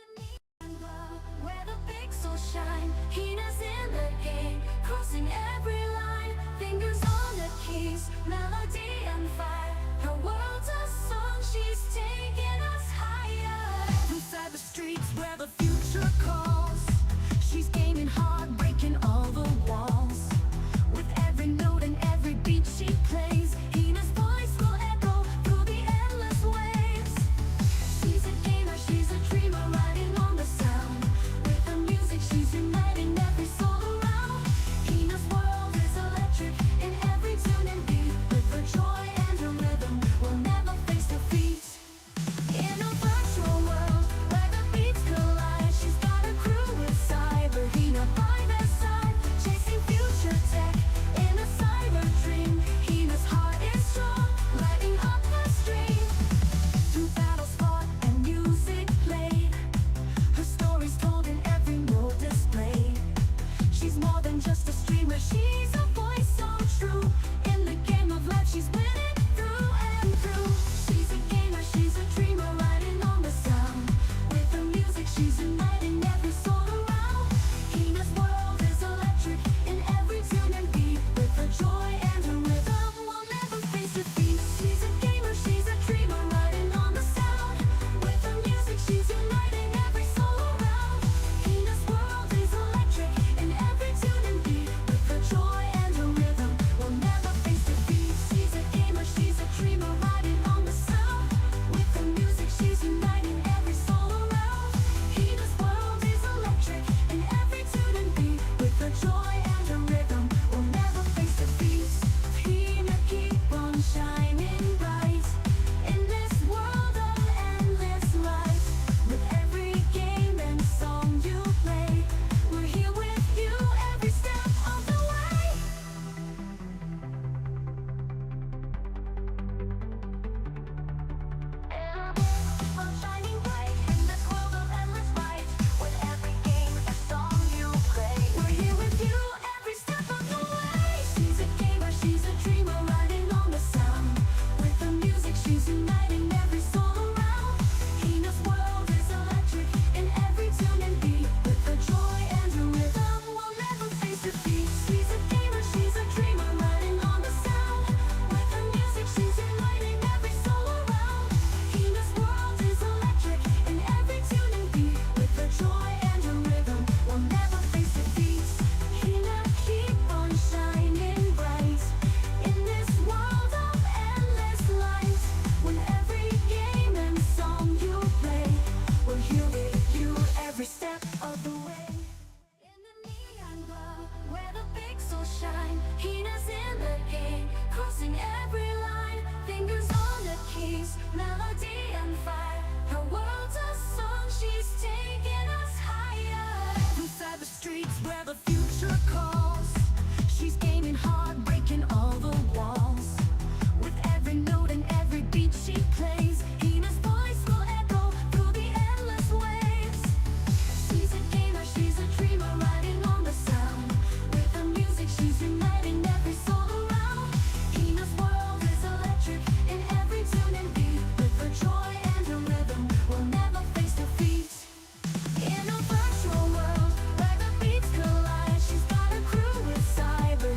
the neon glow, where the pixels shine, Hina's in the game, crossing every line, fingers on the keys, melody and fire. Her world's a song, she's taking us higher. Inside the streets where the future calls, she's gaming hard, breaking all the walls. With every note and every beat she plays, Hina's voice will echo through the endless waves. She's a gamer, she's a dreamer, riding on the sound. With her music she's uniting every soul around. Hina's world is electric in every tune and beat. With her joy and her rhythm, we'll never face defeat. In a virtual world where the beats collide, she's got a crew with cyber Hina by their side, chasing future tech in a cyber dream. Hina's heart is strong, lighting up the stream. Through battles fought and music played, her story's told in every mode displayed. She's more than just a streamer, she's a voice so true. In the game of life she's winning through and through. She's a gamer, she's a dreamer, riding on the sound. With her music she's uniting every soul around. Hina's world is electric in every tune and beat. With her joy and her rhythm, we'll never face defeat. She's a gamer, she's a dreamer, riding on the sound. With her music she's uniting every soul around. Hina's world is electric in every tune and beat. With her joy and her rhythm, we'll never face defeat. She's a gamer, she's a dreamer, riding on the sound. With her music she's uniting every soul around. Hina's world is electric in every tune and beat. With her joy and her rhythm, we'll never face defeat. Hina, keep on shining bright in this world of endless light. With every game and song you play, we're here with you every step of the way. On shining bright in this world of endless light. With every game and song you play, we're here with you every step of the way. She's a gamer, she's a dreamer, riding on the sound. With her music she's uniting every soul around. Hina's world is electric in every tune and beat. With her joy and her rhythm, we'll never face defeat. She's a gamer, she's a dreamer, riding on the sound. With her music she's uniting every soul around. Hina's world is electric in every tune and beat. With her joy and her rhythm, we'll never face defeat. Hina, keep on shining bright in this world of endless light. When every game and song you play, we're here with you every step of the way. In the neon glow, where the pixels shine, Hina's in the game, crossing every line, fingers on the keys, melody and fire. Her world's a song, she's taking us higher. Inside the streets where the future calls, she's gaming hard, breaking all the walls. With every note and every beat she plays, Hina's voice will echo through the endless waves. She's a gamer, she's a dreamer, riding on the sound. With her music she's uniting every soul around. Hina's world is electric in every tune and beat. With her joy and her rhythm, we'll never face defeat. In a virtual world where the beats collide, she's got a crew with cyber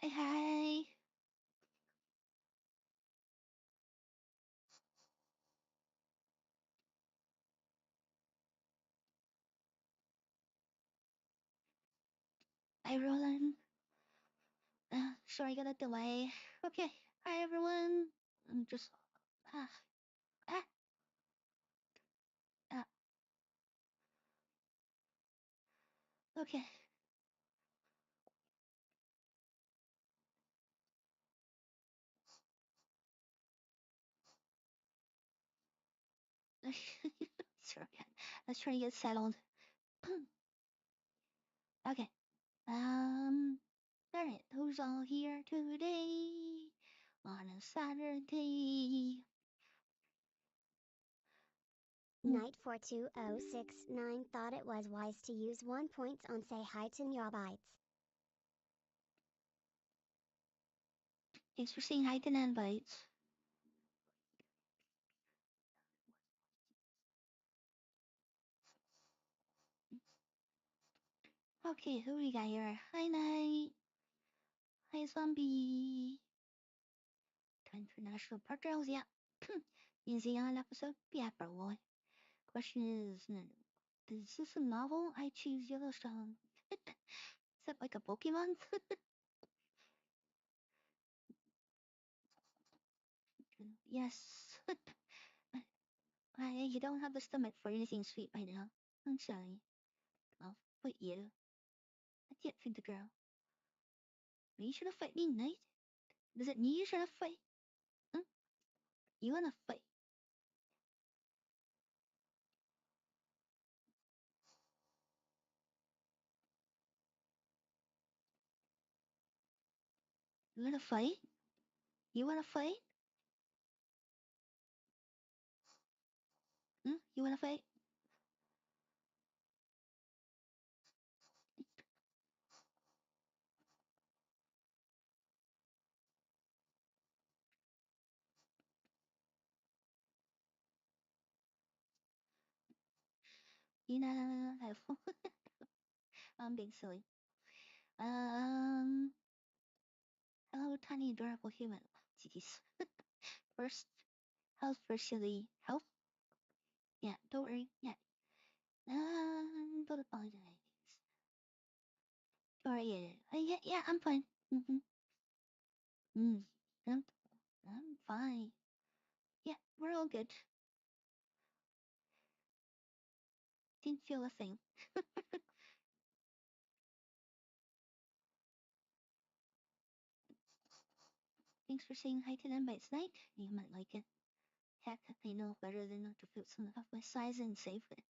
Hi, hi. Hi, Roland. Sorry, got a delay. Okay. Hi, everyone. I'm just. Ah, ah, ah. Okay. Sorry. Let's try to get settled. Okay. Um. Alright. Who's all here today? On a Saturday. Knight 42069 thought it was wise to use 1 point on say hi to Nyobites. Thanks for saying hi to Nanbites. Okay, who we got here? Hi, Night. Hi, Zombie. Time for National Park Trails, yeah. Easy on episode, yeah, boy. Question is this a novel? I choose Yellowstone. Is that like a Pokemon? Yes. You don't have the stomach for anything sweet right now. I'm sorry. I'll fight you. I can't feed the girl. Are you trying to fight me, Knight? Does it need you trying to fight? Huh? You wanna fight? You wanna fight? You wanna fight? Hmm? You wanna fight? You know, have fun. I'm being silly. Um, hello, tiny adorable human. Jeez. First, how's firstly health? Yeah, don't worry. Yeah. Don't apologize. Alright, yeah, I'm fine. Mm-hmm. Mm. I'm, I'm fine. Yeah, we're all good. Didn't feel a thing. Thanks for saying hi to them by tonight. You might like it. Heck, I know better than not to put some of my size and save it.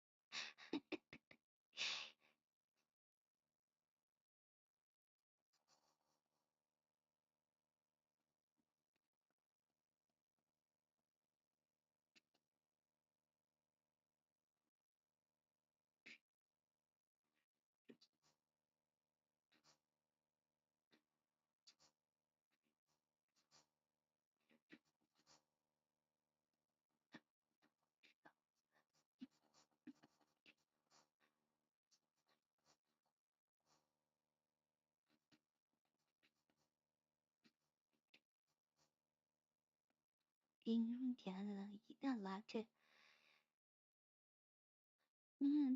In Canada, a lot to.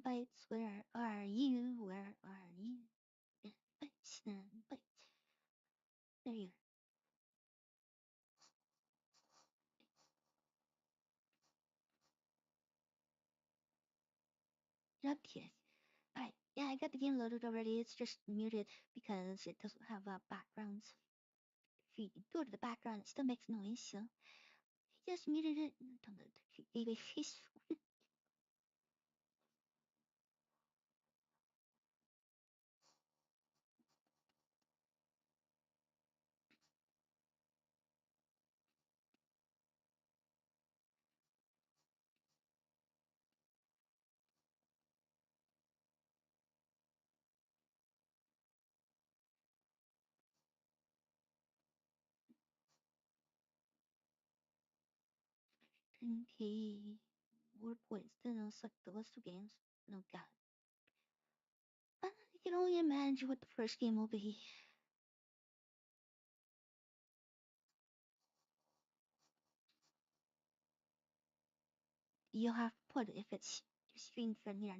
Bites, where are you? Where are you? Bites, bites. There you are. Okay. Alright, yeah, I got the game loaded already. It's just muted because it doesn't have backgrounds. If you go to the background, it still makes noise, so I just muted it. Okay. Word points to know select the list of games. No god. I can only imagine what the first game will be. You have put if it's string from here.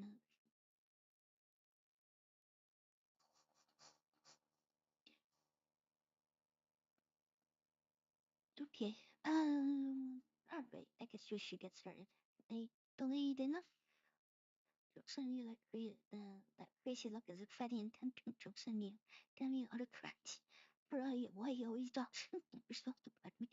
Okay. Alright. I guess we should get started. I delayed enough. 胜利了 that crazy look is fighting intent to 胜利 getting autocorrect 不然我也有一道不说的不明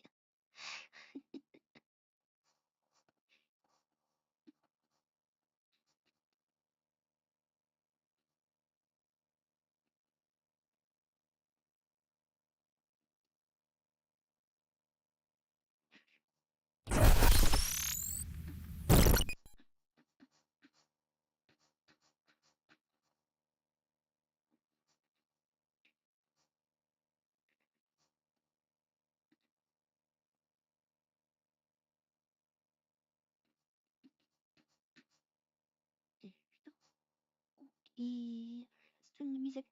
一 string music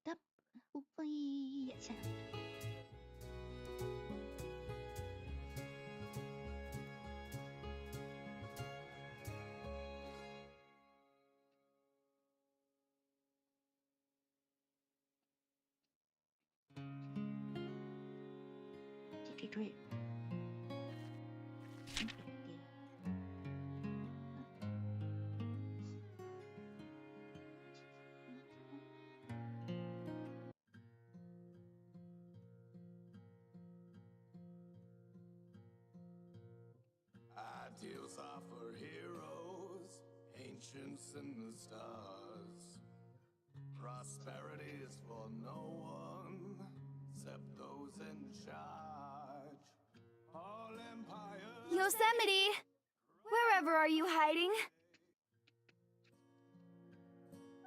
up 5.1下这对 Ideals are for heroes, ancients in the stars. Prosperity is for no one except those in charge. All empires. Yosemite! Wherever are you hiding?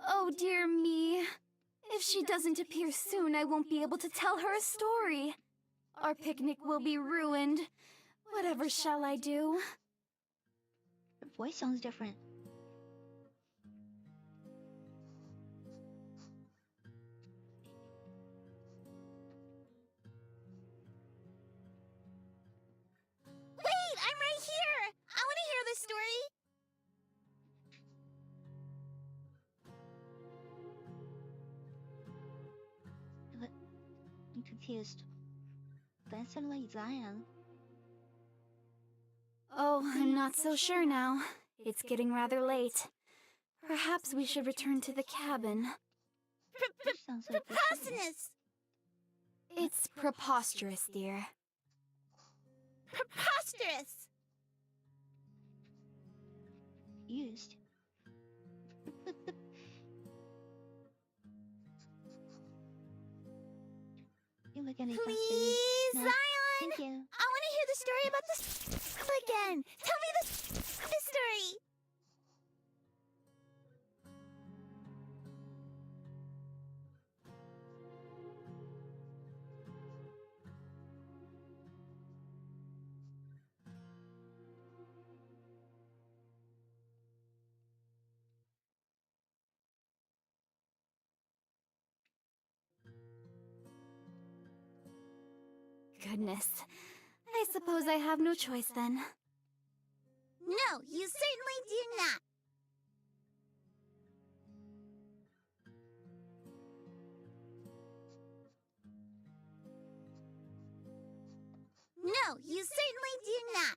Oh dear me. If she doesn't appear soon, I won't be able to tell her a story. Our picnic will be ruined. Whatever shall I do? Her voice sounds different. Wait, I'm right here! I want to hear the story! I'm confused. That sounded like Zion. Oh, I'm not so sure now. It's getting rather late. Perhaps we should return to the cabin. Sounds like Preposterous! It's preposterous, dear. Preposterous! used. You look at it. Please, No. Zion! Thank you. I want to hear the story about the again. Tell me the story. Goodness. I suppose I have no choice then. No, you certainly do not. No, you certainly do not.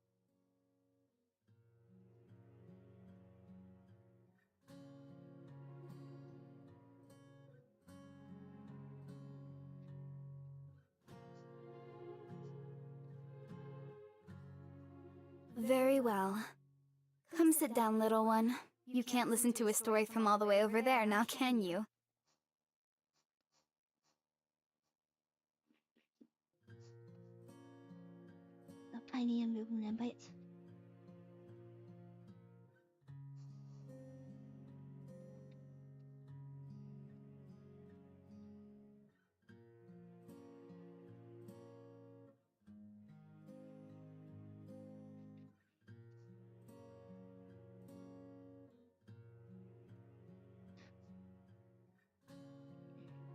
Very well. Come sit down, little one. You can't listen to a story from all the way over there, now can you? The tiny and moving and bites.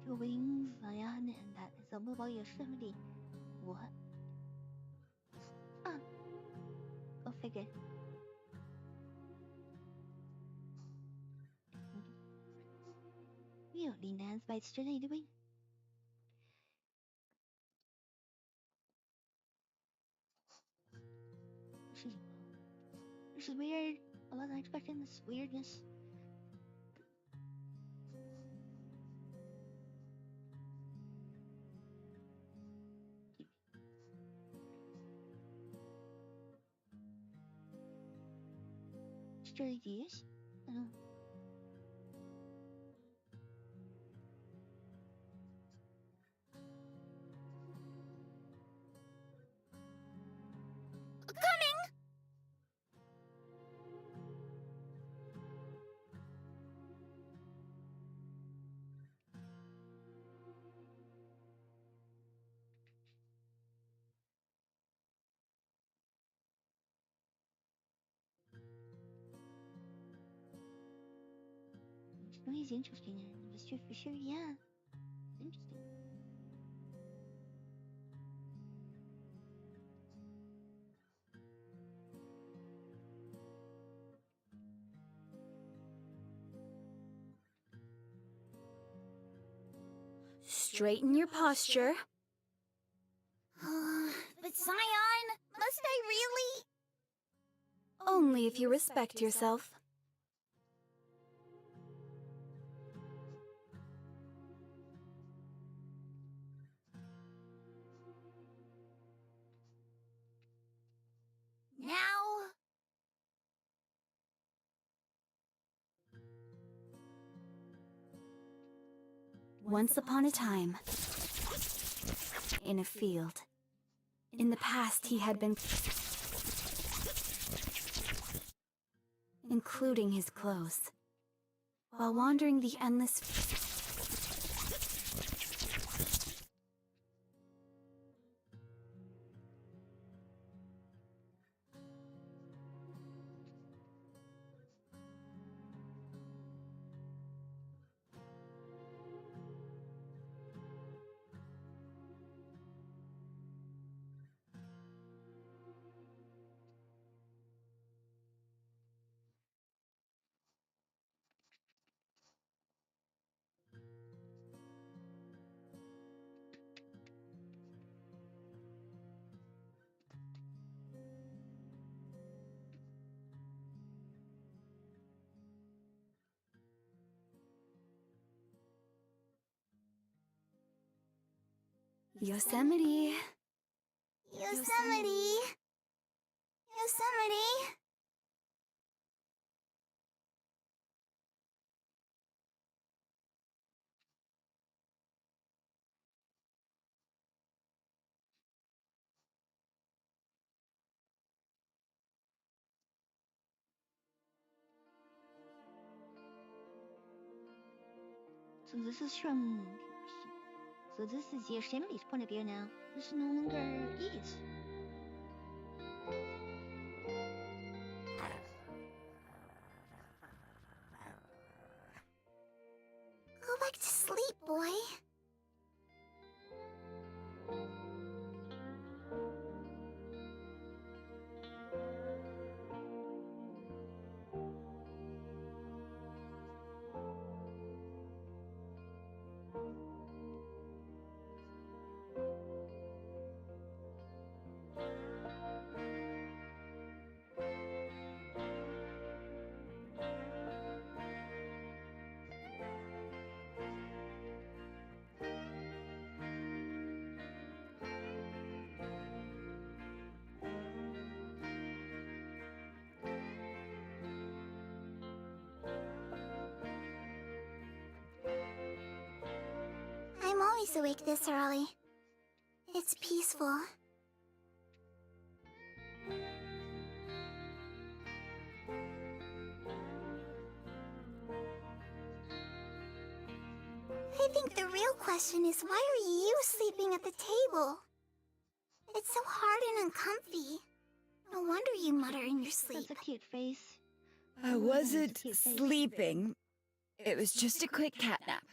Doing Zion and that is a mobile Yosemite. What? Ah. Go figure. 有林丹 Spice 之类的呗。是什么？ This is weird. I wasn't expecting this weirdness. Strategies. Coming! No, he's interesting. Mr. Fisher, yeah. Interesting. Straighten your posture. But Zion, must I really? Only if you respect yourself. Now. Once upon a time, in a field. In the past, he had been... including his clothes. While wandering the endless... Yosemite. Yosemite. Yosemite. So this is from... So this is Yosemite's point of view now. This no longer is. Go back to sleep, boy. I'm always awake this early. It's peaceful. I think the real question is, why are you sleeping at the table? It's so hard and uncomfy. No wonder you mutter in your sleep. That's a cute face. I wasn't sleeping. It was just a quick cat nap.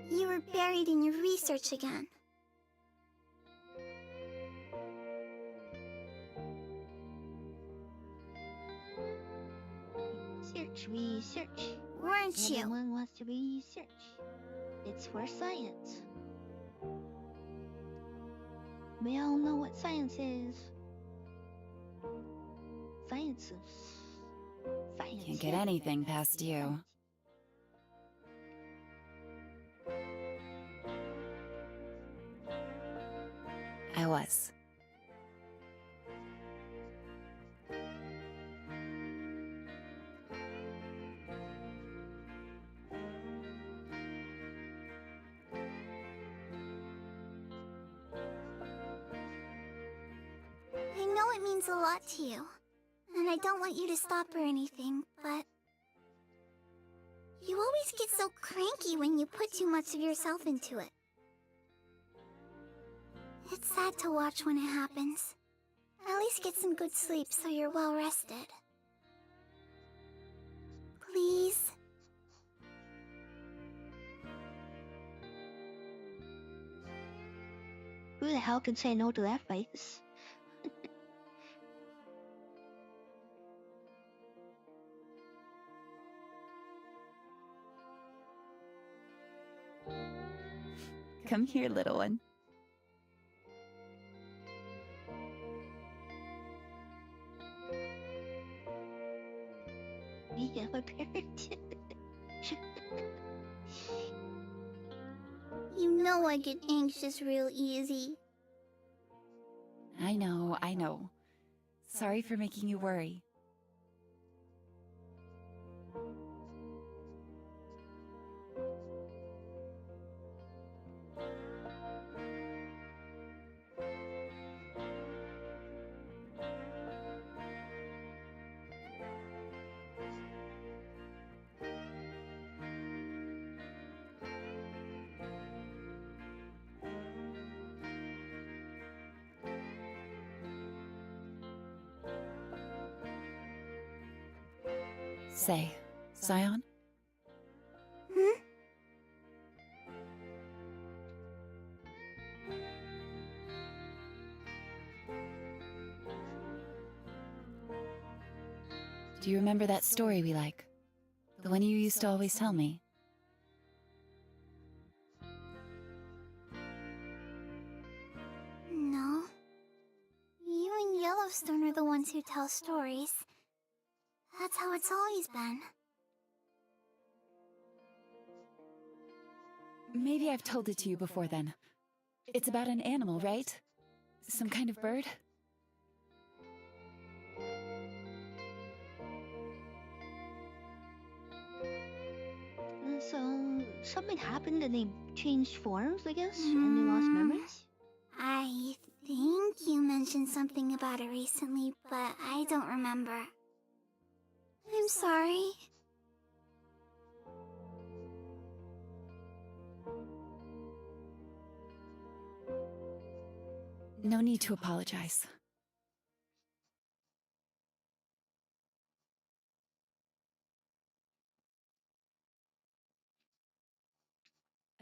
You were buried in your research again. research. Weren't you? Everyone wants to research. It's for science. We all know what science is. Science is... Science. Can't get anything past you. I was. I know it means a lot to you, and I don't want you to stop or anything, but... You always get so cranky when you put too much of yourself into it. It's sad to watch when it happens. At least get some good sleep so you're well rested. Please? Who the hell can say no to that face? Come here, little one. Me and my parents. You know I get anxious real easy. I know, I know. Sorry for making you worry. Say, Zion? Hmm? Do you remember that story we like? The one you used to always tell me? No. You and Yellowstone are the ones who tell stories. That's how it's always been. Maybe I've told it to you before then. It's about an animal, right? Some kind of bird? So, something happened and they changed forms, I guess? And they lost memories? I think you mentioned something about it recently, but I don't remember. I'm sorry. No need to apologize.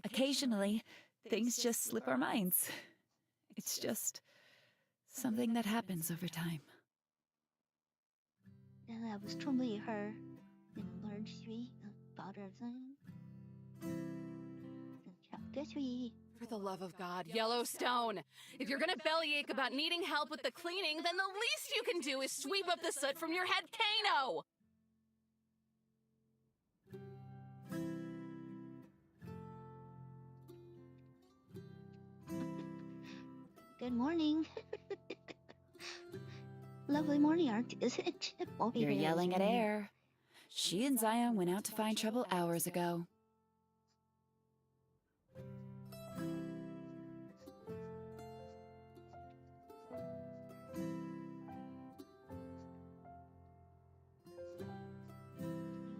Occasionally, things just slip our minds. It's just something that happens over time. And I was truly her enlarged three, daughter of Zion. Chapter 3. For the love of God, Yellowstone! If you're gonna bellyache about needing help with the cleaning, then the least you can do is sweep up the soot from your head Kano! Good morning. Lovely morning, aren't is it? You're yelling at air. She and Zion went out to find trouble hours ago.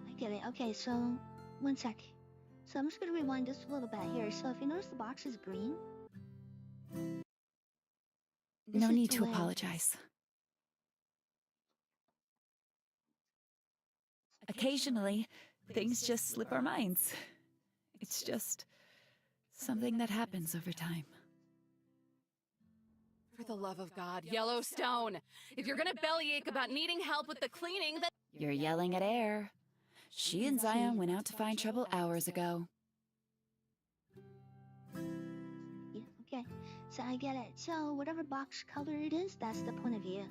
I get it. Okay, so one sec. So I'm just gonna rewind just a little bit here. So if you notice the box is green. No is need the to way- apologize. Occasionally, things just slip our minds. It's just something that happens over time. For the love of God, Yellowstone! If you're gonna bellyache about needing help with the cleaning, then You're yelling at air. She and Zion went out to find trouble hours ago. Yeah, okay. So I get it. So whatever box color it is, that's the point of view.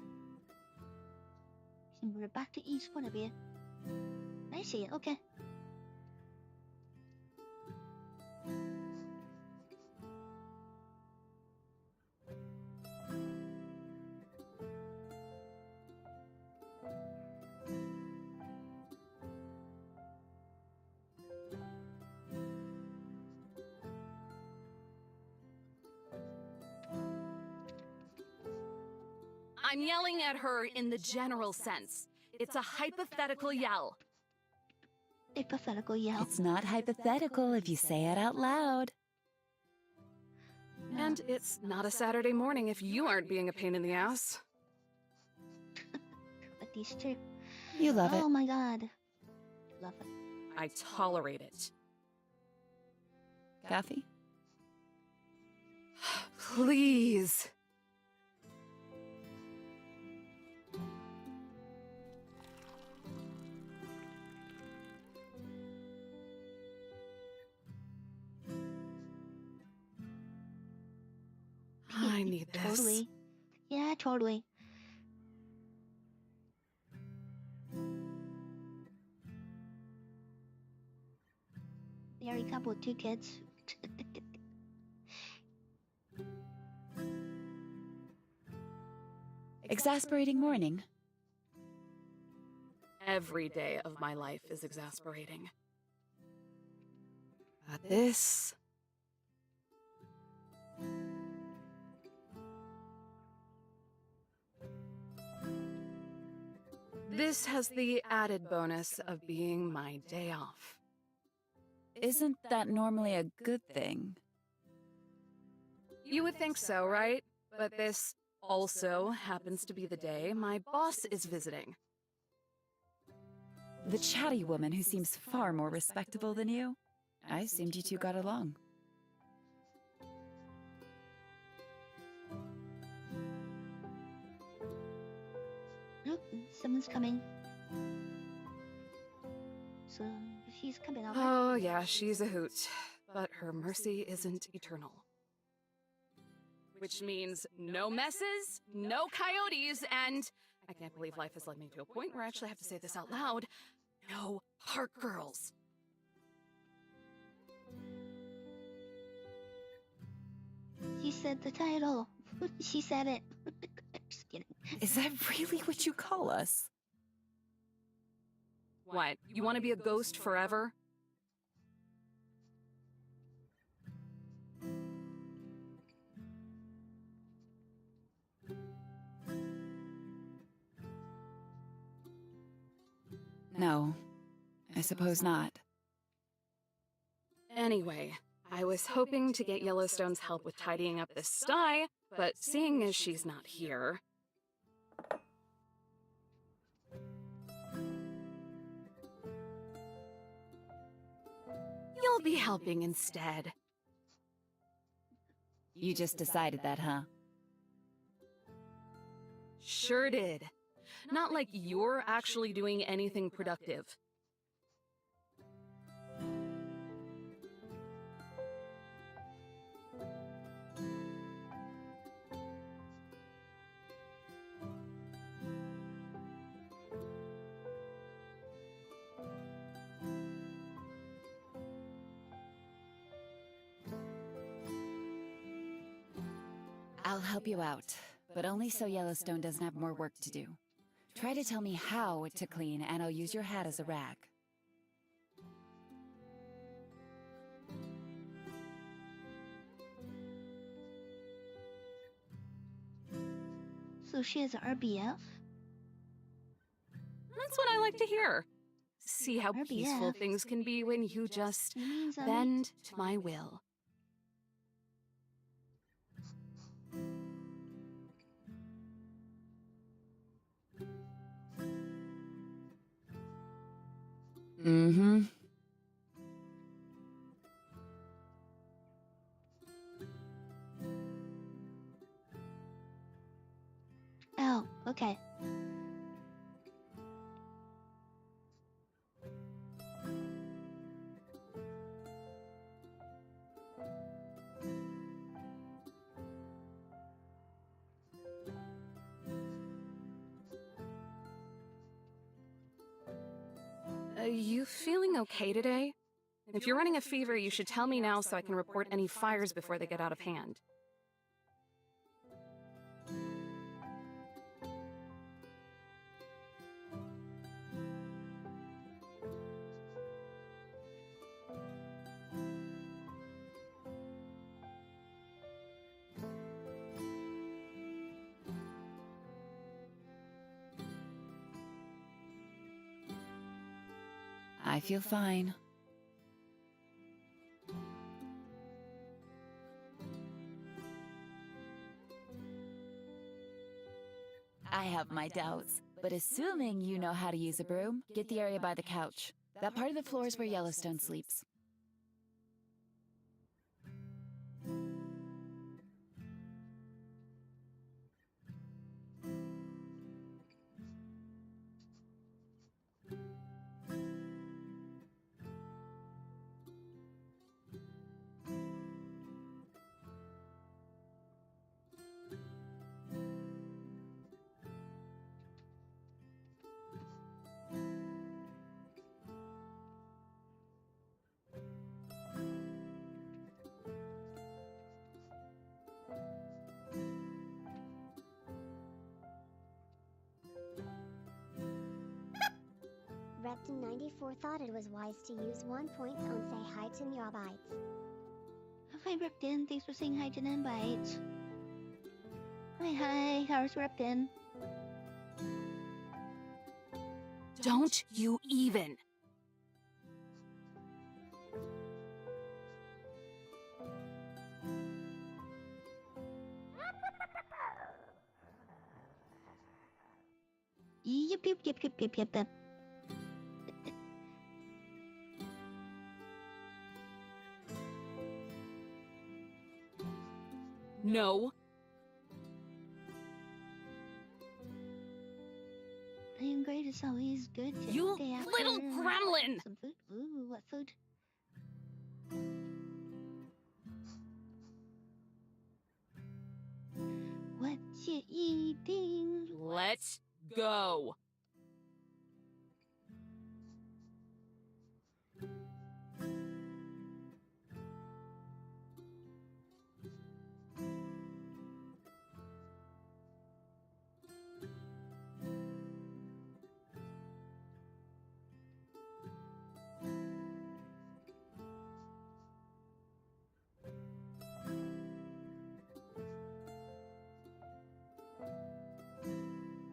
So we're back to each point of view. I see it. Okay. I'm yelling at her in the general sense. It's a hypothetical yell. Hypothetical yell. It's not hypothetical if you say it out loud. And it's not a Saturday morning if you aren't being a pain in the ass. But these two. You love it. Oh my god. Love it. I tolerate it. Kathy? Please. I need this. Totally. Yeah, totally. Married couple with 2 kids. Exasperating morning. Every day of my life is exasperating. But this... This has the added bonus of being my day off. Isn't that normally a good thing? You would think so, right? But this also happens to be the day my boss is visiting. The chatty woman who seems far more respectable than you? I assumed you two got along. Nope, someone's coming. So she's coming over. Oh, yeah, she's a hoot. But her mercy isn't eternal. Which means no messes, no coyotes, and I can't believe life has led me to a point where I actually have to say this out loud. No heart girls. She said the title. She said it. Just kidding. Is that really what you call us? What, you want to be a ghost forever? No, I suppose not. Anyway, I was hoping to get Yellowstone's help with tidying up this sty, but seeing as she's not here... You'll be helping instead. You just decided that, huh? Sure did. Not like you're actually doing anything productive. I'll help you out, but only so Yellowstone doesn't have more work to do. Try to tell me how to clean, and I'll use your hat as a rag. So she has an RBF? That's what I like to hear. See how peaceful RBF. things can be when you just It means bend to my will. Mm-hmm. Oh, okay. You feeling okay today? If you're running a fever, you should tell me now so I can report any fires before they get out of hand. I feel fine. I have my doubts, but assuming you know how to use a broom, get the area by the couch. That part of the floor is where Yellowstone sleeps. Repton94 thought it was wise to use 1 point on say hi to Nyobites. Hi, Repton. Thanks for saying hi to the invite. Hi. How's Repton? Don't you even! Yep. No. Playing great is always good. To You stay after little gremlin! Some food. Ooh, what food? What you eating? Let's go.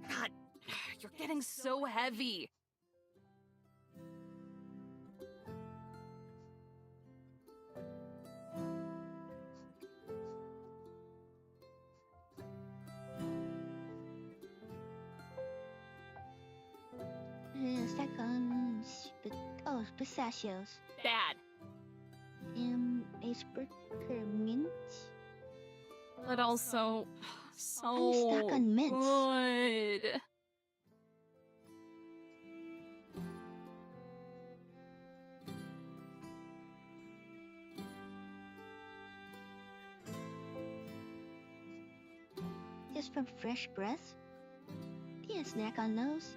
God, you're getting so heavy. Seconds. Pistachios. Bad. Spearmint. But also so I'm stuck on mints. good. Just from fresh breath. Can't snack on those.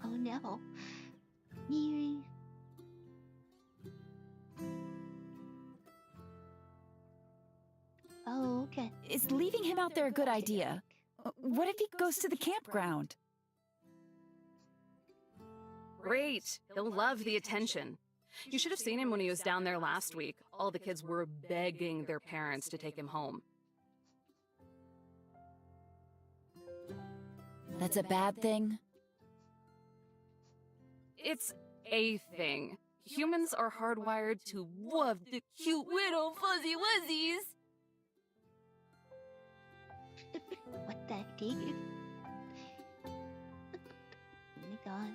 Oh no. You. Oh, okay. Is leaving him out there a good idea? What if he goes to the campground? Great. He'll love the attention. You should have seen him when he was down there last week. All the kids were begging their parents to take him home. That's a bad thing? It's a thing. Humans are hardwired to love the cute little fuzzy wuzzies. What the heck? Oh my god.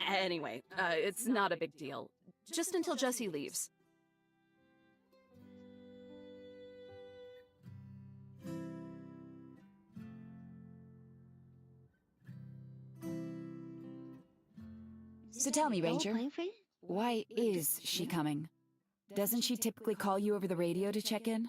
Anyway, it's not a big deal. Just until Jesse leaves. So tell me, Yellow Ranger, playing field? why is she coming? Doesn't she typically call you over the radio to check in?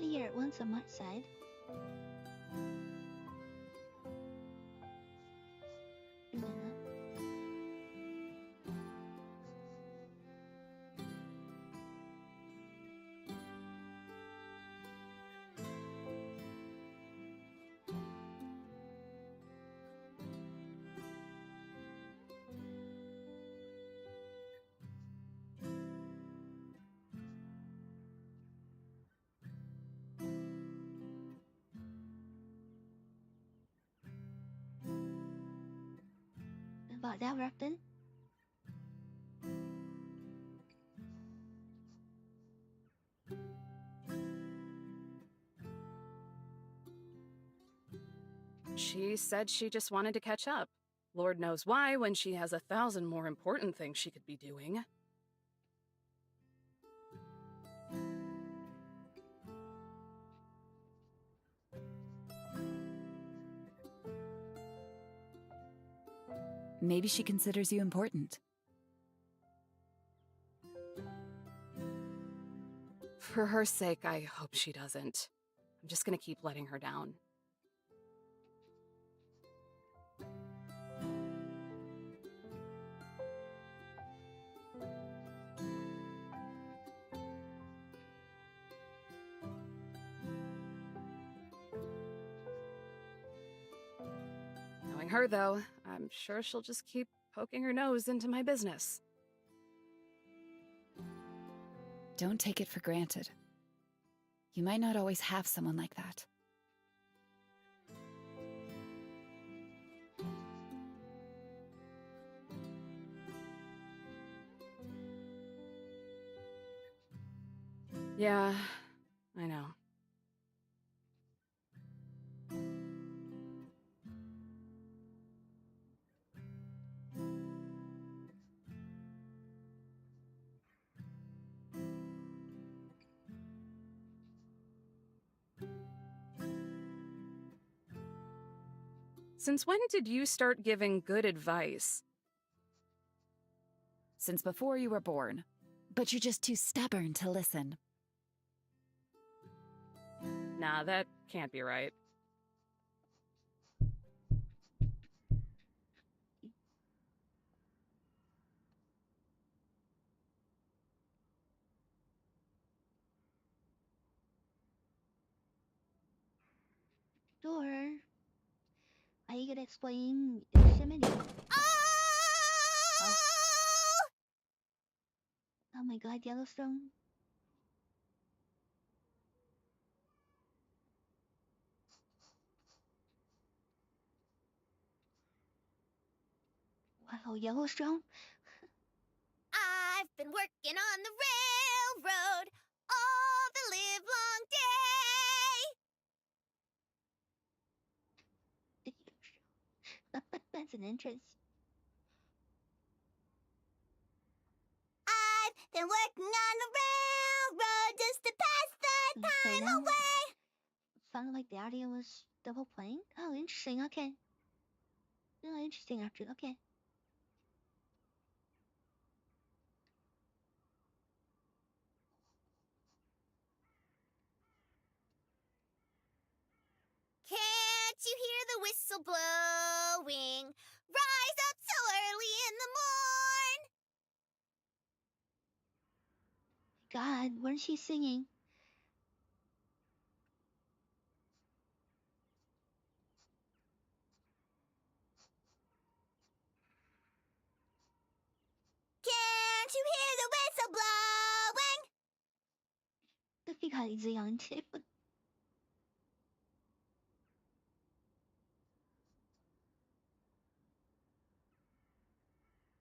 Earlier once on my side. Bỏ ra Rapton. She said she just wanted to catch up. Lord knows why when she has 1,000 more important things she could be doing. Maybe she considers you important. For her sake, I hope she doesn't. I'm just gonna keep letting her down. Knowing her, though, I'm sure she'll just keep poking her nose into my business. Don't take it for granted. You might not always have someone like that. Yeah, I know. Since when did you start giving good advice? Since before you were born. But you're just too stubborn to listen. Nah, that can't be right. Door. Are you gonna explain Yosemite? Oh. Oh my god, Yellowstone. Wow, Yellowstone? I've been working on the railroad all the livelong day. That's an entrance. I've been working on the railroad just to pass the Okay, time now away. sounded like the audio was double playing. Oh, interesting. Okay. Oh, interesting. After okay. you hear the whistle blowing? Rise up so early in the morn. God, what is she singing? Can't you hear the whistle blowing? Tất phi khải gì hả chị?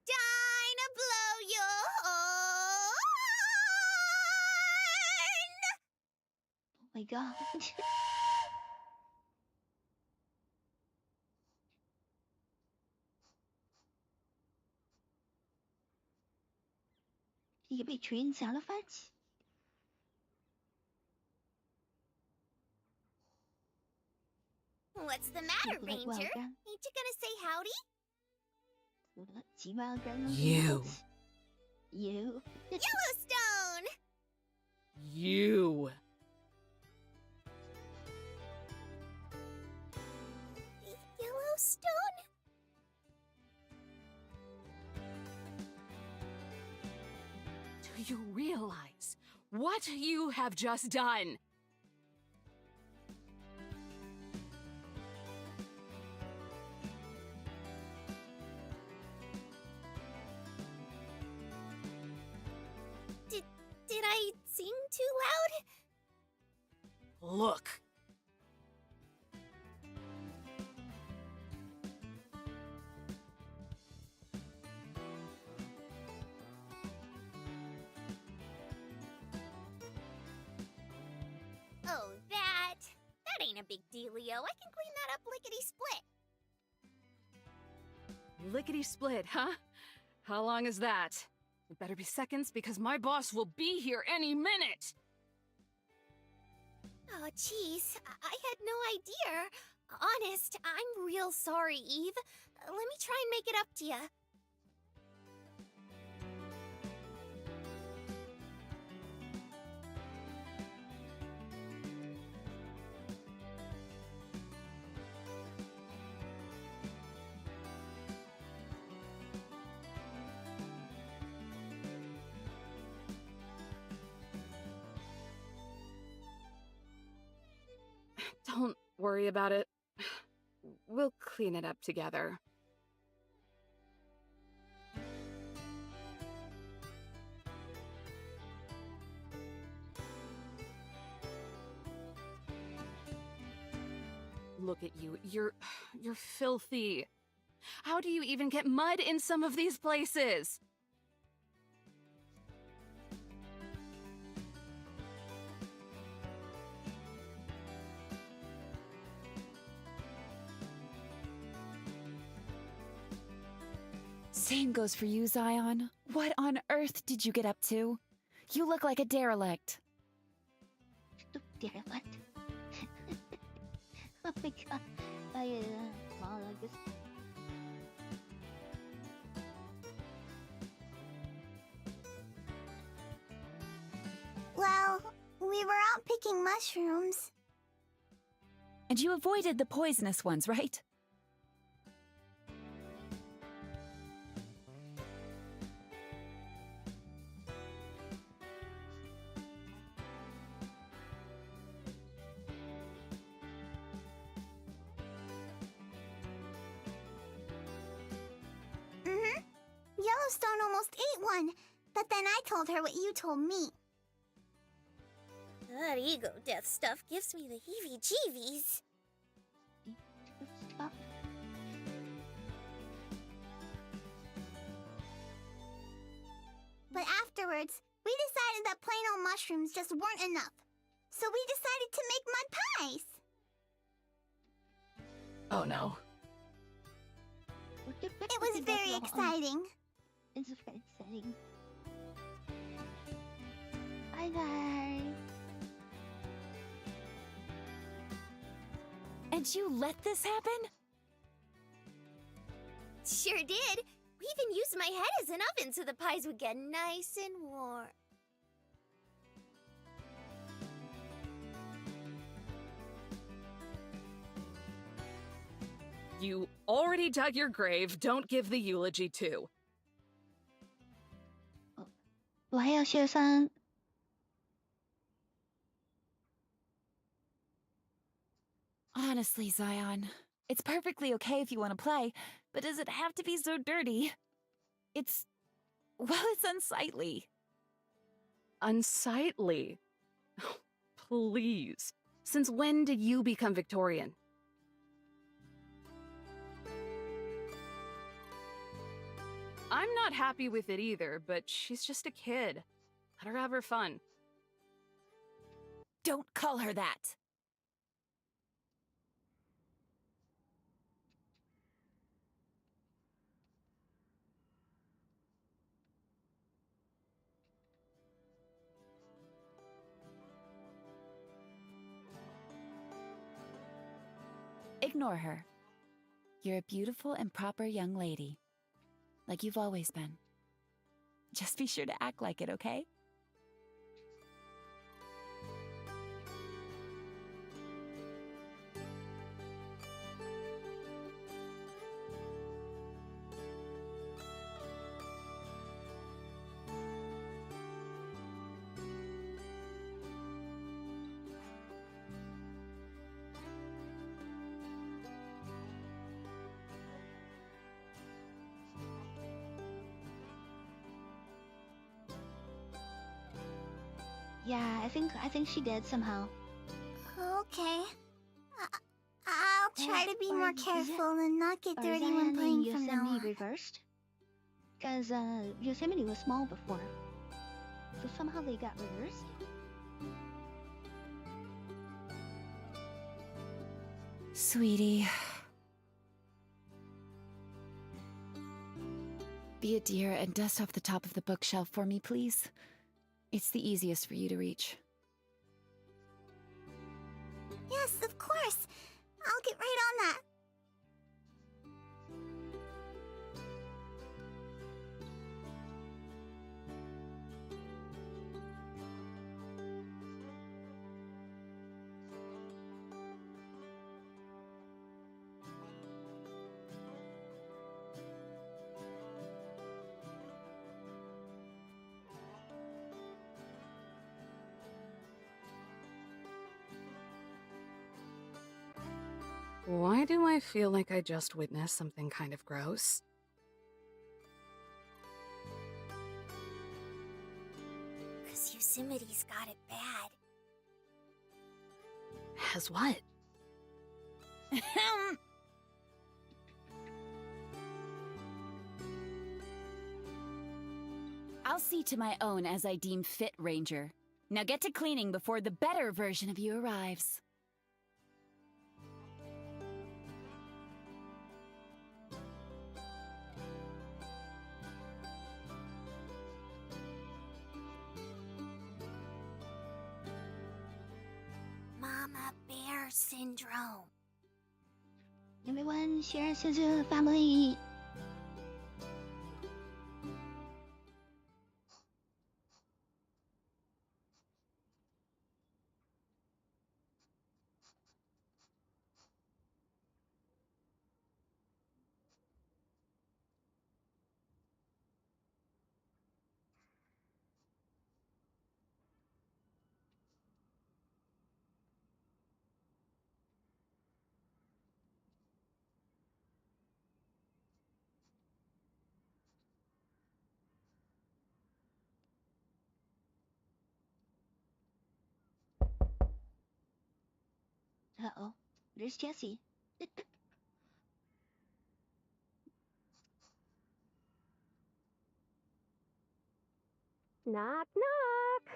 Dinah blow your horn. Oh my god. Chị bị truyền sao nó phát. What's the matter, Look like Ranger? welcome. Ain't you gonna say howdy? Chị vào gần. You. You. Yellowstone! You. Yellowstone? Do you realize what you have just done? Did I sing too loud? Look. Oh, that ain't a big dealio. I can clean that up lickety-split. Lickety-split, huh? How long is that? It better be seconds because my boss will be here any minute! Oh, jeez. I had no idea. Honest, I'm real sorry, Eve. Let me try and make it up to you. Don't worry about it. We'll clean it up together. Look at you. You're filthy. How do you even get mud in some of these places? Same goes for you, Zion. What on earth did you get up to? You look like a derelict. Derelict. Oh my god. Well, I guess. Well, we were out picking mushrooms. And you avoided the poisonous ones, right? Yellowstone almost ate one, but then I told her what you told me. That ego death stuff gives me the heebie-jeebies. Stop. But afterwards, we decided that plain old mushrooms just weren't enough. So we decided to make mud pies. Oh no. It was very exciting. It's very exciting. Bye guys. And you let this happen? Sure did. We even used my head as an oven so the pies would get nice and warm. You already dug your grave, don't give the eulogy too. 我还要谢三。Honestly, Zion, it's perfectly okay if you want to play, but does it have to be so dirty? It's unsightly. Unsightly? Please. Since when did you become Victorian? I'm not happy with it either, but she's just a kid. Let her have her fun. Don't call her that. Ignore her. You're a beautiful and proper young lady. Like you've always been. Just be sure to act like it, okay? Yeah, I think she did somehow. Okay. I'll try to be Or more is it- careful and not get Or dirty Zion when and playing from now Yosemite on. reversed? Because Yosemite was small before. So somehow they got reversed? Sweetie. Be a dear and dust off the top of the bookshelf for me, please. It's the easiest for you to reach. Yes, of course. I'll get right on that. Why do I feel like I just witnessed something kind of gross? Because Yosemite's got it bad. Has what? I'll see to my own as I deem fit, Ranger. Now get to cleaning before the better version of you arrives. Mama Bear Syndrome. Everyone, share the family. Uh-oh, there's Jessie. Knock, knock.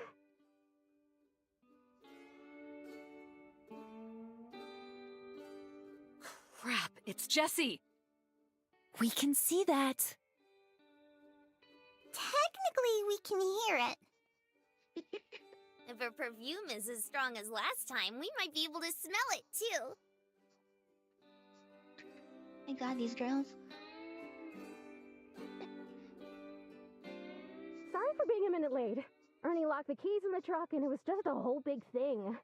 Crap, it's Jessie! We can see that. Technically, we can hear it. If her perfume is as strong as last time, we might be able to smell it too. I got these girls. Sorry for being a minute late. Ernie locked the keys in the truck and it was just a whole big thing.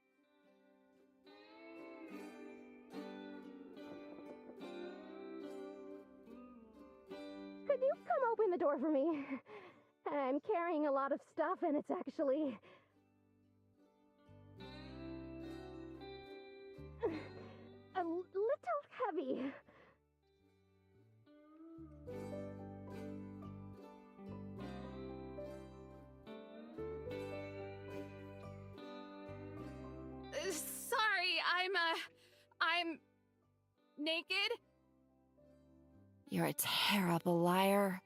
store for me. I'm carrying a lot of stuff and it's actually a little heavy. Sorry, I'm naked. You're a terrible liar.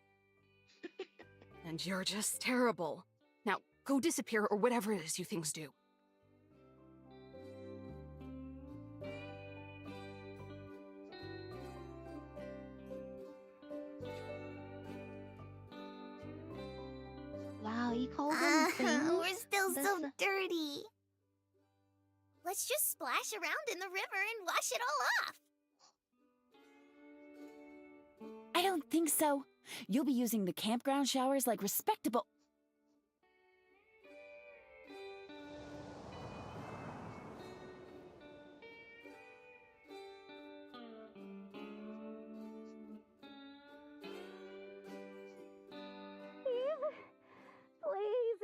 And you're just terrible. Now, go disappear or whatever it is you things do. Wow, you call them things? We're still so That's- dirty. Let's just splash around in the river and wash it all off. I don't think so. You'll be using the campground showers like respectable. Eve, please.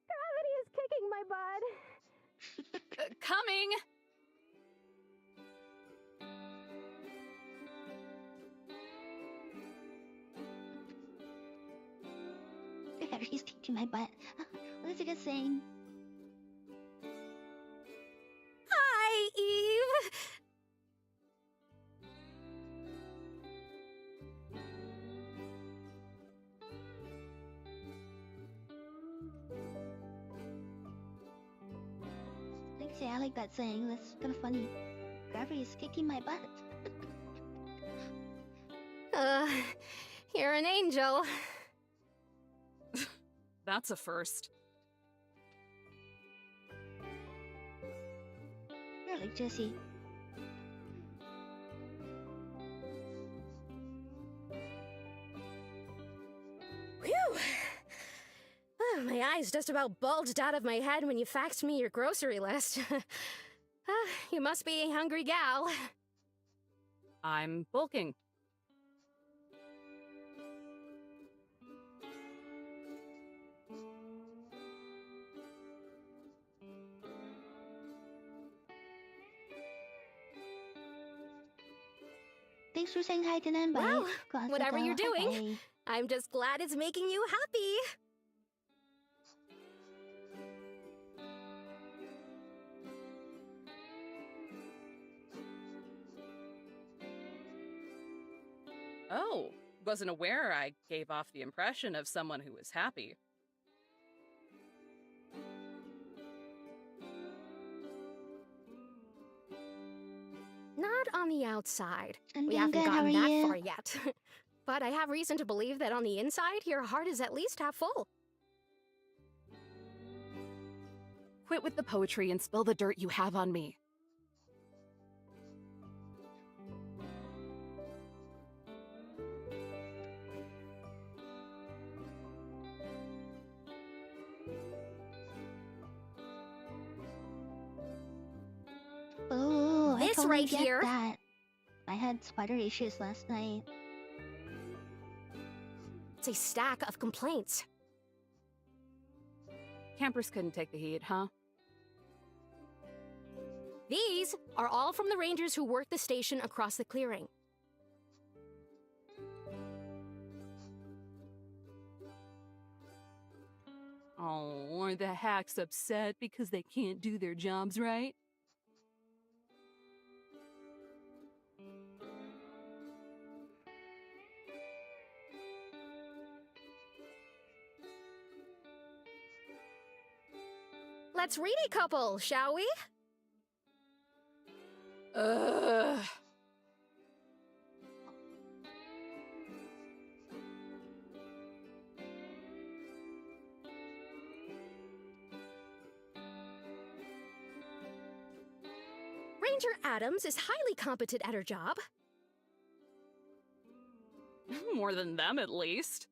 Gravity is kicking my butt. Coming! She's kicking my butt. What's a good saying? Hi, Eve. Thanks, yeah, I like that saying. That's kind of funny. Gravity is kicking my butt. You're an angel. That's a first. You're like Jessie. Whew. Oh, my eyes just about bulged out of my head when you faxed me your grocery list. You must be a hungry gal. I'm bulking. Thanks for saying hi to Nanbai. Well, whatever you're doing, I'm just glad it's making you happy. Oh, wasn't aware I gave off the impression of someone who was happy. Not on the outside. I'm We doing haven't good, how gotten are that you? far yet. But I have reason to believe that on the inside, your heart is at least half full. Quit with the poetry and spill the dirt you have on me. Oh, I This totally right get here. that. I had spider issues last night. It's a stack of complaints. Campers couldn't take the heat, huh? These are all from the rangers who work the station across the clearing. Oh, are the hacks upset because they can't do their jobs right? Let's read a couple, shall we? Ugh. Ranger Adams is highly competent at her job. More than them, at least.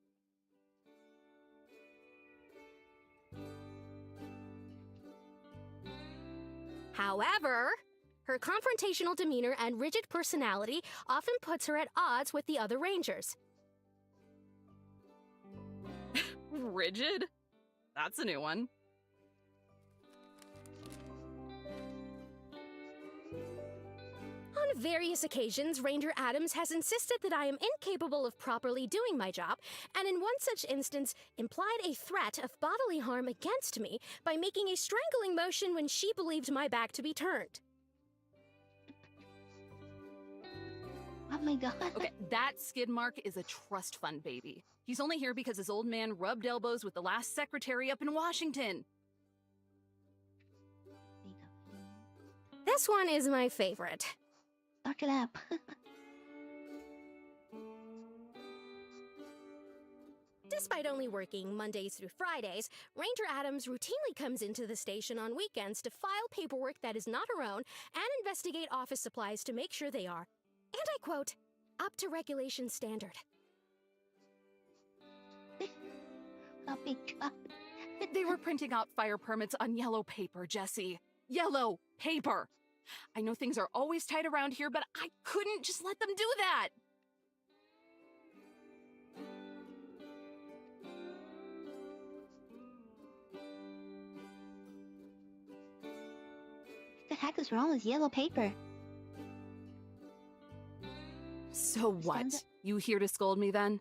However, her confrontational demeanor and rigid personality often puts her at odds with the other rangers. Frigid? That's a new one. On various occasions, Ranger Adams has insisted that I am incapable of properly doing my job, and in one such instance, implied a threat of bodily harm against me by making a strangling motion when she believed my back to be turned. Oh my god. Okay, that skid mark is a trust fund baby. He's only here because his old man rubbed elbows with the last secretary up in Washington. This one is my favorite. Start it up. Despite only working Mondays through Fridays, Ranger Adams routinely comes into the station on weekends to file paperwork that is not her own and investigate office supplies to make sure they are, and I quote, up to regulation standard. Oh my god. They were printing out fire permits on yellow paper, Jesse. Yellow paper! I know things are always tight around here, but I couldn't just let them do that! What the heck is wrong with yellow paper? So what? Stand up. You here to scold me then?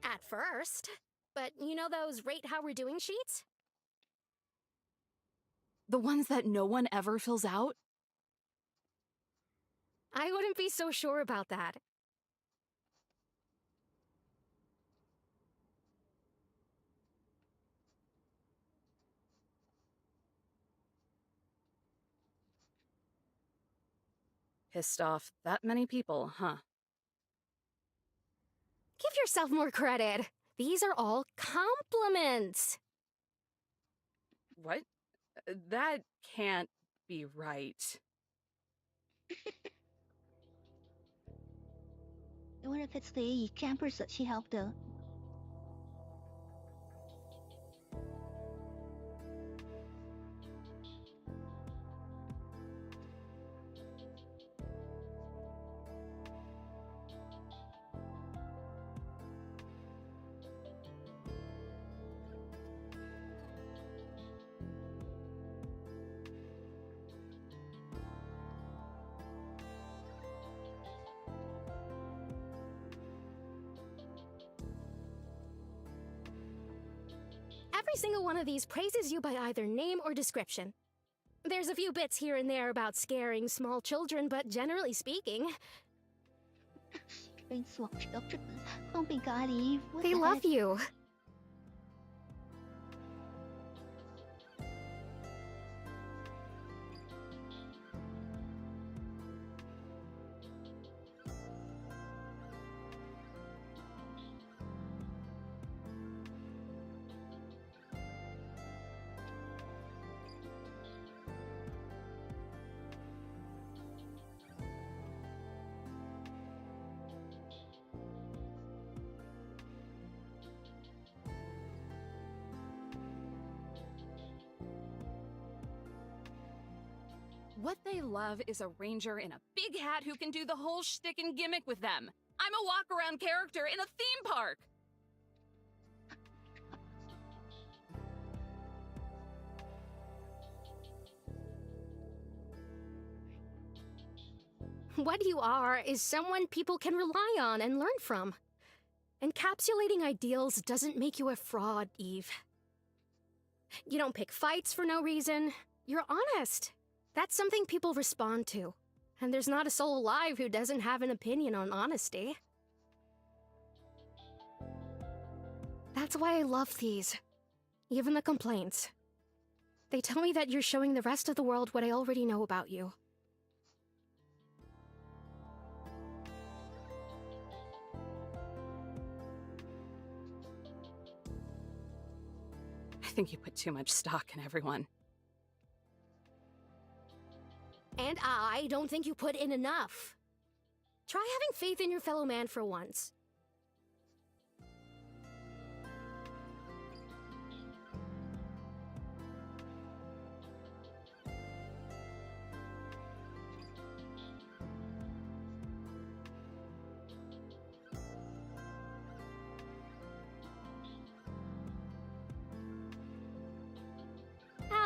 At first. But you know those rate how we're doing sheets? The ones that no one ever fills out? I wouldn't be so sure about that. Pissed off that many people, huh? Give yourself more credit. These are all compliments. What? That can't be right. I wonder if it's the campers that she helped out. Every single one of these praises you by either name or description. There's a few bits here and there about scaring small children, but generally speaking, Scaring small children. Oh my god, Eve. What they the love heck? you. What they love is a ranger in a big hat who can do the whole shtick and gimmick with them. I'm a walk-around character in a theme park! What you are is someone people can rely on and learn from. Encapsulating ideals doesn't make you a fraud, Eve. You don't pick fights for no reason. You're honest. That's something people respond to. And there's not a soul alive who doesn't have an opinion on honesty. That's why I love these. Even the complaints. They tell me that you're showing the rest of the world what I already know about you. I think you put too much stock in everyone. And I don't think you put in enough. Try having faith in your fellow man for once.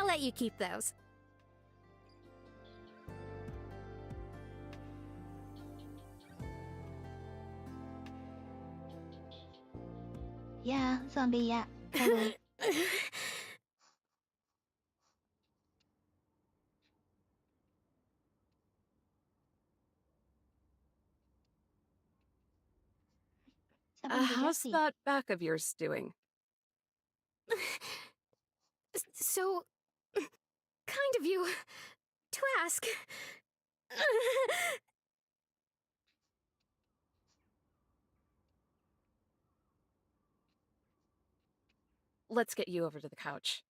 let you keep those. Yeah, zombie, yeah. Totally. Something for How's Jessie. that back of yours doing? So, kind of you to ask. Let's get you over to the couch.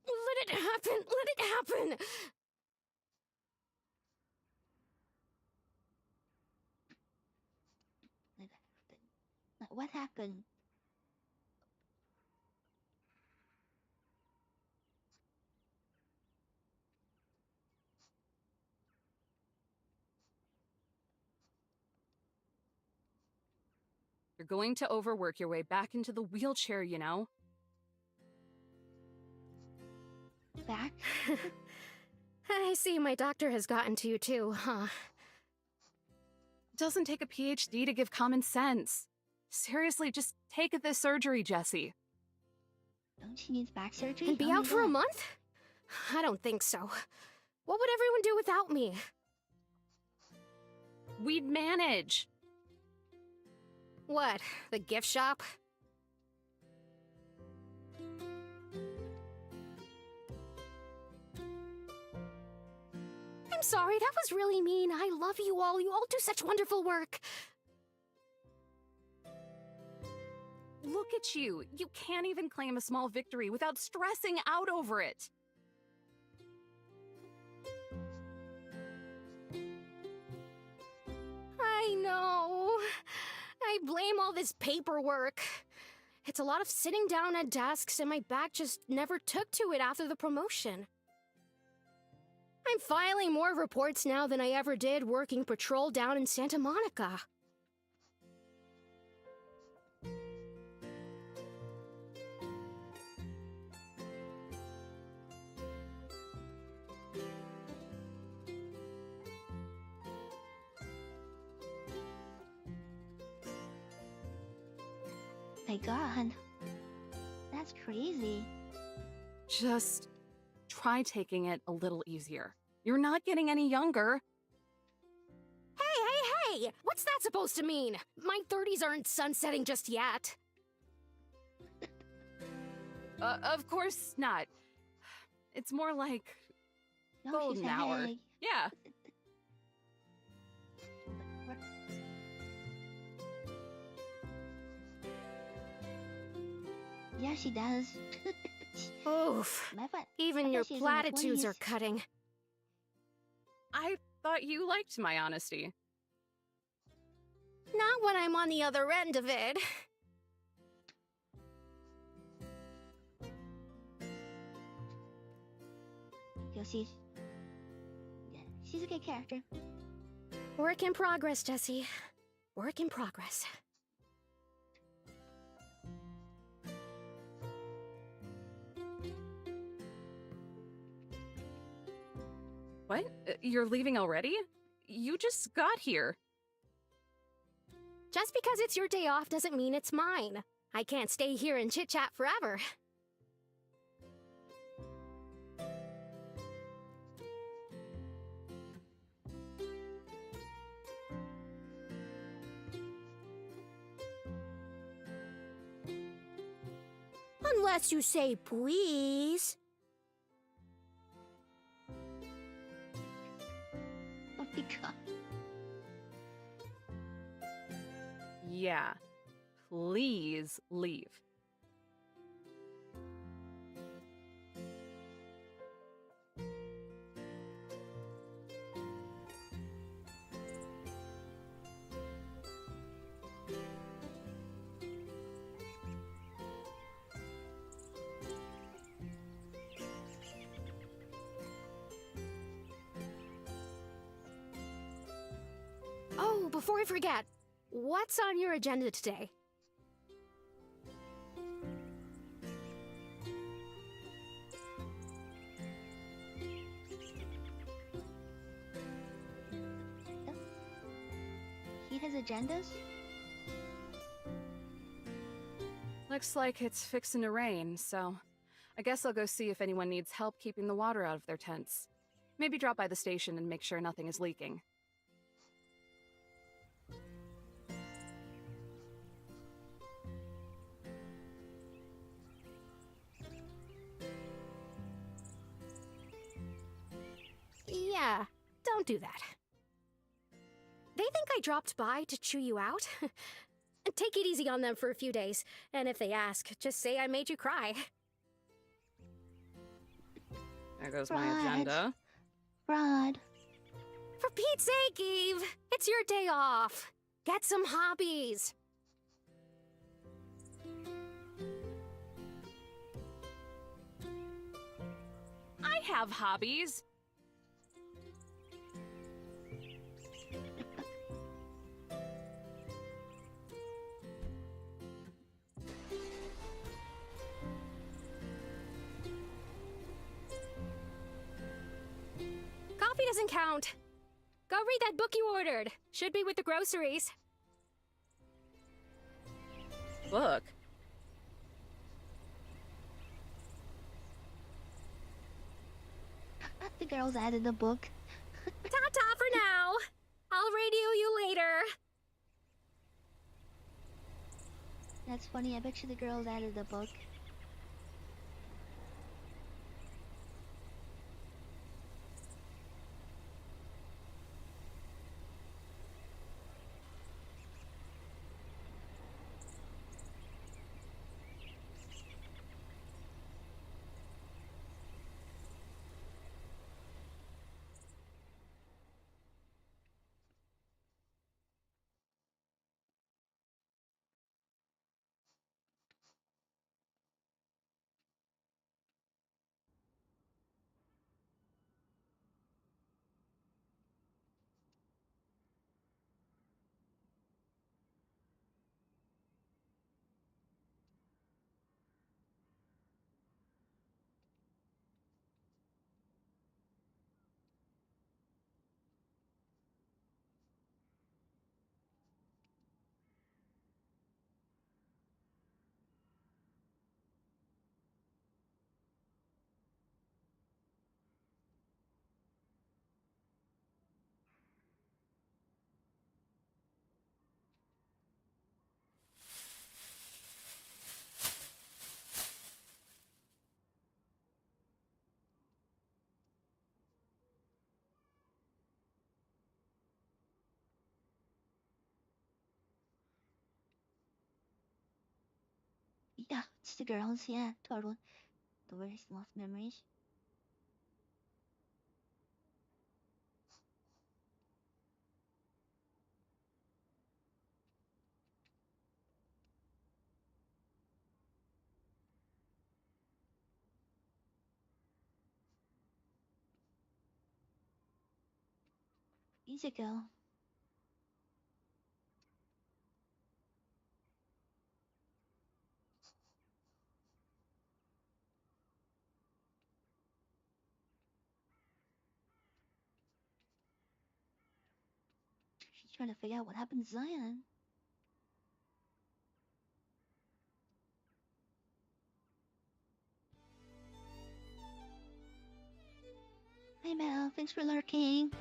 Let it happen! Let it happen! What happened? You're going to overwork your way back into the wheelchair, you know? Back? I see my doctor has gotten to you too, huh? Doesn't take a PhD to give common sense. Seriously, just take this surgery, Jessie. Don't she need back surgery? And be Oh my out for a God. month? I don't think so. What would everyone do without me? We'd manage. What, the gift shop? I'm sorry, that was really mean. I love you all. You all do such wonderful work. Look at you. You can't even claim a small victory without stressing out over it. I know. I blame all this paperwork. It's a lot of sitting down at desks, and my back just never took to it after the promotion. I'm filing more reports now than I ever did working patrol down in Santa Monica. My God. That's crazy. Just try taking it a little easier. You're not getting any younger. Hey! What's that supposed to mean? My 30s aren't sunsetting just yet. Of course not. It's more like No, golden she's hour. hey. Yeah. Yeah, she does. Oof. My butt. Even I your thought she was in her platitudes are 20s. cutting. I thought you liked my honesty. Not when I'm on the other end of it. Yo, she's a good character. Work in progress, Jessie. Work in progress. What? You're leaving already? You just got here. Just because it's your day off doesn't mean it's mine. I can't stay here and chit-chat forever. Unless you say please. Oh my God. Yeah. Please leave. Oh, before I forget, What's on your agenda today? He has agendas? Looks like it's fixing to rain, so I guess I'll go see if anyone needs help keeping the water out of their tents. Maybe drop by the station and make sure nothing is leaking. Yeah, don't do that. They think I dropped by to chew you out? Take it easy on them for a few days, and if they ask, just say I made you cry. There goes my Right. agenda. Rod. For Pete's sake, Eve! It's your day off! Get some hobbies! I have hobbies. Coffee doesn't count. Go read that book you ordered. Should be with the groceries. Book? The girls added a book. Ta-ta for now! I'll radio you later. That's funny, I bet you the girls added a book. Yeah, it's the girls, yeah, totally. The worst lost memories. Easy girl. She's trying to figure out what happened to Zion. Hey Mel, thanks for lurking.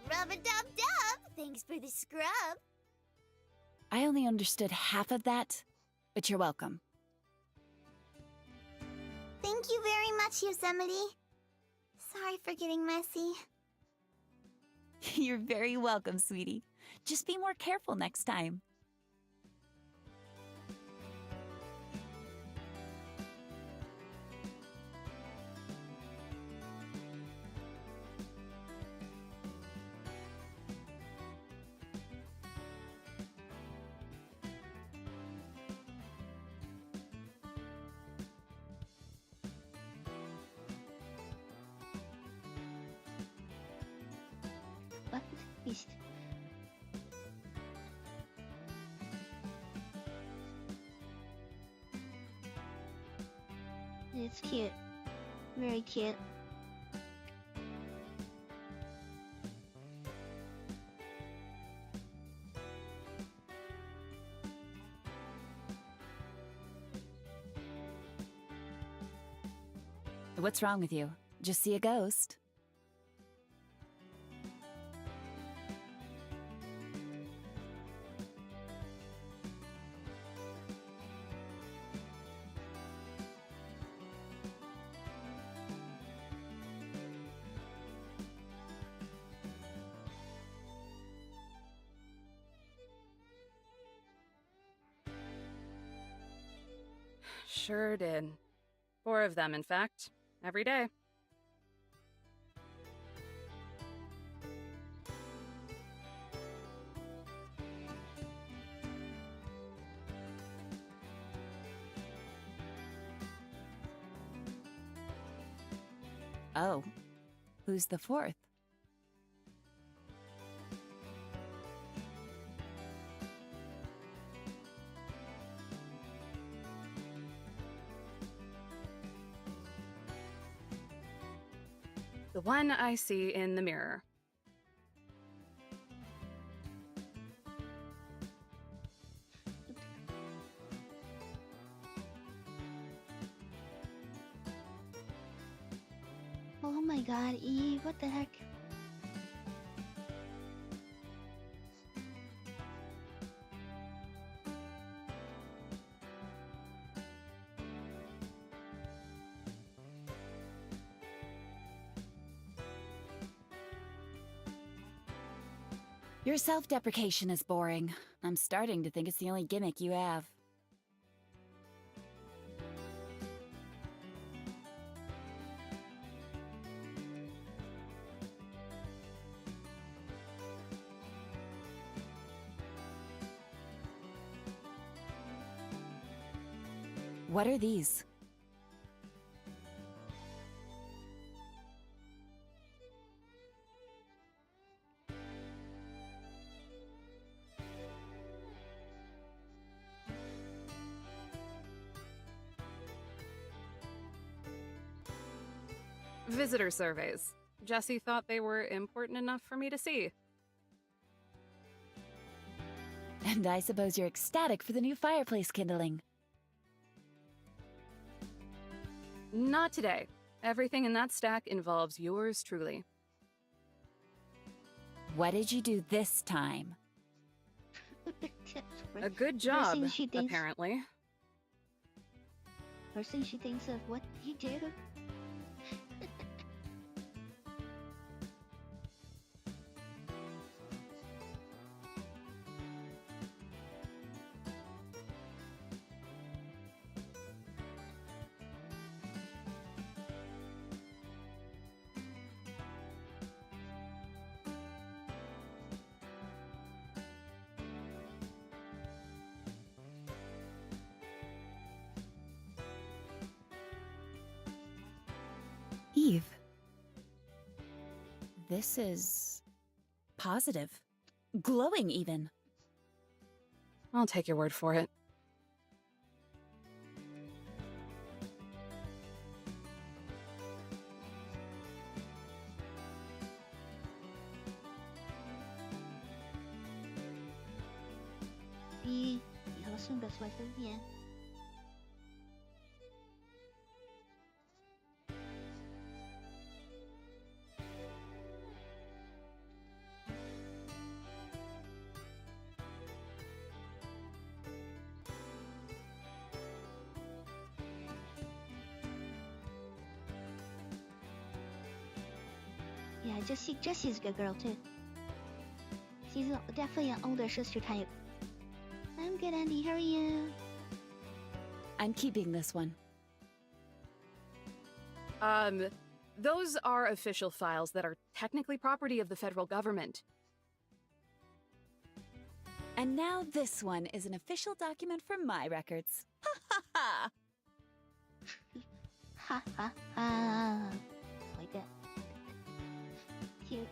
Rub-a-dub-dub! Thanks for the scrub. I only understood half of that, but you're welcome. Thank you very much, Yosemite. Sorry for getting messy. You're very welcome, sweetie. Just be more careful next time. Beast. It's cute. Very cute. What's wrong with you? Just see a ghost? Sure did. 4 of them, in fact. Every day. Oh. Who's the 4th? The one I see in the mirror. Oh my god, Eve, what the heck? Your self-deprecation is boring. I'm starting to think it's the only gimmick you have. What are these? Visitor surveys. Jesse thought they were important enough for me to see. And I suppose you're ecstatic for the new fireplace kindling. Not today. Everything in that stack involves yours truly. What did you do this time? A good First job, thing she thinks- apparently. First thing she thinks of what he did. Eve. This is... positive. Glowing, even. I'll take your word for it. B 以后送个出来分辨。Yeah, Jessie's a good girl too. She's definitely an older sister type. I'm good, Andy. How are you? I'm keeping this one. Those are official files that are technically property of the federal government. And now this one is an official document for my records. Ha ha ha! Ha ha ha. Like that. Cute.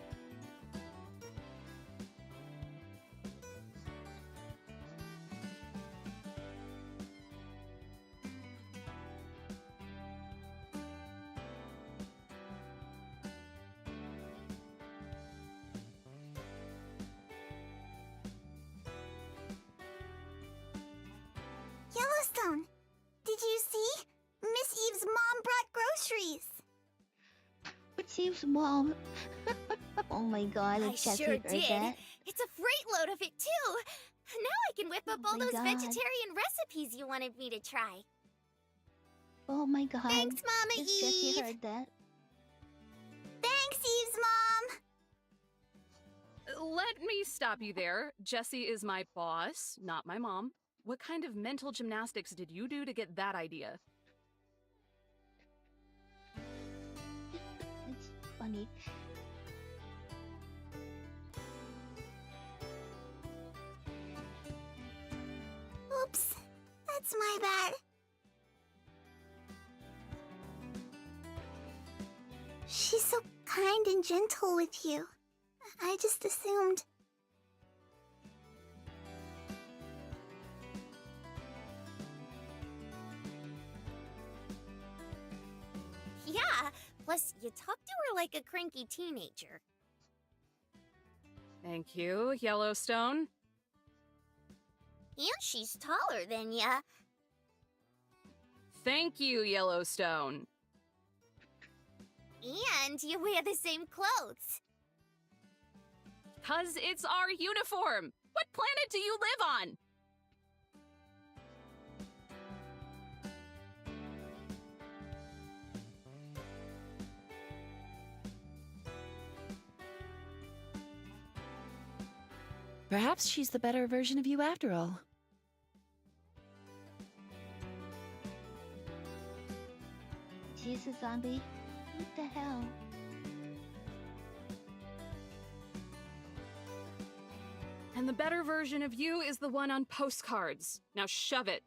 Yellowstone! Did you see? Miss Eve's mom brought groceries! What's Eve's mom? Oh my god, I Jessie sure heard did. that. It's a freight load of it, too. Now I can whip up Oh all my those God. vegetarian recipes you wanted me to try. Oh my god. Thanks, Mama Yes, Jessie Eve. heard that. Thanks, Eve's mom! Let me stop you there. Jessie is my boss, not my mom. What kind of mental gymnastics did you do to get that idea? It's funny. Oops, that's my bad. She's so kind and gentle with you. I just assumed. Yeah, plus you talk to her like a cranky teenager. Thank you, Yellowstone. And she's taller than ya. Thank you, Yellowstone. And you wear the same clothes. 'Cause it's our uniform. What planet do you live on? Perhaps she's the better version of you after all. Jesus, zombie. What the hell? And the better version of you is the one on postcards. Now shove it.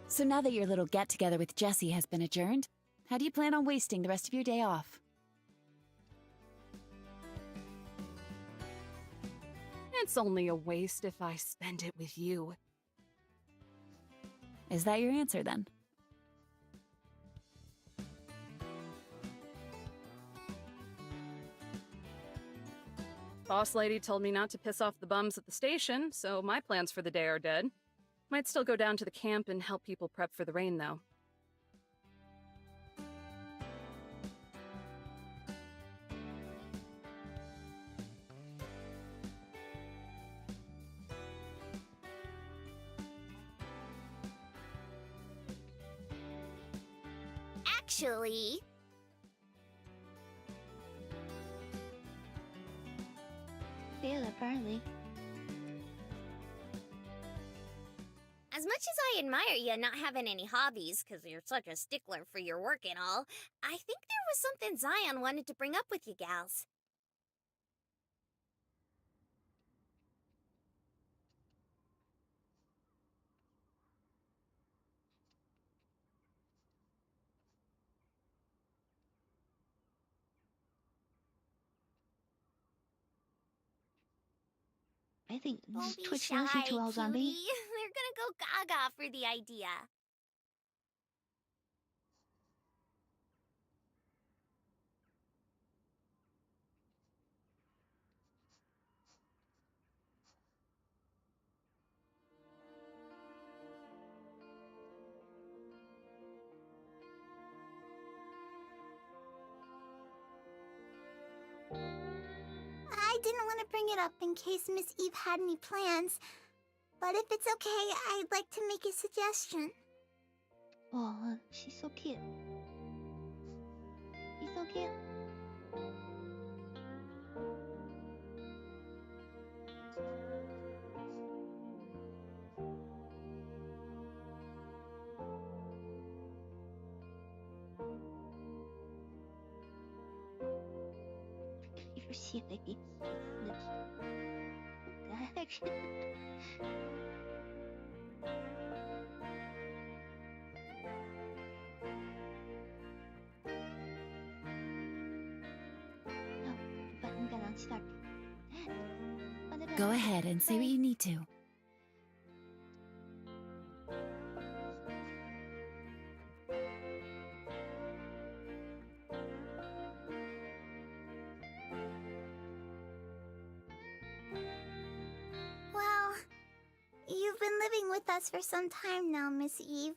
So now that your little get-together with Jessie has been adjourned, how do you plan on wasting the rest of your day off? It's only a waste if I spend it with you. Is that your answer then? Boss lady told me not to piss off the bums at the station, so my plans for the day are dead. Might still go down to the camp and help people prep for the rain, though. Actually, Yeah, apparently. as much as I admire you not having any hobbies, 'cause you're such a stickler for your work and all, I think there was something Zion wanted to bring up with you gals. I think this Don't is be Twitch shy, knows you too well, zombie. cutie. They're gonna go gaga for the idea. I didn't want to bring it up in case Miss Eve had any plans, but if it's okay, I'd like to make a suggestion. Oh, she's so cute. She's so cute. You're silly. What the heck? No, button got unstuck. Go ahead and say what you need to. Well, you've been living with us for some time now, Miss Eve.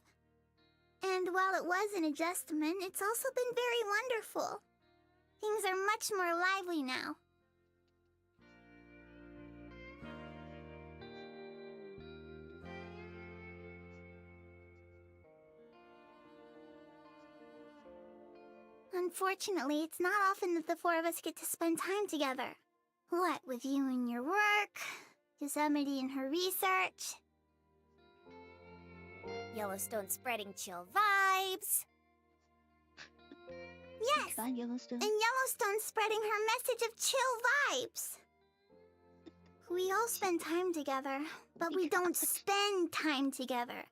And while it was an adjustment, it's also been very wonderful. Things are much more lively now. Unfortunately, it's not often that the four of us get to spend time together. What with you and your work, Yosemite and her research. Yellowstone spreading chill vibes. Yes, God, Yellowstone. and Yellowstone spreading her message of chill vibes. We all spend time together, but we don't spend time together.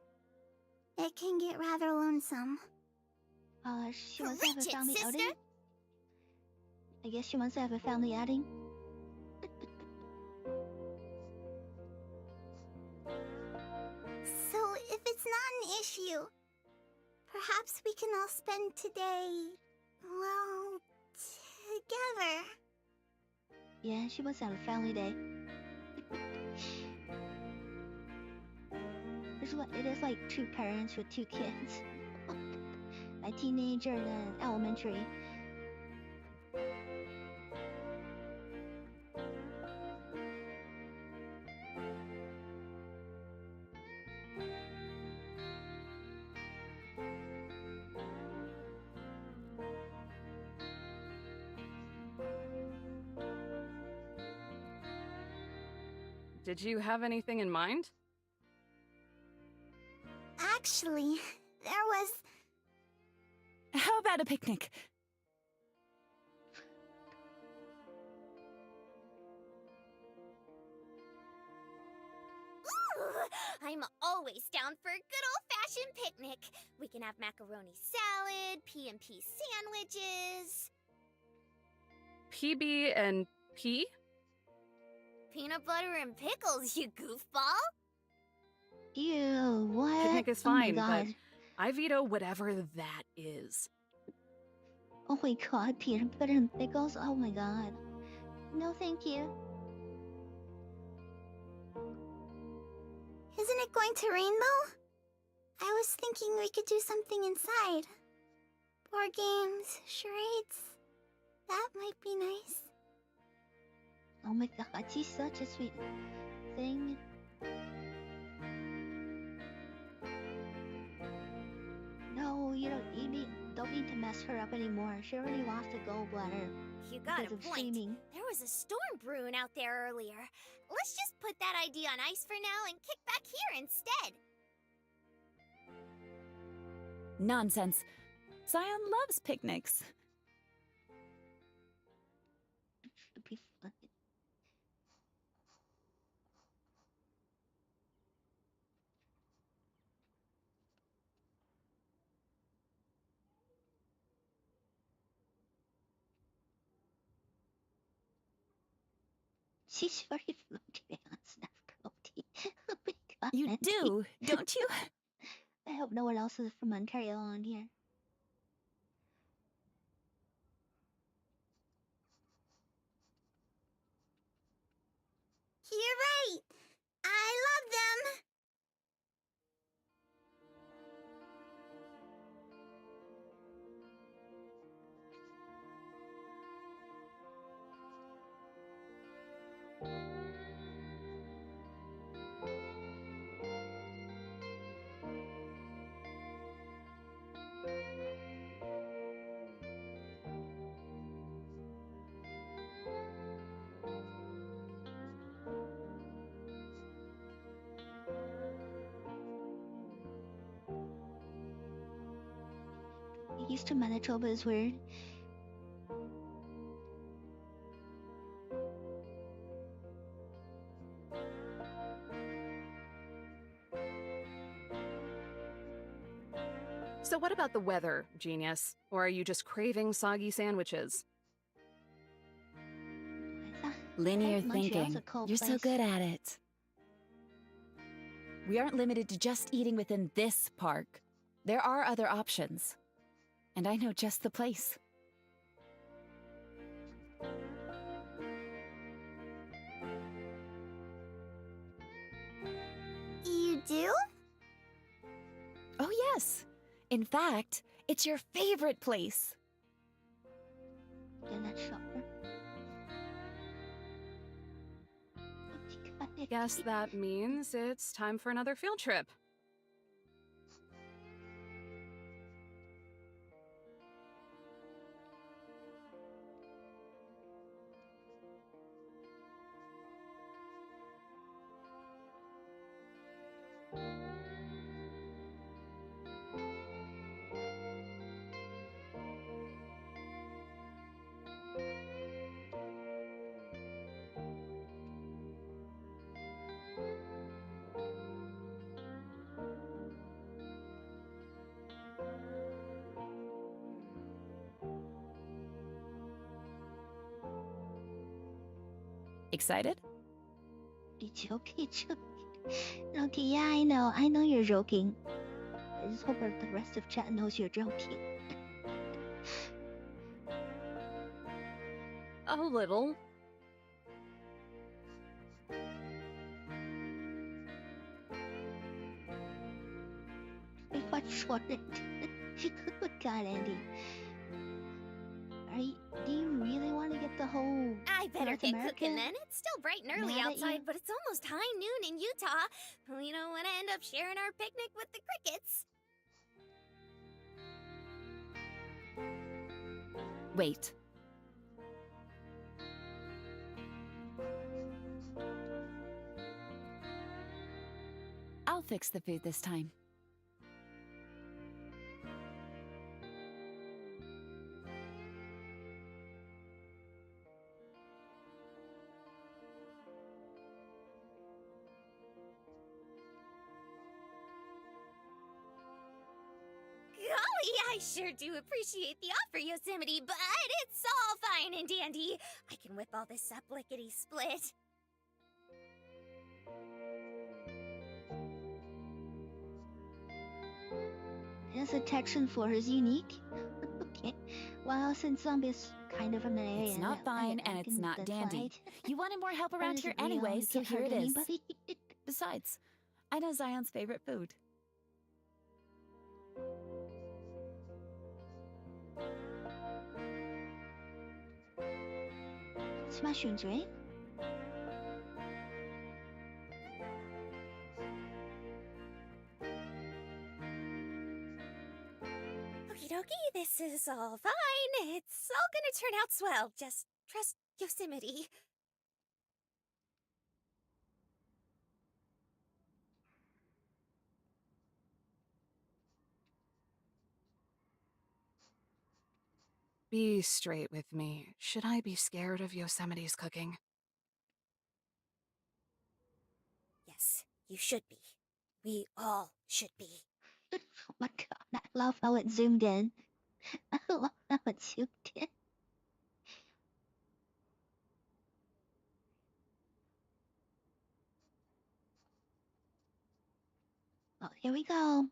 It can get rather lonesome. She wants to have a Preach it, family sister. outing? I guess she wants to have a family outing. So, if it's not an issue, perhaps we can all spend today, well, together. Yeah, she wants to have a family day. It is like two parents with two kids. A teenager and an elementary. Did you have anything in mind? Actually, there was... How about a picnic? Ooh, I'm always down for a good old-fashioned picnic. We can have macaroni salad, P&P sandwiches, PB and P? peanut butter and pickles, you goofball. Ew, what? Picnic is Oh my fine, but god. I veto whatever that is. Oh my god, peanut butter and pickles? Oh my god. No, thank you. Isn't it going to rain, though? I was thinking we could do something inside. Board games, charades. That might be nice. Oh my god, she's such a sweet thing. No, don't need to mess her up anymore. She already lost a gallbladder You got because a of point. streaming. There was a storm brewing out there earlier. Let's just put that idea on ice for now and kick back here instead. Nonsense. Zion loves picnics. Should be fun. She's very floaty on Snapcody. Oh my god. You Auntie. do, don't you? I hope no one else is from Ontario on here. You're right. I love them. Used to Manitoba is weird. So what about the weather, genius? Or are you just craving soggy sandwiches? Linear Montreal's thinking. a cold You're so place. good at it. We aren't limited to just eating within this park. There are other options. And I know just the place. You do? Oh, yes. In fact, it's your favorite place. Then that shopper. Guess that means it's time for another field trip. Excited? You joking? Loki, yeah, I know you're joking. I just hope the rest of chat knows you're joking. A little. What shortened? Good God, Andy. Do you really want to get the whole I better North get America cooking then. It's still bright and early mad at you? outside, but it's almost high noon in Utah. We don't want to end up sharing our picnic with the crickets. Wait. I'll fix the food this time. Golly, I sure do appreciate the offer, Yosemite, but it's all fine and dandy. I can whip all this up lickety-split. His attraction for is unique. Okay. Well, since zombies kind of an area. It's not fine and it's not dandy. You wanted more help around here anyway, so here it is. Besides, I know Zion's favorite food. It's mushrooms, right? Okie dokie, this is all fine. It's all gonna turn out swell. Just trust Yosemite. Be straight with me. Should I be scared of Yosemite's cooking? Yes, you should be. We all should be. Oh my God, I love how it zoomed in. I love how it zoomed in. Oh, here we go.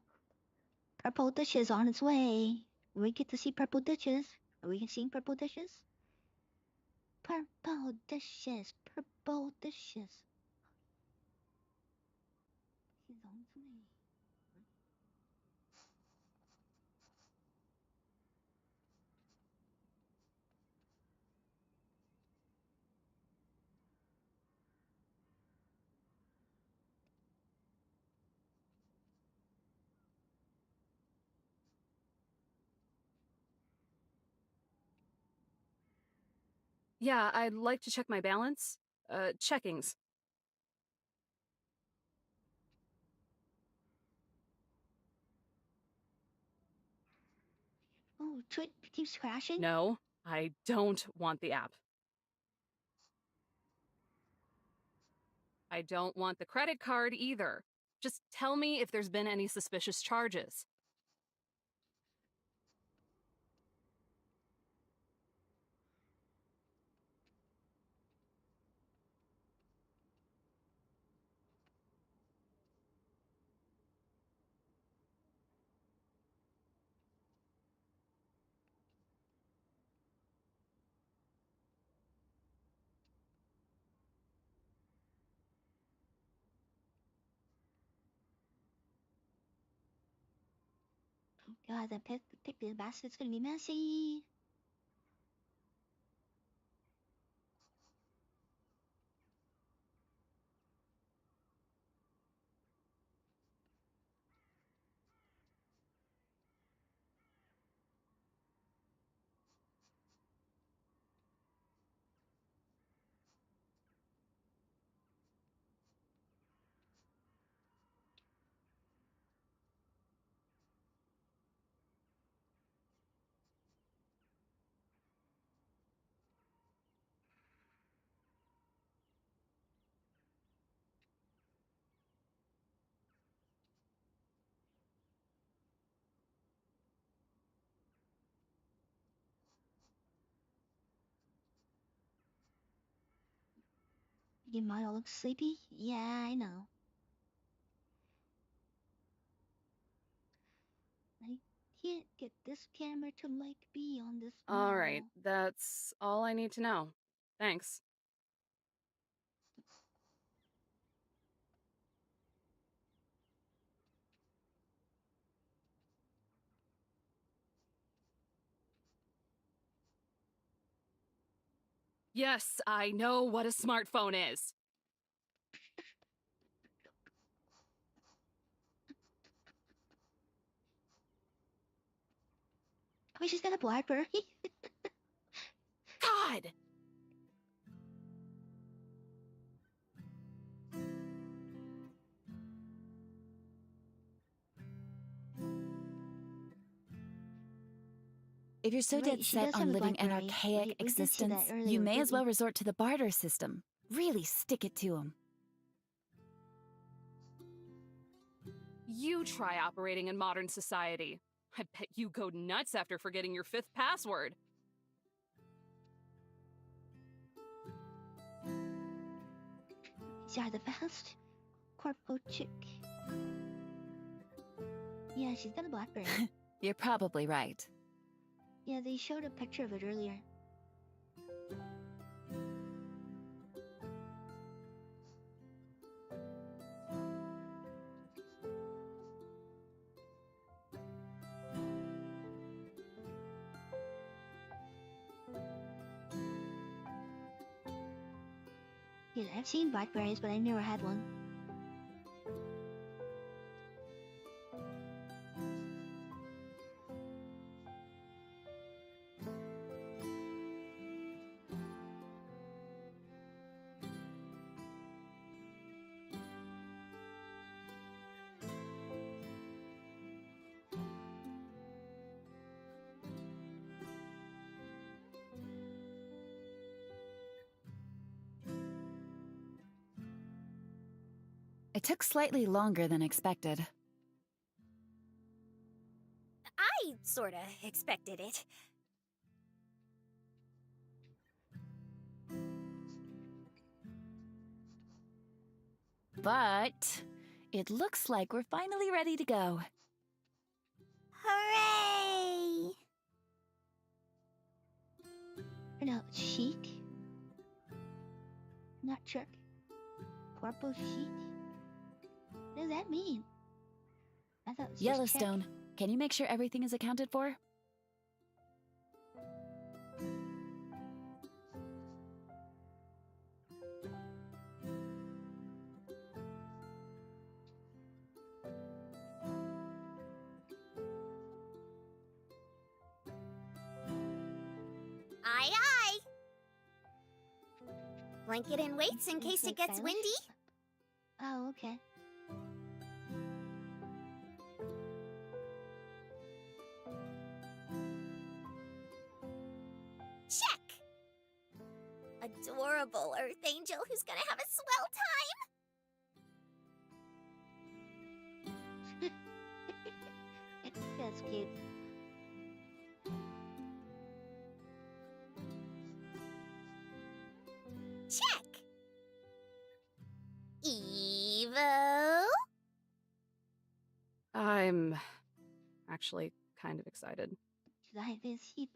Purple dishes on its way. We get to see purple dishes. Are we seeing purple dishes? Purple dishes. Purple dishes. He's on its way. Yeah, I'd like to check my balance. Checkings. Oh, Twit keeps crashing? No, I don't want the app. I don't want the credit card either. Just tell me if there's been any suspicious charges. Go ahead and pick the basket. It's gonna be messy. You might all look sleepy. Yeah, I know. I can't get this camera to like be on this All right, wall. that's all I need to know. Thanks. Yes, I know what a smartphone is. Oh, she's got a Blackberry. God! If you're so Right, dead she set does have on a living an BlackBerry. archaic We did see that existence, earlier, you may as didn't we? well resort to the barter system. Really stick it to 'em. You try operating in modern society. I bet you go nuts after forgetting your 5th password. Yeah, the best. Corpo chick. Yeah, she's got a Blackberry. You're probably right. Yeah, they showed a picture of it earlier. Yeah, I've seen Blackberries, but I never had one. It took slightly longer than expected. I sorta expected it. But it looks like we're finally ready to go. Hooray! No, chic. Not jerk. Corpo chic. What does that mean? I thought it was just Yellowstone, check. can you make sure everything is accounted for? Aye, aye. Blanket and weights in It's case it like gets stylish. windy. Oh, okay. Check. Adorable Earth Angel who's gonna have a swell time. That's cute. Check. Evo. I'm actually kind of excited. Life is heap.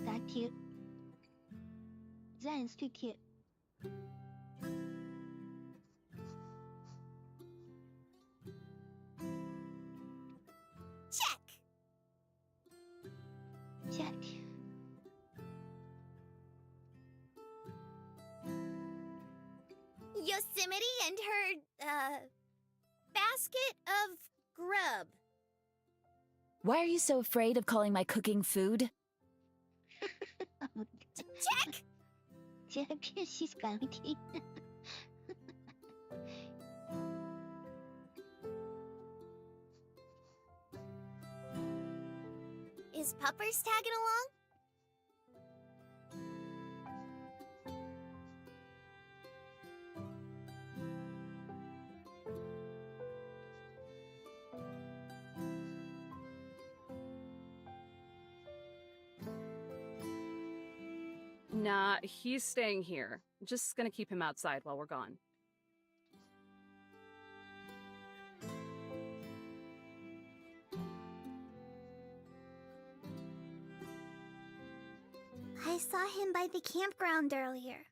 That cute. Zion's too cute. Yosemite and her, basket of grub. Why are you so afraid of calling my cooking food? Check! 这还骗细敢听。 Is Puppers tagging along? Nah, he's staying here. Just gonna keep him outside while we're gone. I saw him by the campground earlier.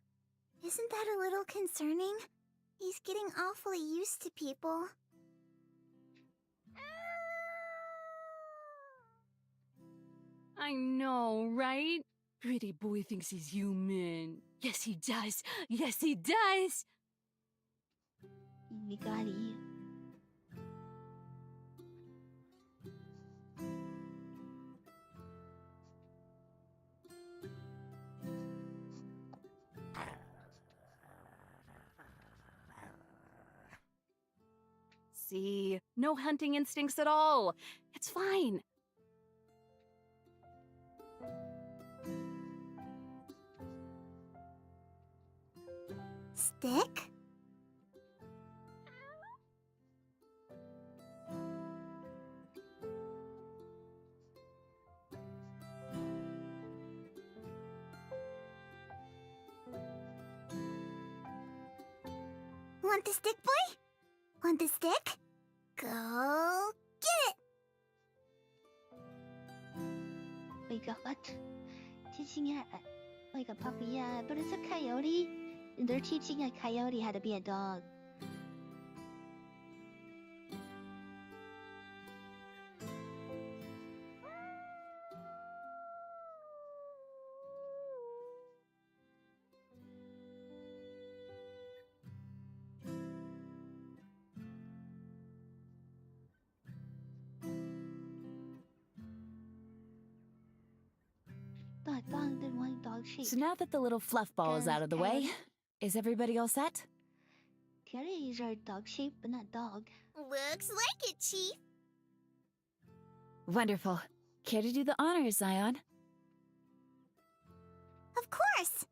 Isn't that a little concerning? He's getting awfully used to people. I know, right? Pretty boy thinks he's human. Yes, he does. Yes, he does. Migari. See, no hunting instincts at all. It's fine. Stick? Want the stick, boy? Want the stick? Go get it! 为个 what？ teaching her 为个 puppy 呀，不是这开有理。They're teaching a coyote how to be a dog. Dog didn't want dog shape. So now that the little fluff ball is out of the way, is everybody all set? Coyotes are dog shape, but not dog. Looks like it, Chief. Wonderful. Care to do the honors, Zion? Of course!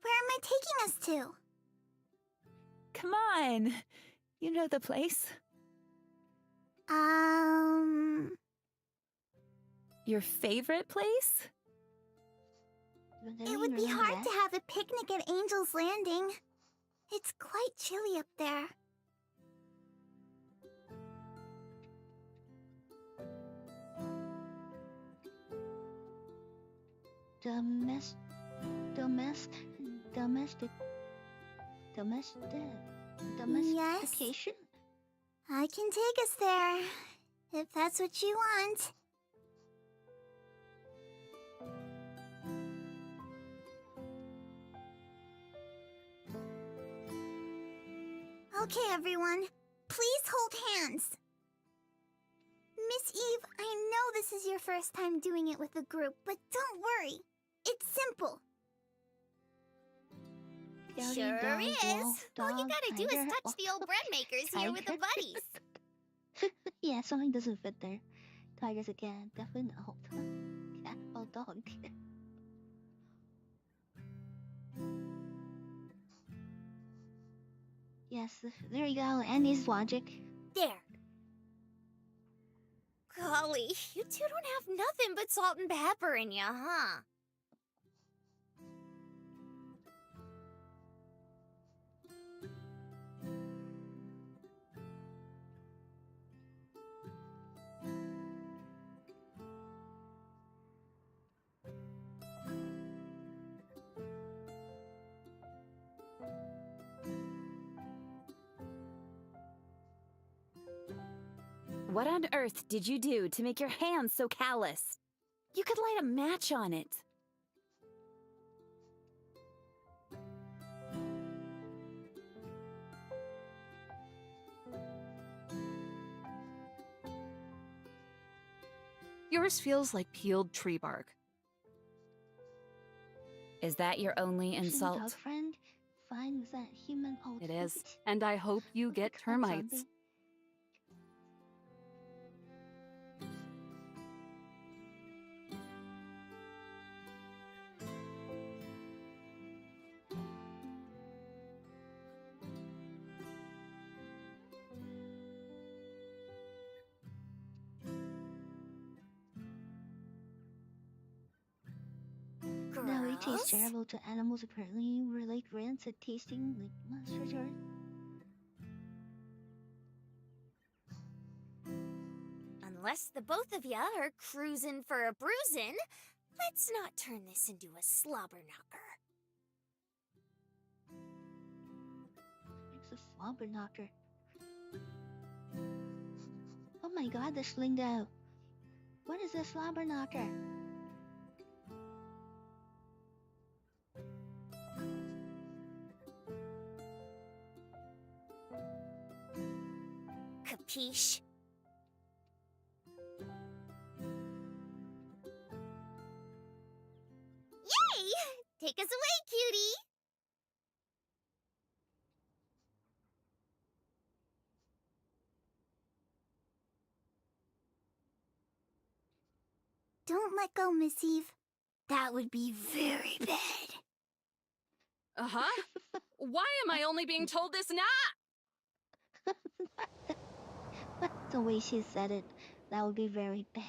Where am I taking us to? Come on! You know the place. Your favorite place? It would be hard to have a picnic at Angel's Landing. It's quite chilly up there. Domestication? I can take us there, if that's what you want. Okay, everyone. Please hold hands. Miss Eve, I know this is your first time doing it with a group, but don't worry. It's simple. Sure is. All you gotta do is touch the old bread makers here with the buddies. Yeah, something doesn't fit there. Tigers again, definitely not hold cat or dog. Yes, there you go. Annie's logic. There. Golly, you two don't have nothing but salt and pepper in ya, huh? What on earth did you do to make your hands so callous? You could light a match on it. Yours feels like peeled tree bark. Is that your only Shouldn't insult? our friend find that human It is. outfit? And I hope you get Cut termites. zombie. Now it tastes Gross. terrible to animals. Apparently, we're like rancid tasting like monster jar. Unless the both of ya are cruising for a bruisin', let's not turn this into a slobber knocker. It's a slobber knocker. Oh my god, the Schlingo. What is a slobber knocker? Capiche? Yay! Take us away, cutie! Don't let go, Miss Eve. That would be very bad. Uh-huh. Why am I only being told this now? But the way she said it, that would be very bad.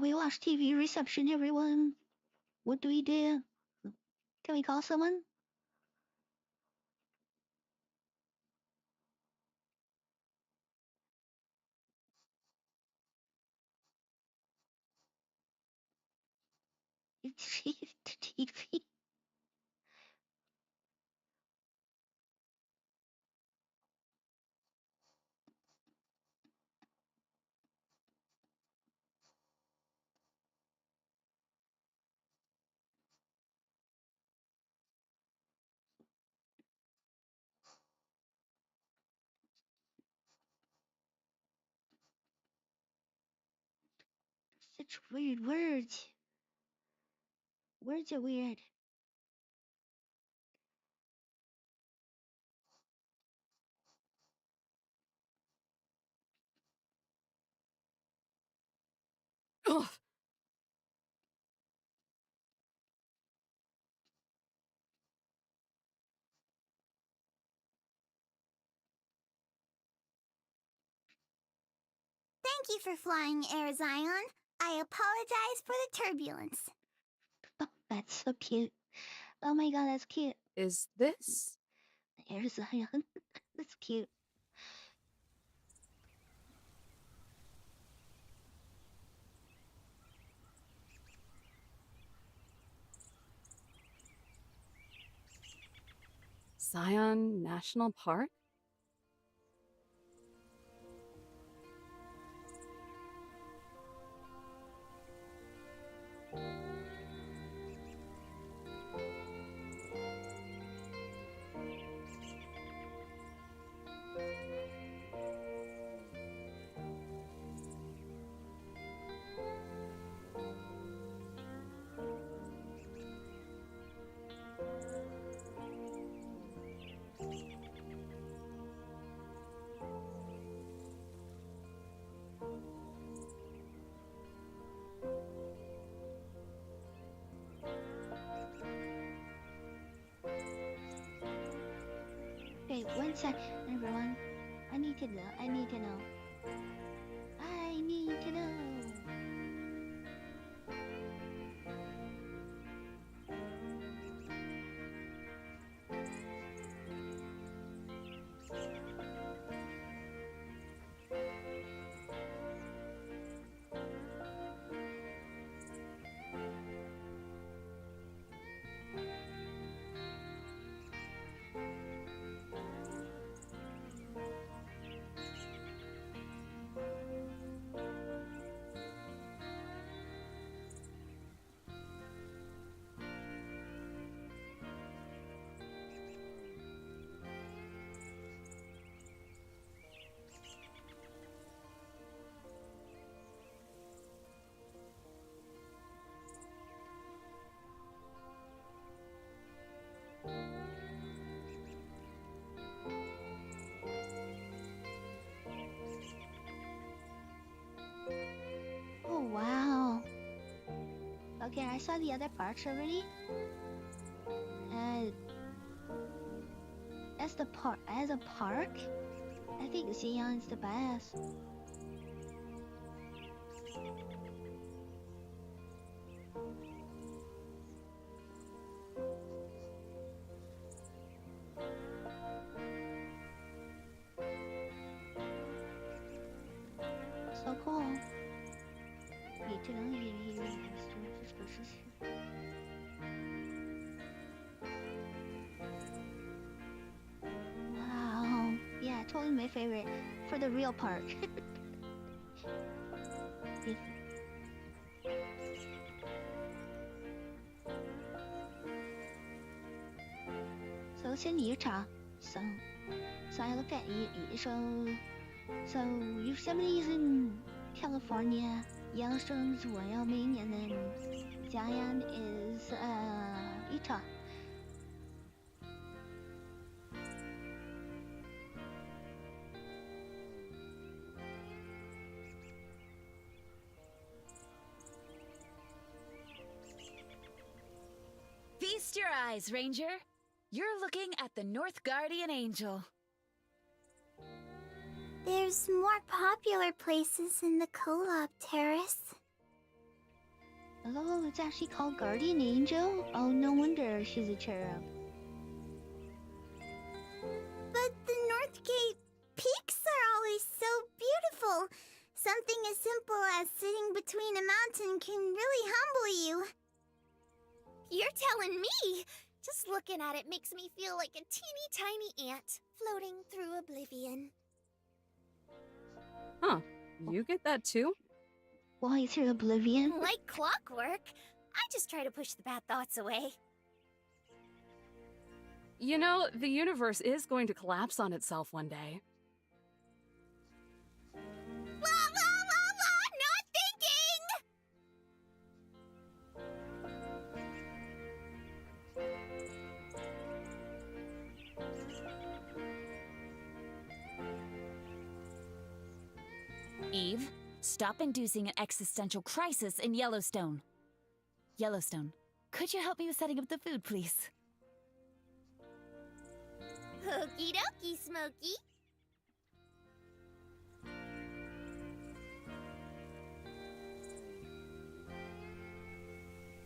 We lost TV reception, everyone. What do we do? Can we call someone? It's the TV. Such weird words. Words are weird. Ugh. Thank you for flying Air Zion. I apologize for the turbulence. Oh, that's so cute. Oh my god, that's cute. Is this? Air Zion. That's cute. Zion National Park? Okay, one sec, everyone. I need to know. I need to know. I need to know. Okay, I saw the other parts already. As a park, I think Xi'an's the best. So cool. 你这能也这个事情。Wow. Yeah, totally my favorite for the real park. So 先你查，so I look at you. So you somebody's in California. Yellowstone's Wyoming, and then Zion is Utah. Feast your eyes, Ranger. You're looking at the North Guardian Angel. There's more popular places in the Co-op Terrace. Oh, it's actually called Guardian Angel? Oh, no wonder she's a cherub. But the Northgate peaks are always so beautiful. Something as simple as sitting between a mountain can really humble you. You're telling me! Just looking at it makes me feel like a teeny tiny ant floating through oblivion. Huh. You get that too? Why is here oblivion? Like clockwork. I just try to push the bad thoughts away. You know, the universe is going to collapse on itself one day. La la la la! Not thinking! Eve, stop inducing an existential crisis in Yellowstone. Yellowstone, could you help me with setting up the food, please? Okie dokie, Smokey.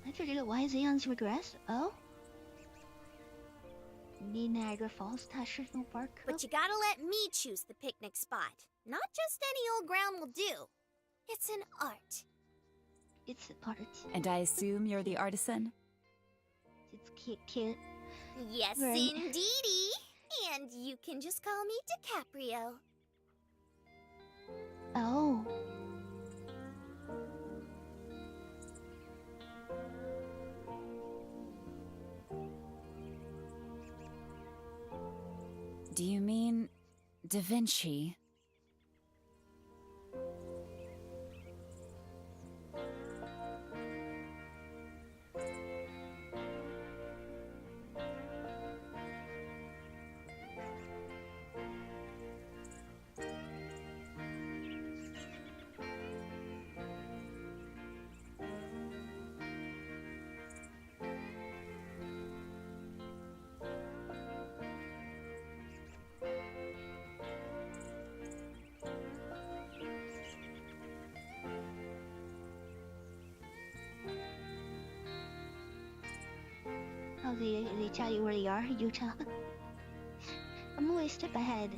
I figured out why Zion's regress. Oh? Niagara Falls, 它是no park. But you gotta let me choose the picnic spot. Not just any old ground will do. It's an art. It's the part. And I assume you're the artisan? It's cute. Yes, Right. indeedy. And you can just call me DiCaprio. Oh. Do you mean Da Vinci? Oh, they tell you where they are, Utah. I'm always a step ahead.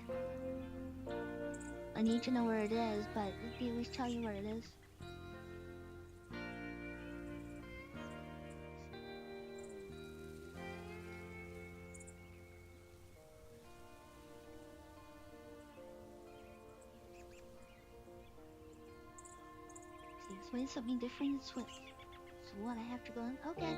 I need to know where it is, but they always tell you where it is. See, explain something different. So what? I have to go in? Okay.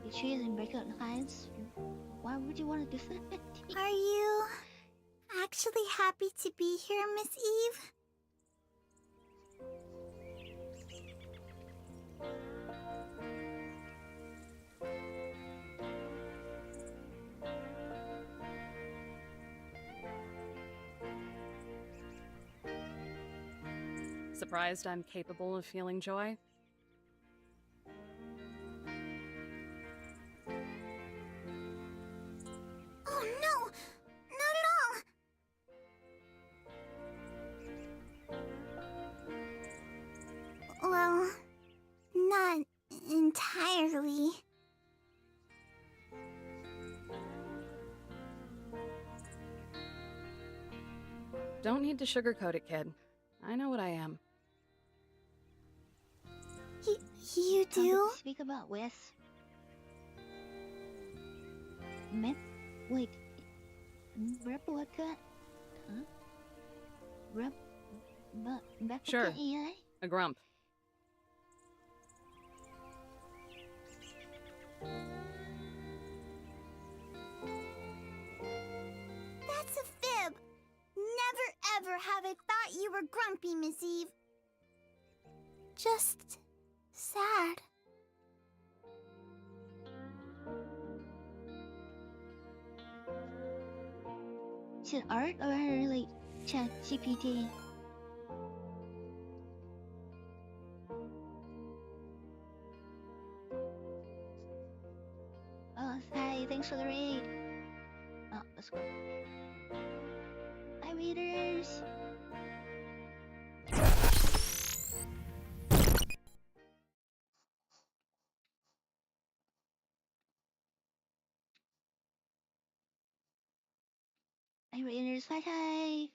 You choose and break out the hides. Why would you want to do that? Are you actually happy to be here, Miss Eve? surprised I'm capable of feeling joy? Oh no! Not at all! Well, not entirely. Don't need to sugarcoat it, kid. I know what I am. You How did do? you speak about Wes? Mep? Wait. Rep what cut? Huh? Rep? But Sure. AI? A grump. That's a fib! Never ever have I thought you were grumpy, Miss Eve. Just sad. Is it art or like chat GPT? Oh, hi, thanks for the raid. Oh, let's go. Hi, readers. Hi, readers. Hi, hi.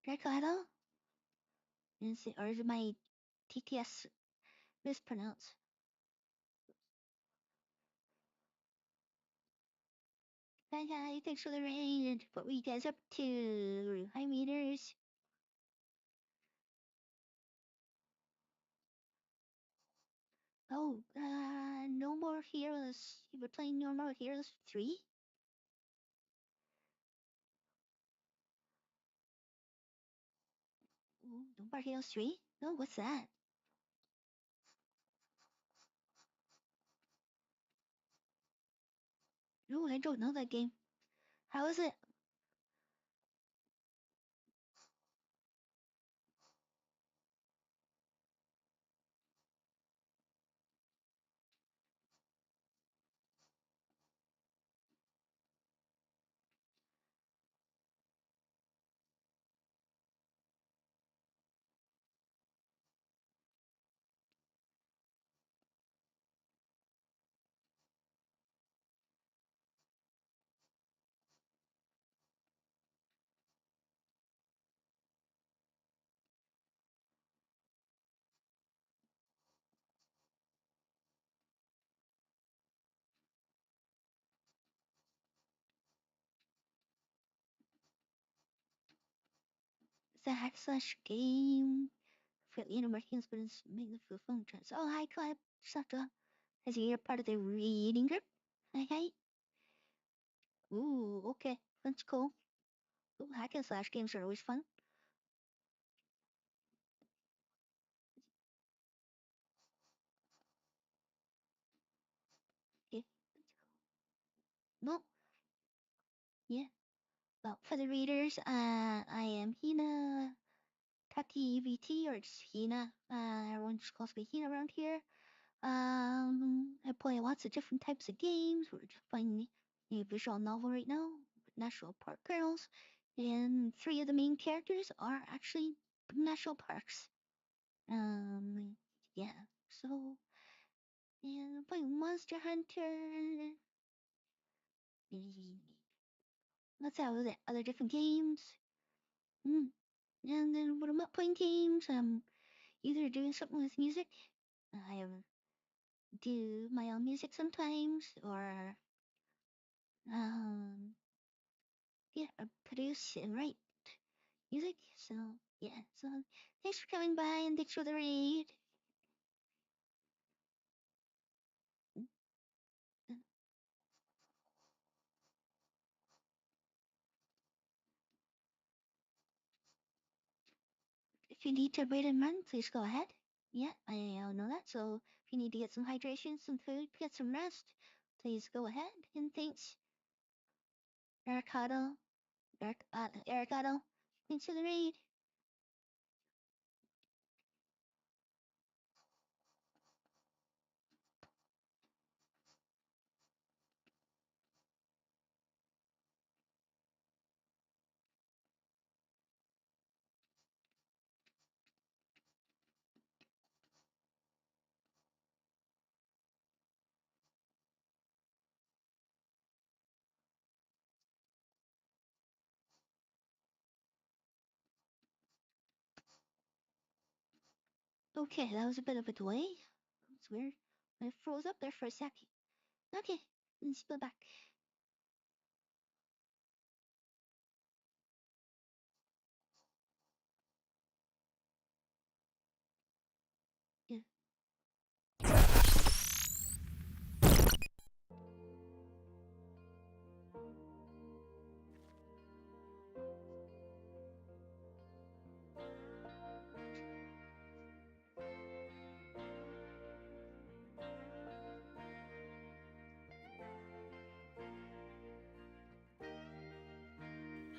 Ricardo? Is it, or is my TTS mispronounced? Hi, hi, thanks for the raid. What were you guys up to? Hi, readers. Oh, No More Heroes. You were playing No More Heroes 3? Ooh, No More Heroes 3? No, what's that? Ooh, I don't know that game. How is it? /game. Fairly Americans, but it's mainly for phone trends. Oh, hi, Clive. Sucker. As you're part of the reading group. Hi, hi. Ooh, okay. That's cool. Ooh, hack and slash games are always fun. Okay. No. Yeah. Well, for the readers, I am Hina Taki VT, or just Hina. Everyone just calls me Hina around here. I play lots of different types of games. We're just playing a visual novel right now, National Park Girls, and 3 of the main characters are actually national parks. Yeah. So, and I'm playing Monster Hunter. Let's have other different games. And then when I'm not playing games, I'm either doing something with music. I do my own music sometimes, or yeah, produce and write music. So yeah, so thanks for coming by and thanks for the raid. If you need to wait a month, please go ahead. Yeah, I know that. So if you need to get some hydration, some food, get some rest, please go ahead. And thanks, Ricardo. Arigato. Into the raid. Okay, that was a bit of a delay. It's weird. I froze up there for a second. Okay, let's go back. Yeah.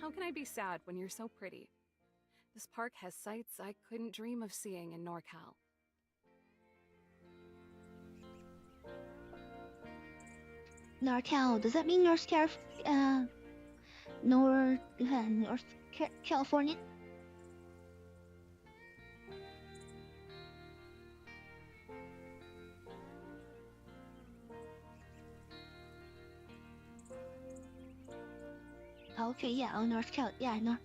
How can I be sad when you're so pretty? This park has sights I couldn't dream of seeing in NorCal. NorCal, does that mean North California? Okay, yeah, North Cal, yeah, North.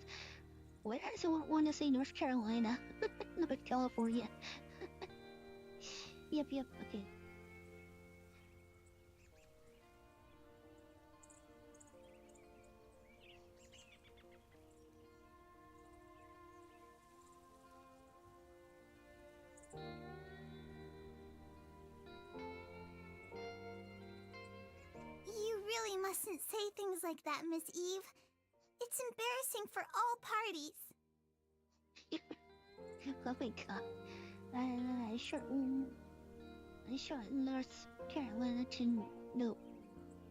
Why did I want to say North Carolina? No, but California. Yep, okay. You really mustn't say things like that, Miss Eve. It's embarrassing for all parties. Oh my god. I sure North Carolina to no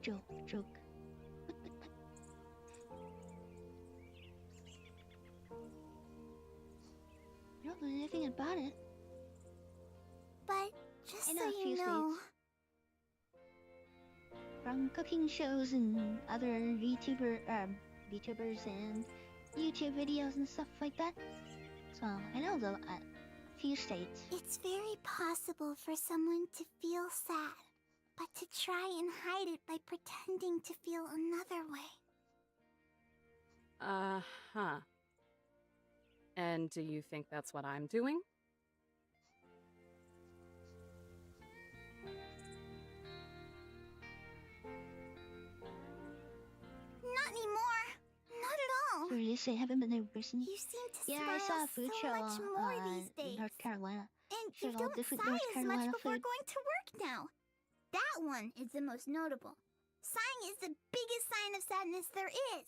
joke. I don't know anything about it. But just I know so a few you know, from cooking shows and other VTubers and YouTube videos and stuff like that. So I know a few states. it's very possible for someone to feel sad, but to try and hide it by pretending to feel another way. Uh-huh. And do you think that's what I'm doing? Not anymore. Not at all. Seriously, I haven't been there recently. You seem to Yeah, smile I saw a food so show much more these days. North Carolina. And you Showed all don't different sigh North as Carolina much before food. going to work now. That one is the most notable. Sighing is the biggest sign of sadness there is.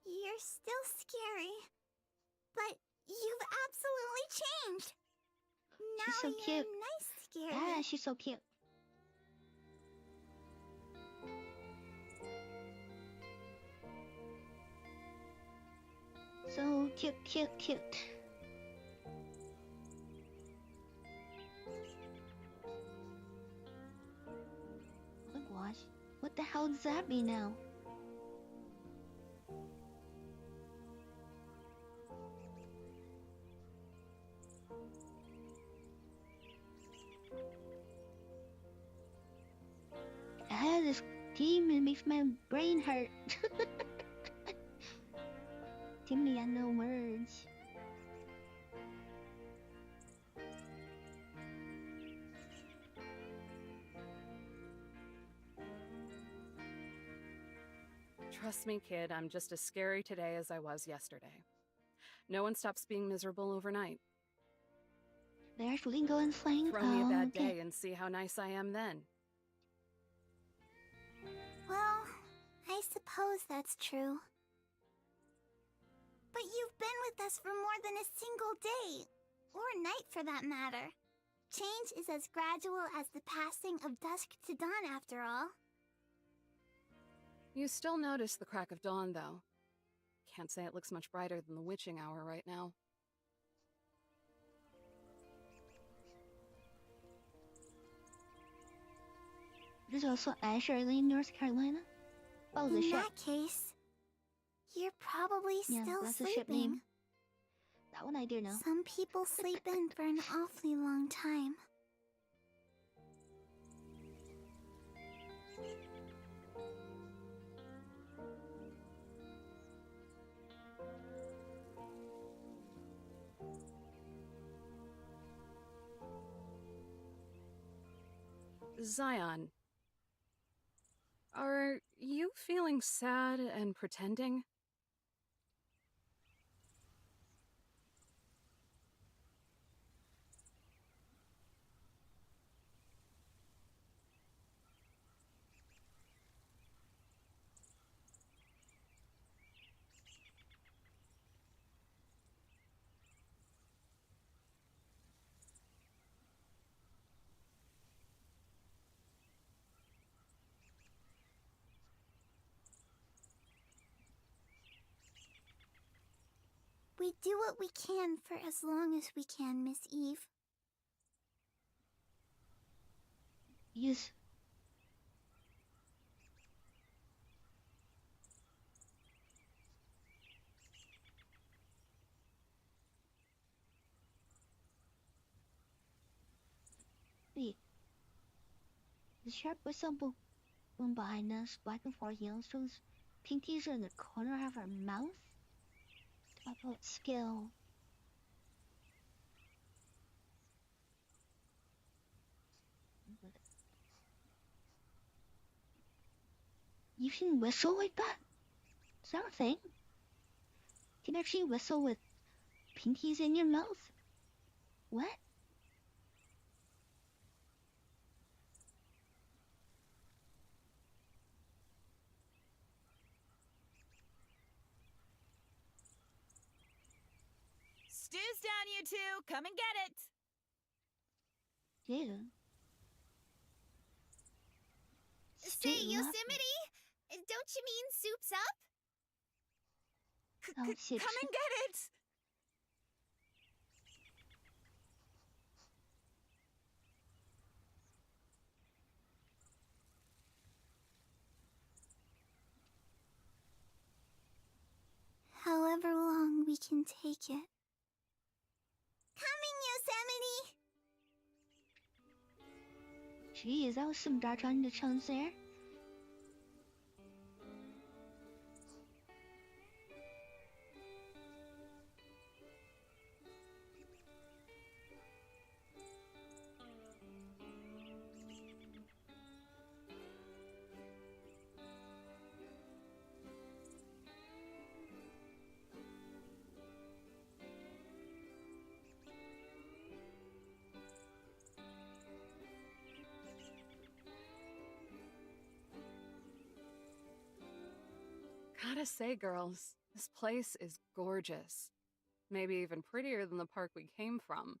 You're still scary, but you've absolutely changed. Now She's so you're cute. nice scary. Ah, she's so cute. So cute. Oh gosh, what the hell does that mean now? This demon makes my brain hurt. Too many unknown words. Trust me, kid, I'm just as scary today as I was yesterday. No one stops being miserable overnight. There's Lingo and slang. Throw me a bad Okay. day and see how nice I am then. Well, I suppose that's true. But you've been with us for more than a single day, or night for that matter. Change is as gradual as the passing of dusk to dawn, after all. You still notice the crack of dawn, though. Can't say it looks much brighter than the witching hour right now. There's also Asher in North Carolina. Oh, the In ship. that case, you're probably Yeah, still that's the ship sleeping. name. That one I do know. Some people sleep in for an awfully long time. Zion. Are you feeling sad and pretending? We do what we can for as long as we can, Miss Eve. Yes. Wait. The sharp whistle boom behind us, black and four hailstones, pink t-shirt in the corner of her mouth. Talk about skill. You can whistle like that? Is that a thing? You can actually whistle with pinkies in your mouth? What? Stew's down, you two! Come and get it! Yeah. Say, Straight up. Yosemite? Don't you mean soup's up? Oh, shit. Come and get it! However long we can take it. Coming, Yosemite! Jeez, that was some dark undertones there. Gotta say, girls, this place is gorgeous. Maybe even prettier than the park we came from.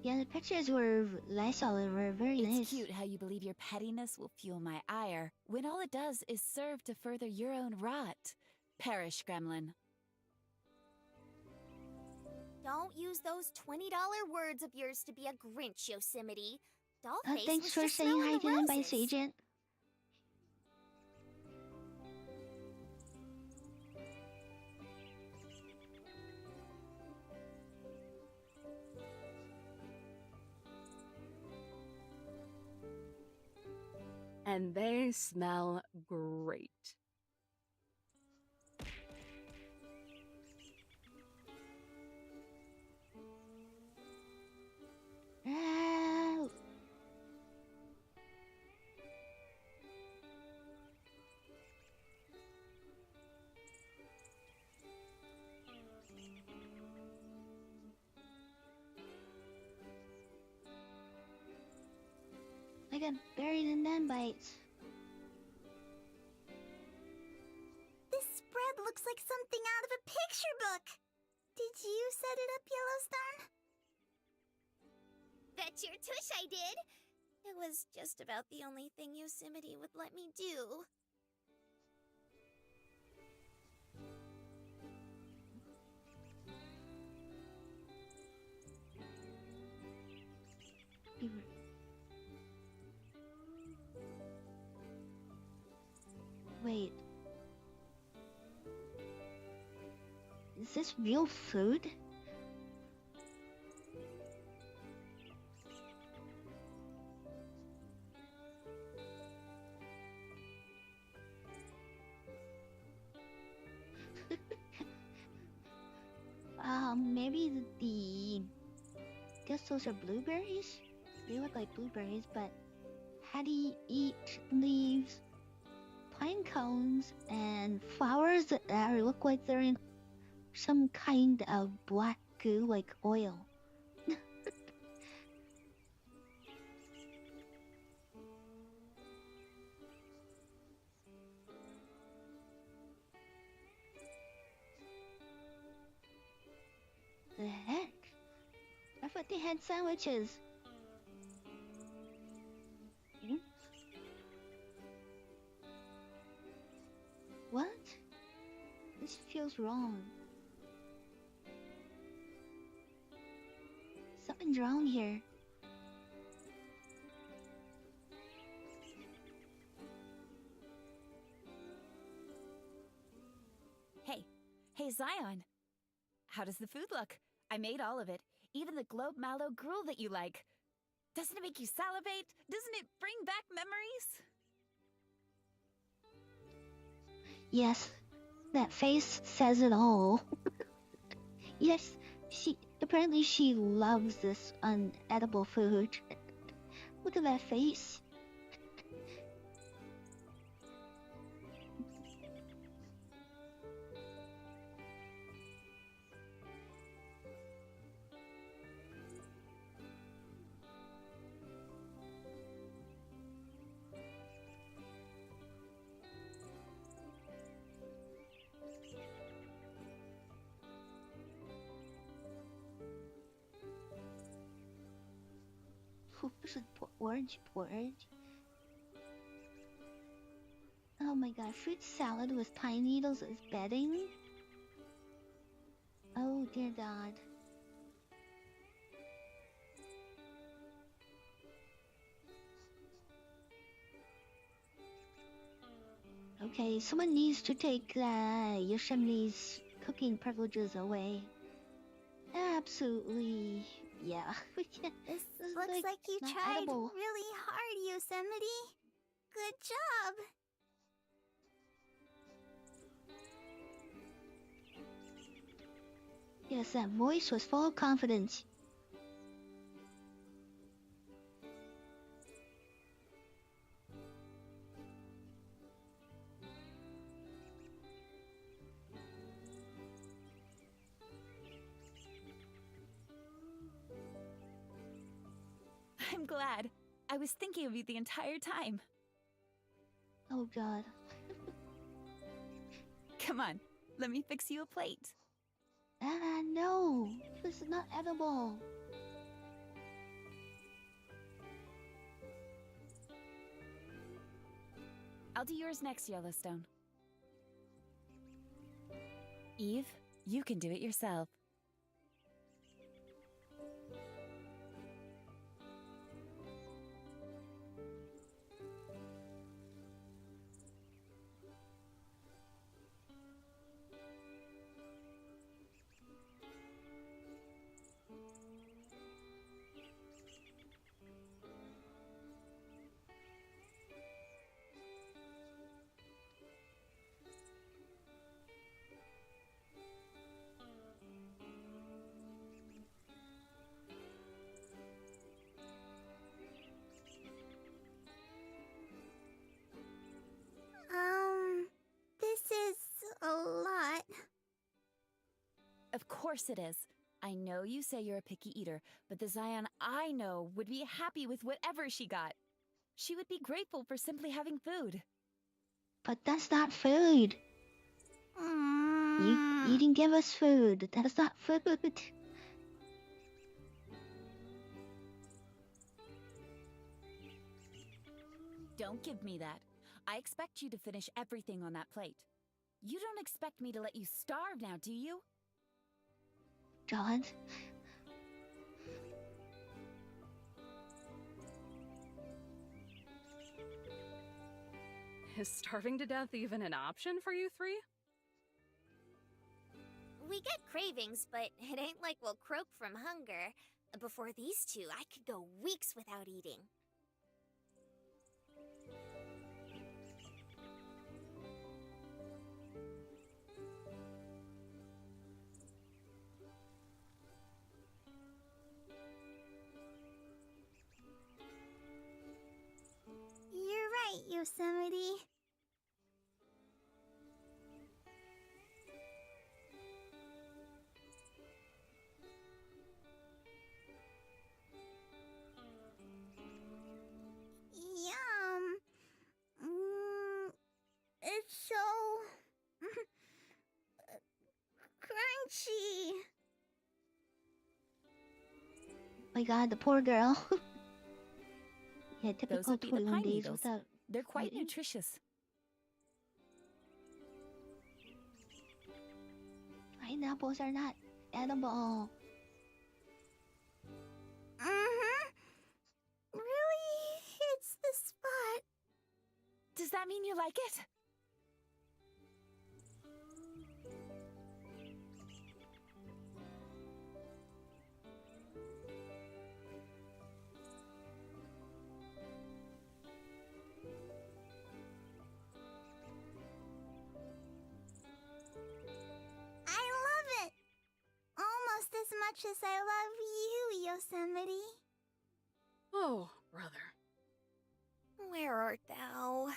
Yeah, the pictures I saw were very It's nice. cute how you believe your pettiness will fuel my ire, when all it does is serve to further your own rot. Perish, gremlin. Don't use those $20 words of yours to be a Grinch, Yosemite. Dollface Thanks was for just saying hi smelling to the them, Vice roses. Agent. And they smell great. Ah, I got buried in them bites. This spread looks like something out of a picture book. Did you set it up, Yellowstone? Bet your tush I did! It was just about the only thing Yosemite would let me do. Wait. Is this real food? Maybe the... guess those are blueberries? They look like blueberries, but how do you eat leaves, pine cones, and flowers that look like they're in some kind of black goo like oil? The heck? I thought they had sandwiches. Hmm? What? This feels wrong. Something's wrong here. Hey, Zion. How does the food look? I made all of it. Even the globe mallow gruel that you like. Doesn't it make you salivate? Doesn't it bring back memories? Yes, that face says it all. Yes, apparently she loves this unedible food. Look at that face. This is porridge. Oh my god, fruit salad with pine needles as bedding? Oh dear god. Okay, someone needs to take Yosemite's cooking privileges away. Absolutely, yeah. This looks like you not tried edible. really hard, Yosemite. Good job. Yes, that voice was full of confidence. I'm glad. I was thinking of you the entire time. Oh god. Come on, let me fix you a plate. No. This is not edible. I'll do yours next, Yellowstone. Eve, you can do it yourself. This is a lot. Of course it is. I know you say you're a picky eater, but the Zion I know would be happy with whatever she got. She would be grateful for simply having food. But that's not food. You You didn't give us food. That's not food. Don't give me that. I expect you to finish everything on that plate. You don't expect me to let you starve now, do you? John. Is starving to death even an option for you three? We get cravings, but it ain't like we'll croak from hunger. Before these two, I could go weeks without eating. You're right, Yosemite. Yum. It's so crunchy. My god, the poor girl. Yeah, Those typical would be the Toulon pine days needles. without They're quite eating. nutritious. Pineapples are not edible. Really hits the spot. Does that mean you like it? I love it. Almost as much as I love you, Yosemite. Oh, brother. Where art thou?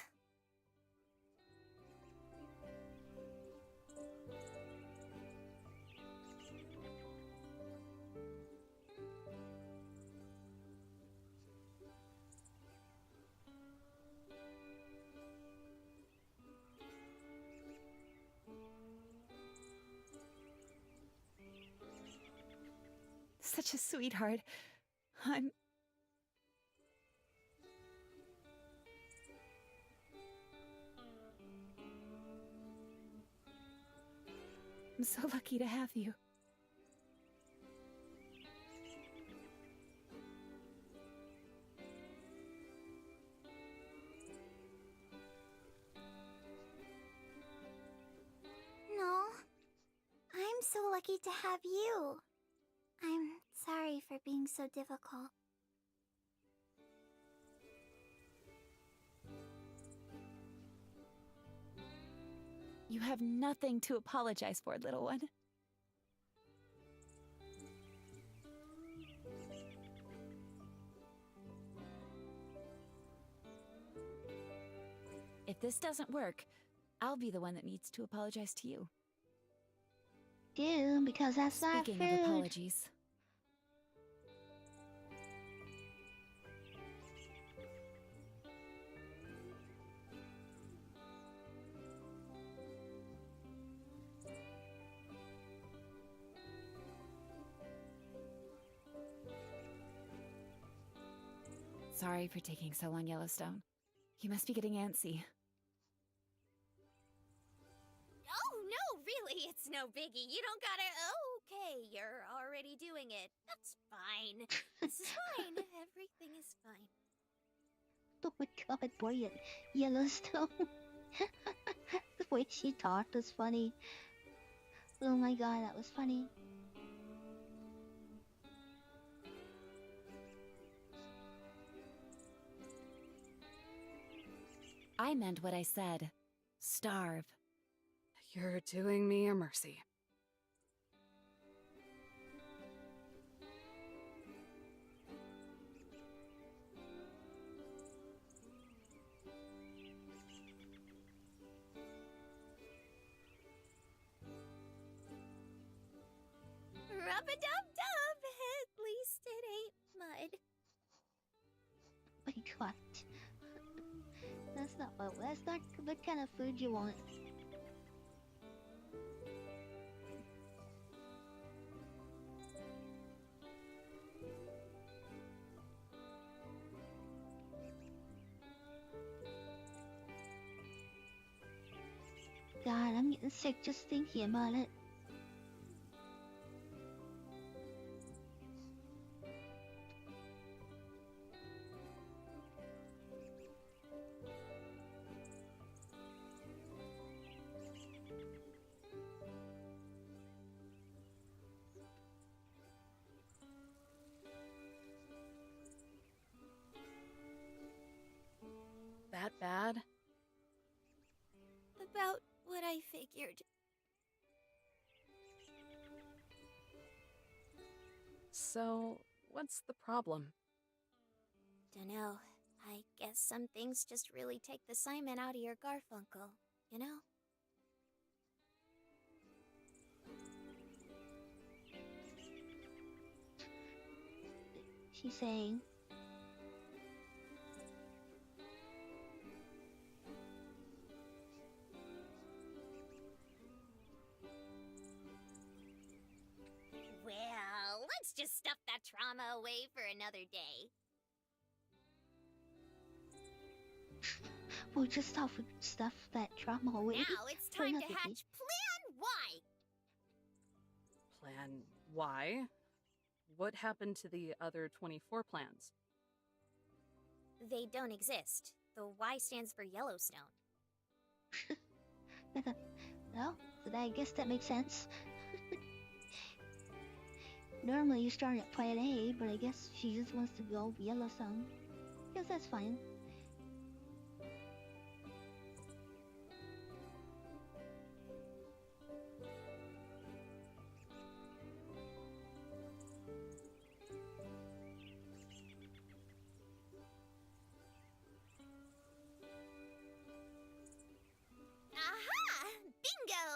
Such a sweetheart. I'm so lucky to have you. No. I'm so lucky to have you. I'm sorry for being so difficult. You have nothing to apologize for, little one. If this doesn't work, I'll be the one that needs to apologize to you. Do, because that's not Speaking food. of apologies. Sorry for taking so long, Yellowstone. You must be getting antsy. Oh, no, really, it's no biggie. You don't gotta. Okay, you're already doing it. That's fine. This is fine. Everything is fine. Oh my god, boy, Yellowstone. The way she talked was funny. Oh my god, that was funny. I meant what I said. Starve. You're doing me a mercy. Rub-a-dub-dub. At least it ain't mud. Oh my god. That's not what kind of food you want. getting sick just thinking about it. That bad? About what I figured. So, what's the problem? Dunno. I guess some things just really take the Simon out of your Garfunkel, you know? She's saying. Well, let's just stuff that trauma away for another day. We'll just stuff that trauma away. Now it's for time to another hatch day. Plan Y! Plan Y? What happened to the other 24 plans? They don't exist. The Y stands for Yellowstone. Well, I guess that makes sense. Normally you start at Plan A, but I guess she just wants to go Yellowstone. Guess that's fine. Aha! Bingo!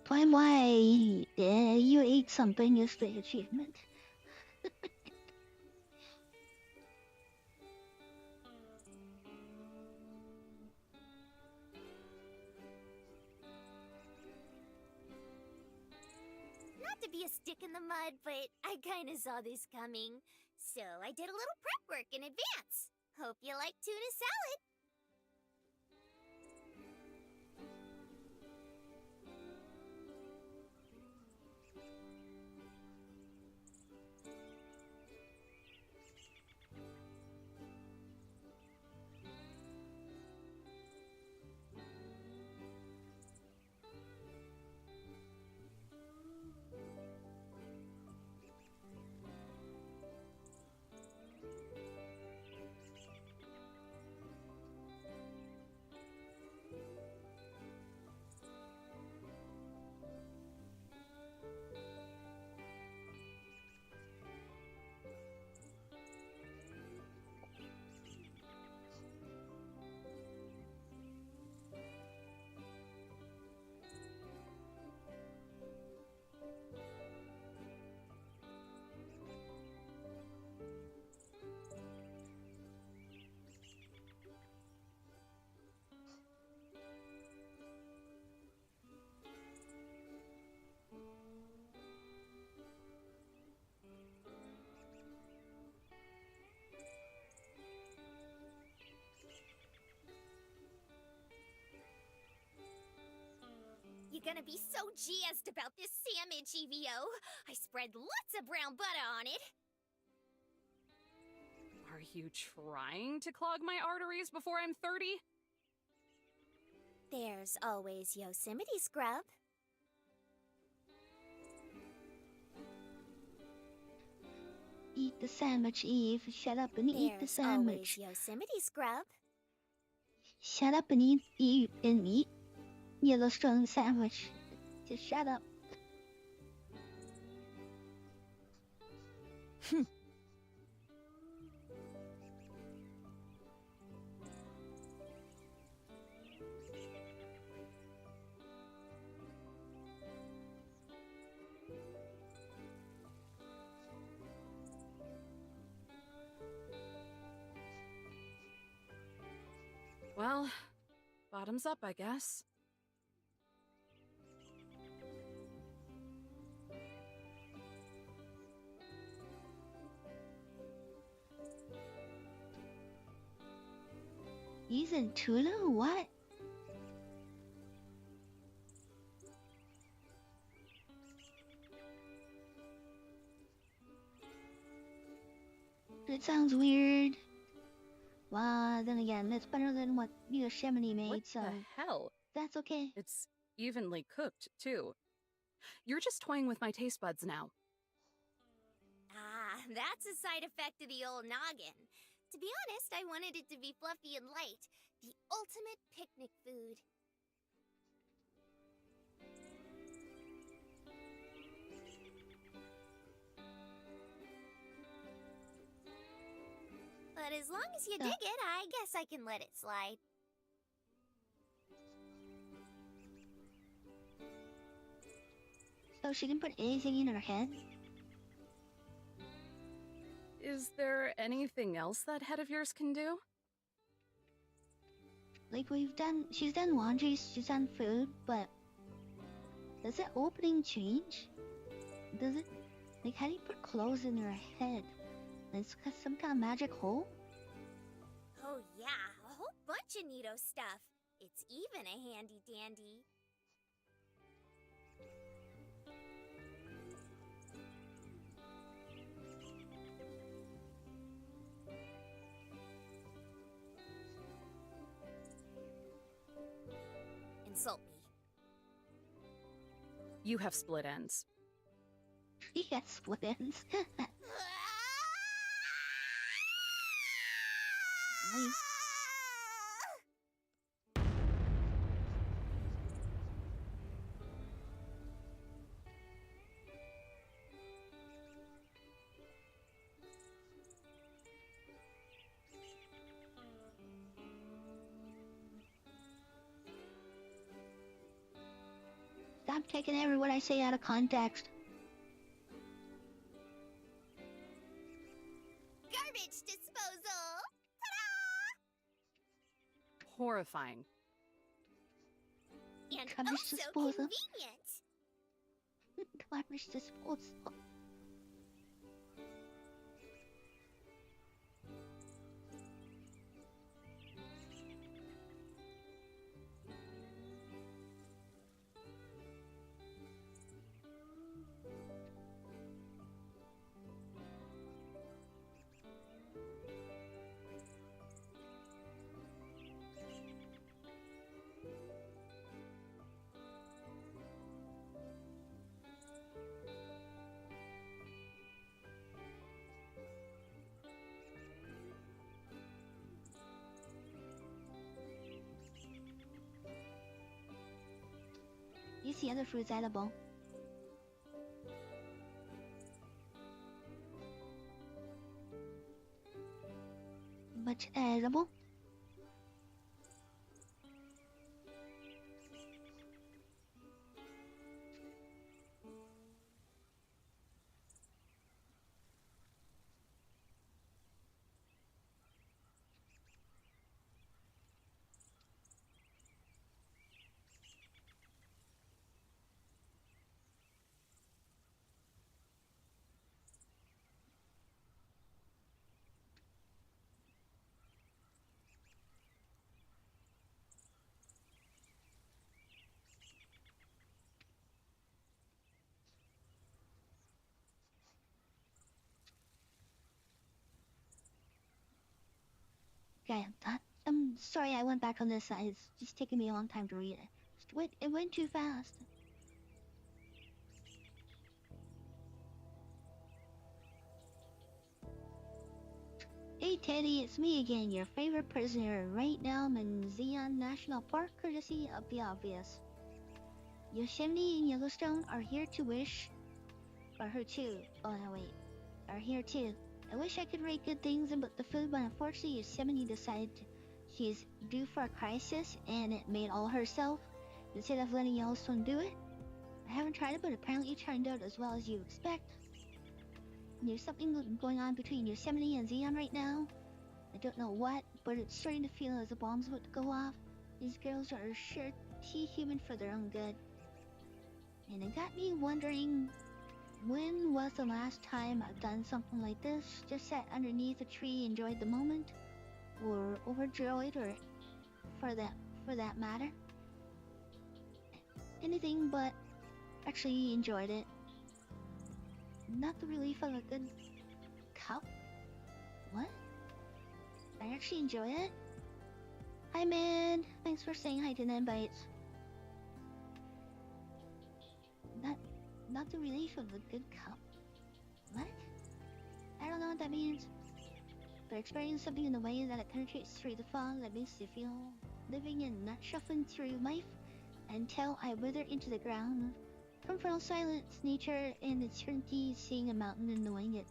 Plan Y. Yeah, you ate something is the achievement. Not to be a stick in the mud, but I kinda saw this coming. So I did a little prep work in advance. Hope you like tuna salad. You gonna be so jazzed about this sandwich, EVO. I spread lots of brown butter on it. Are you trying to clog my arteries before I'm 30? There's always Yosemite scrub. Eat the sandwich, Eve. Shut up and eat the There's sandwich. always Yosemite scrub. Shut up and eat Yellowstone sandwich. Just shut up. Well, bottoms up, I guess. He's in Tula? What? It sounds weird. Well, then again, it's better than what Yosemite made, What so the hell? that's okay. It's evenly cooked, too. You're just toying with my taste buds now. Ah, that's a side effect of the old noggin. To be honest, I wanted it to be fluffy and light. The ultimate picnic food. But as long as you dig it, I guess I can let it slide. So she can put anything in her head? Is there anything else that head of yours can do? Like she's done laundry, she's done food, but does the opening change? Does it, like, how do you put clothes in your head? It's got some kind of magic hole? Oh yeah, a whole bunch of neato stuff. It's even a handy dandy. Insult me. You have split ends. She got split ends. Nice. Stop taking every word I say out of context. Garbage disposal! Horrifying. Ta-da! And Garbage oh so disposal. convenient! Garbage disposal. Is the other fruits edible? But edible? Okay, I'm sorry I went back on this side. It's just taking me a long time to read it. It went too fast. Hey Teddy, it's me again, your favorite prisoner. Right now I'm in Zion National Park, courtesy of the obvious. Yosemite and Yellowstone are here to wish... Are here too. Oh no, wait. Are here too. I wish I could rate good things about the food, but unfortunately Yosemite decided she's due for a crisis and it made all herself instead of letting Yellowstone do it. I haven't tried it, but apparently it turned out as well as you expect. There's something going on between Yosemite and Zion right now. I don't know what, but it's starting to feel as a bomb's about to go off. These girls are sure too human for their own good. And it got me wondering, when was the last time I've done something like this? Just sat underneath a tree, enjoyed the moment? Or overjoyed or for that matter. Anything but actually enjoyed it. Not the relief of a good cup. What? I actually enjoy it. Hi man, thanks for saying hi to Bites. Not the relief of a good cup. What? I don't know what that means. But experience something in the way that it penetrates through the fog that makes you feel living and not shuffling through life until I wither into the ground. Come from silence, nature, and eternity, seeing a mountain and knowing it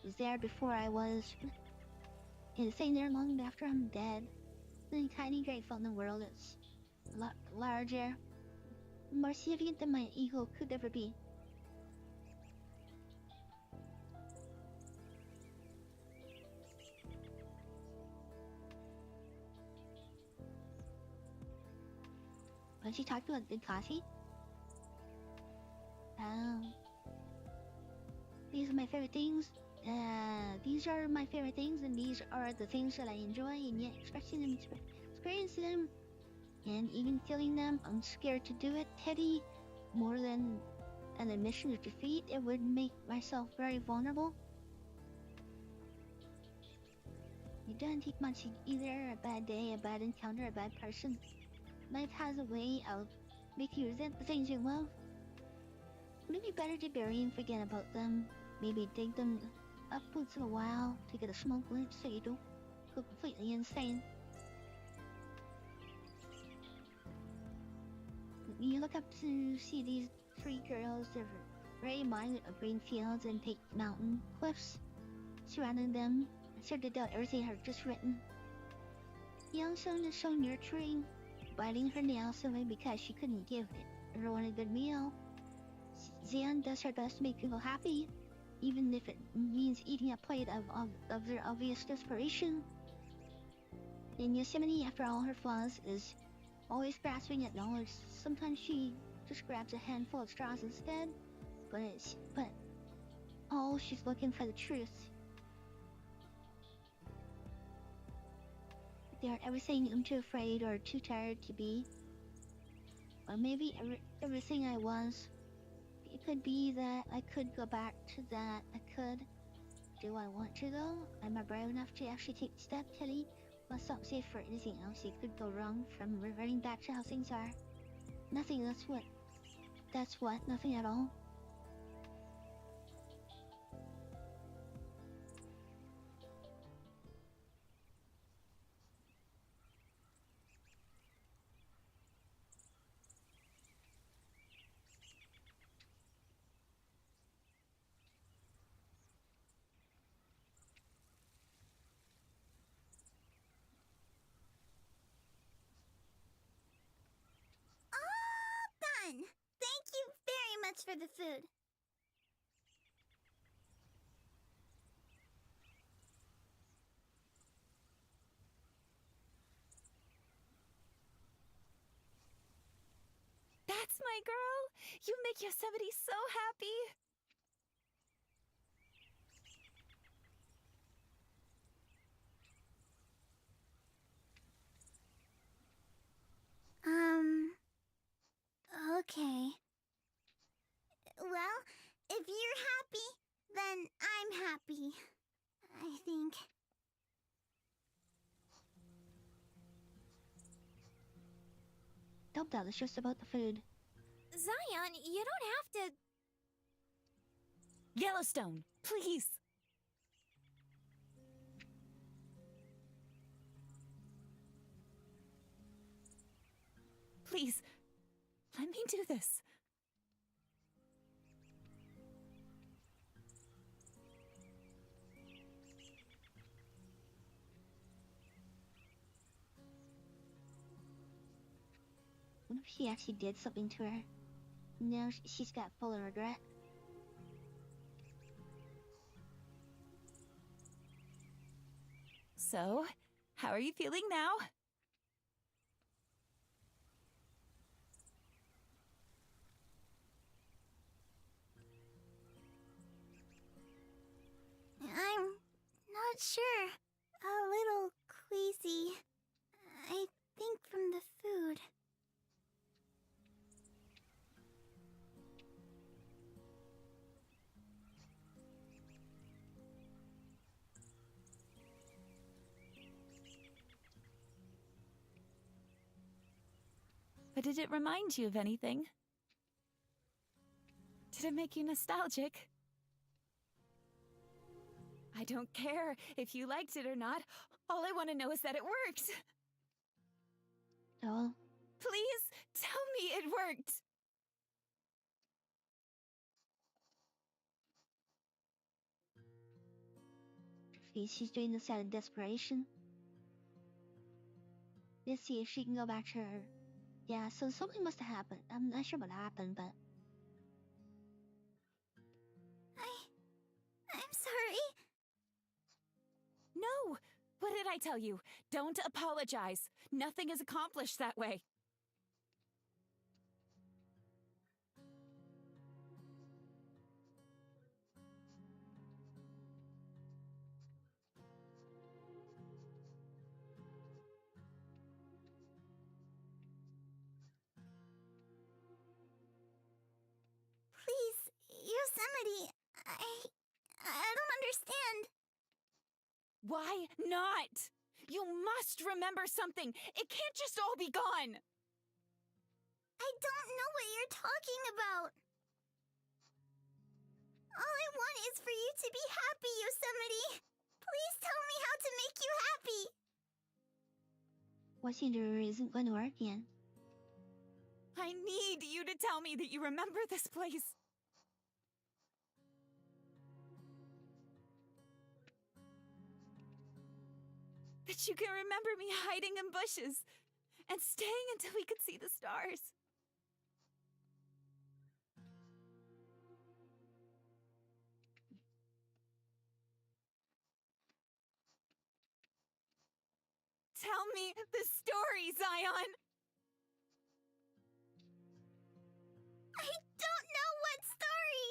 was there before I was, and staying there long after I'm dead. Feeling tiny, grateful in the world is a lot larger, more significant than my ego could ever be. When she talked about good coffee? These are my favorite things. These are my favorite things, and these are the things that I enjoy, and yet expressing them, experiencing them, and even feeling them. I'm scared to do it, Teddy. More than an admission of defeat, it would make myself very vulnerable. It doesn't take much either. A bad day, a bad encounter, a bad person. Life has a way of making you resent the things you love. Would it be better to bury and forget about them? Maybe dig them up once in a while to get a small glimpse so you don't go completely insane. You look up to see these three girls. They're very reminded of green fields and pink mountain cliffs surrounding them. I started to doubt everything I had just written. The young son is so nurturing, biting her nails away because she couldn't give everyone a good meal. Xian does her best to make people happy, even if it means eating a plate of their obvious desperation. And Yosemite, after all her flaws, is always grasping at knowledge. Sometimes she just grabs a handful of straws instead, but she's looking for the truth. They aren't everything I'm too afraid or too tired to be. Or maybe everything I was. It could be that I could go back to that. I could. Do I want to though? Am I brave enough to actually take the step, Teddy? Let's not say for anything else it could go wrong from reverting back to how things are. Nothing, that's what, nothing at all. Done! Thank you very much for the food. That's my girl! You make Yosemite so happy! Okay. Well, if you're happy, then I'm happy. I think. Don't tell us just about the food. Zion, you don't have to. Yellowstone, please! Please, let me do this. What if she actually did something to her? Now she's got full of regret. So, how are you feeling now? I'm not sure. A little queasy. I But did it remind you of anything? Did it make you nostalgic? I don't care if you liked it or not. All I want to know is that it worked. Oh, Please, tell me it worked. she's doing this out of desperation. Let's see if she can go back to her. Yeah, so something must have happened. I'm not sure what happened, but I'm sorry. No! What did I tell you? Don't apologize. Nothing is accomplished that way. Please, Yosemite, I don't understand. Why not? You must remember something. It can't just all be gone. I don't know what you're talking about. All I want is for you to be happy, Yosemite. Please tell me how to make you happy. watching her isn't going to work again. I need you to tell me that you remember this place. That you can remember me hiding in bushes and staying until we could see the stars. Tell me the story, Zion! I don't know what story.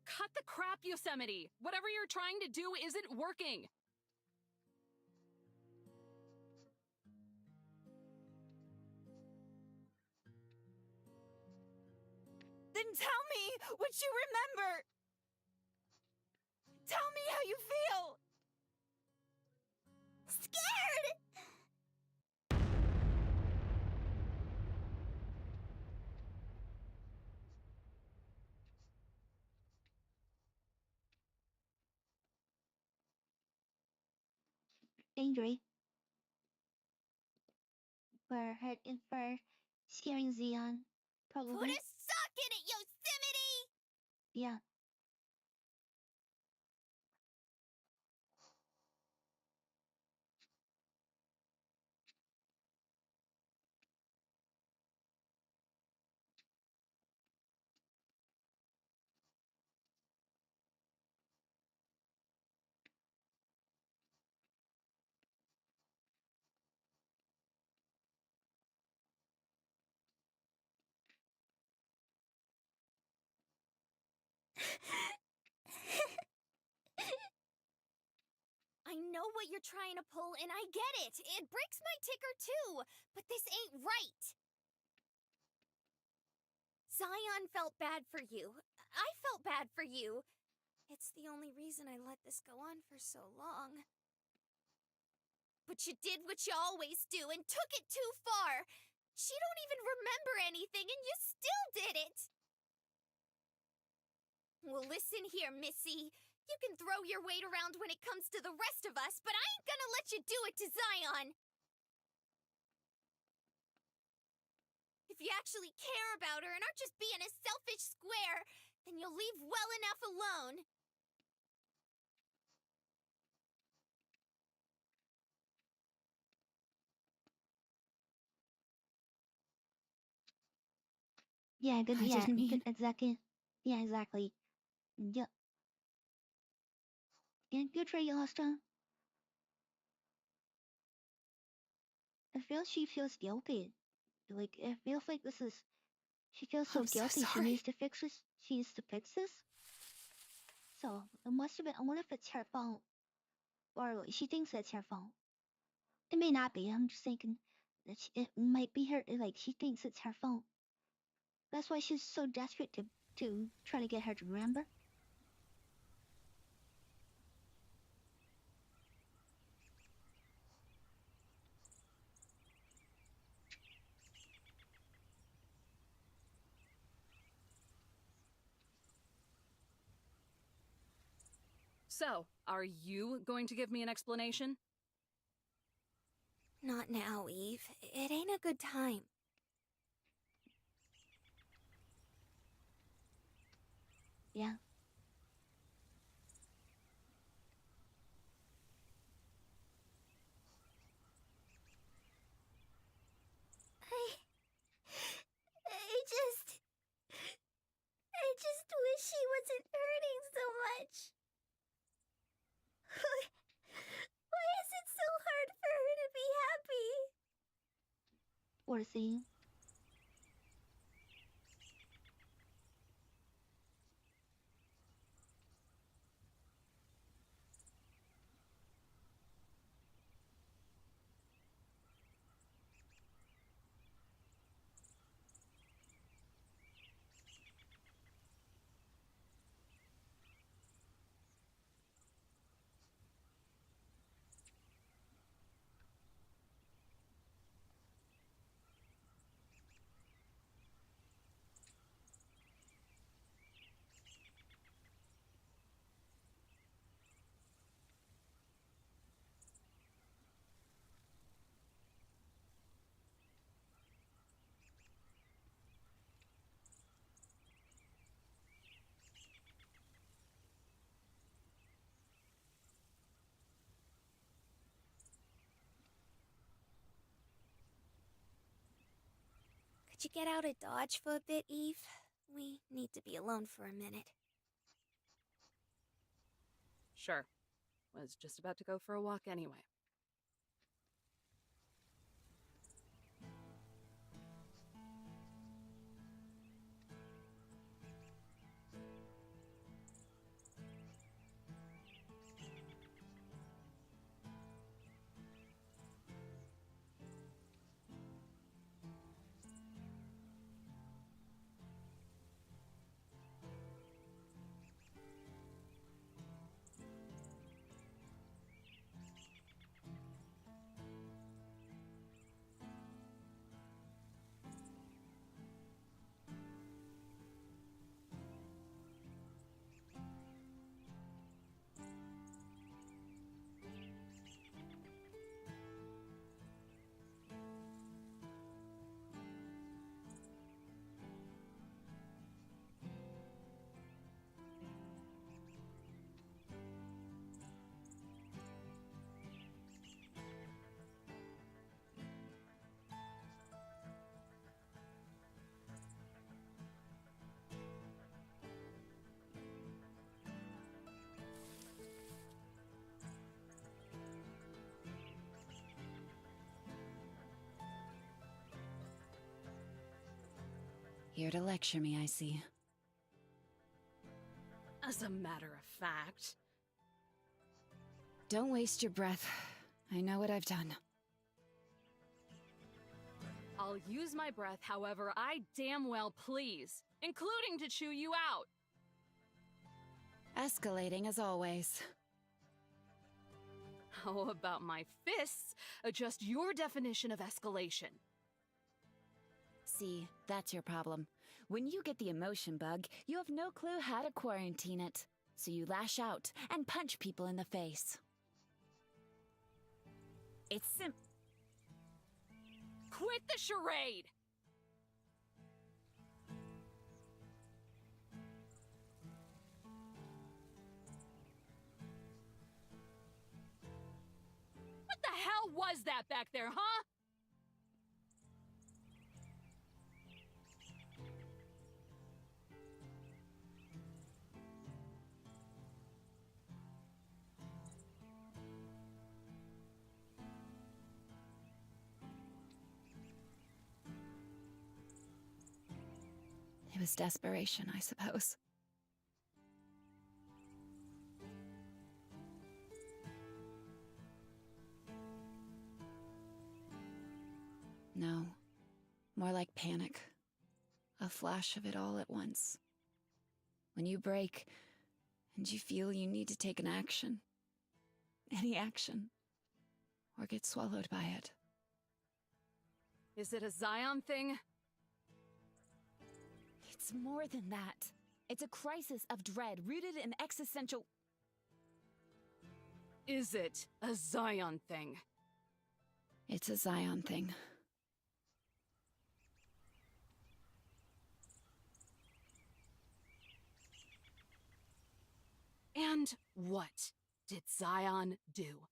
Cut the crap, Yosemite! Whatever you're trying to do isn't working! Then tell me what you remember! Tell me how you feel! Scared! Angry. For her and for scaring Zion. Put Probably. a sock in it, Yosemite! Yeah. I know what you're trying to pull, and I get it. It breaks my ticker, too. But this ain't right. Zion felt bad for you. I felt bad for you. It's the only reason I let this go on for so long. But you did what you always do and took it too far. She don't even remember anything, and you still did it. Well, listen here, Missy. You can throw your weight around when it comes to the rest of us, but I ain't gonna let you do it to Zion. If you actually care about her and aren't just being a selfish square, then you'll leave well enough alone. Yeah, good. I Yeah, didn't mean- good, exactly. Yeah, exactly. Yeah. And good try, Austin. I feel she feels guilty. Like, it feels like this is. She feels so I'm so guilty. She sorry. needs to fix this. She needs to fix this. So, it must have been. I wonder if it's her fault. Or she thinks it's her fault. It may not be. I'm just thinking that it might be her. Like, she thinks it's her fault. That's why she's so desperate to try to get her to remember. So, are you going to give me an explanation? Not now, Eve. It ain't a good time. Yeah. I just wish she wasn't hurting so much. Why is it so hard for her to be happy? Poor thing. Could you get out of Dodge for a bit, Eve? We need to be alone for a minute. Sure. Was just about to go for a walk anyway. Here to lecture me, I see. As a matter of fact. Don't waste your breath. I know what I've done. I'll use my breath however I damn well please, including to chew you out. Escalating as always. How about my fists adjust your definition of escalation? See, that's your problem. When you get the emotion bug, you have no clue how to quarantine it. So you lash out and punch people in the face. It's Quit the charade! What the hell was that back there, huh? It was desperation, I suppose. No, more like panic. A flash of it all at once. When you break, and you feel you need to take an action. Any action. Or get swallowed by it. Is it a Zion thing? It's more than that. It's a crisis of dread rooted in existential... is it a Zion thing? It's a Zion thing. And what did Zion do?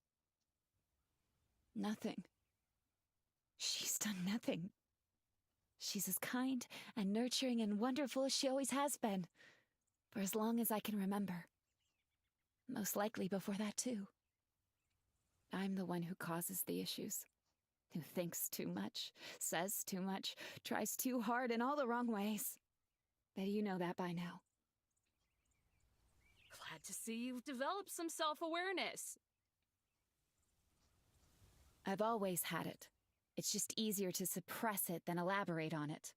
Nothing. She's done nothing. She's as kind and nurturing and wonderful as she always has been. For as long as I can remember. Most likely before that, too. I'm the one who causes the issues. Who thinks too much, says too much, tries too hard in all the wrong ways. Bet you know that by now. Glad to see you've developed some self-awareness. I've always had it. It's just easier to suppress it than elaborate on it.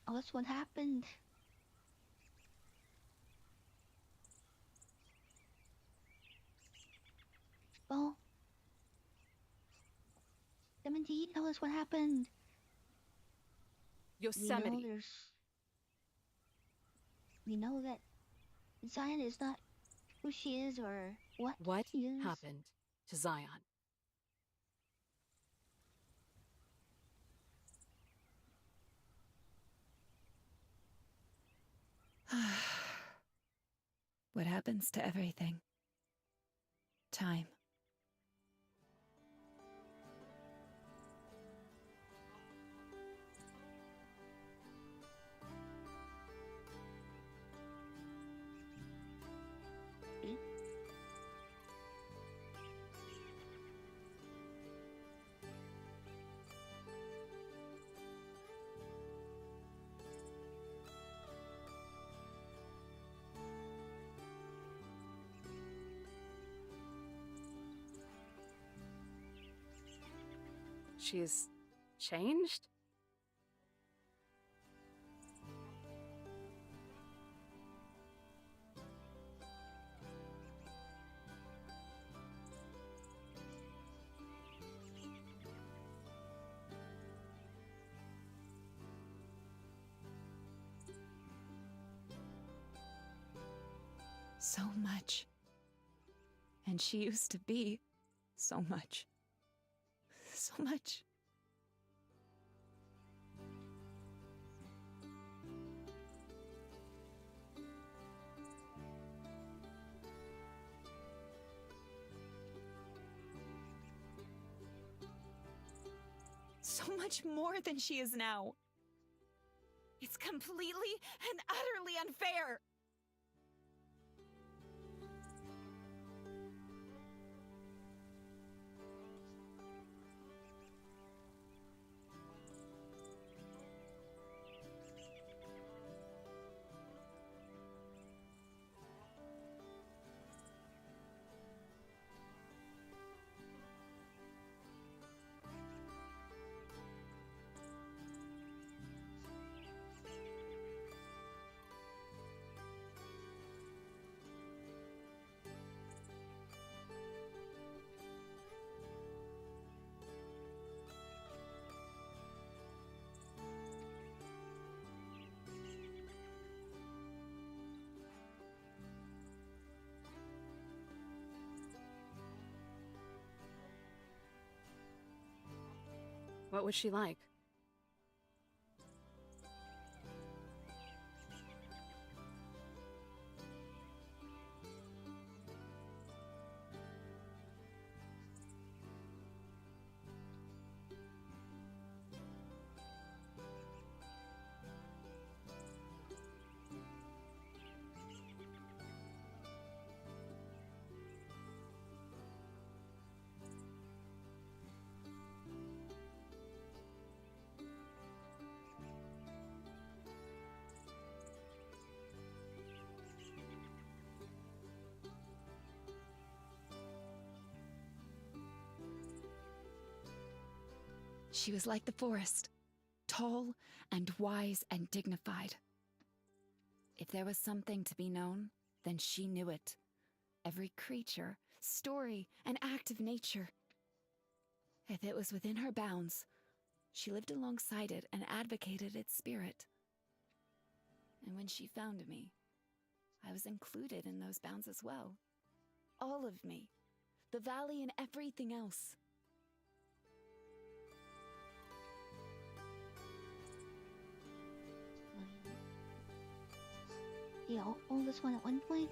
Oh, that's what happened. Oh. 17, tell us what happened. Yosemite. We know that Zion is not who she is or what What she is. happened to Zion? What happens to everything? Time. She's changed? So much. And she used to be so much. So much. So much more than she is now. It's completely and utterly unfair. What was she like? She was like the forest, tall and wise and dignified. If there was something to be known, then she knew it. Every creature, story, and act of nature. If it was within her bounds, she lived alongside it and advocated its spirit. And when she found me, I was included in those bounds as well. All of me. The valley and everything else. Do y'all own this one at one point?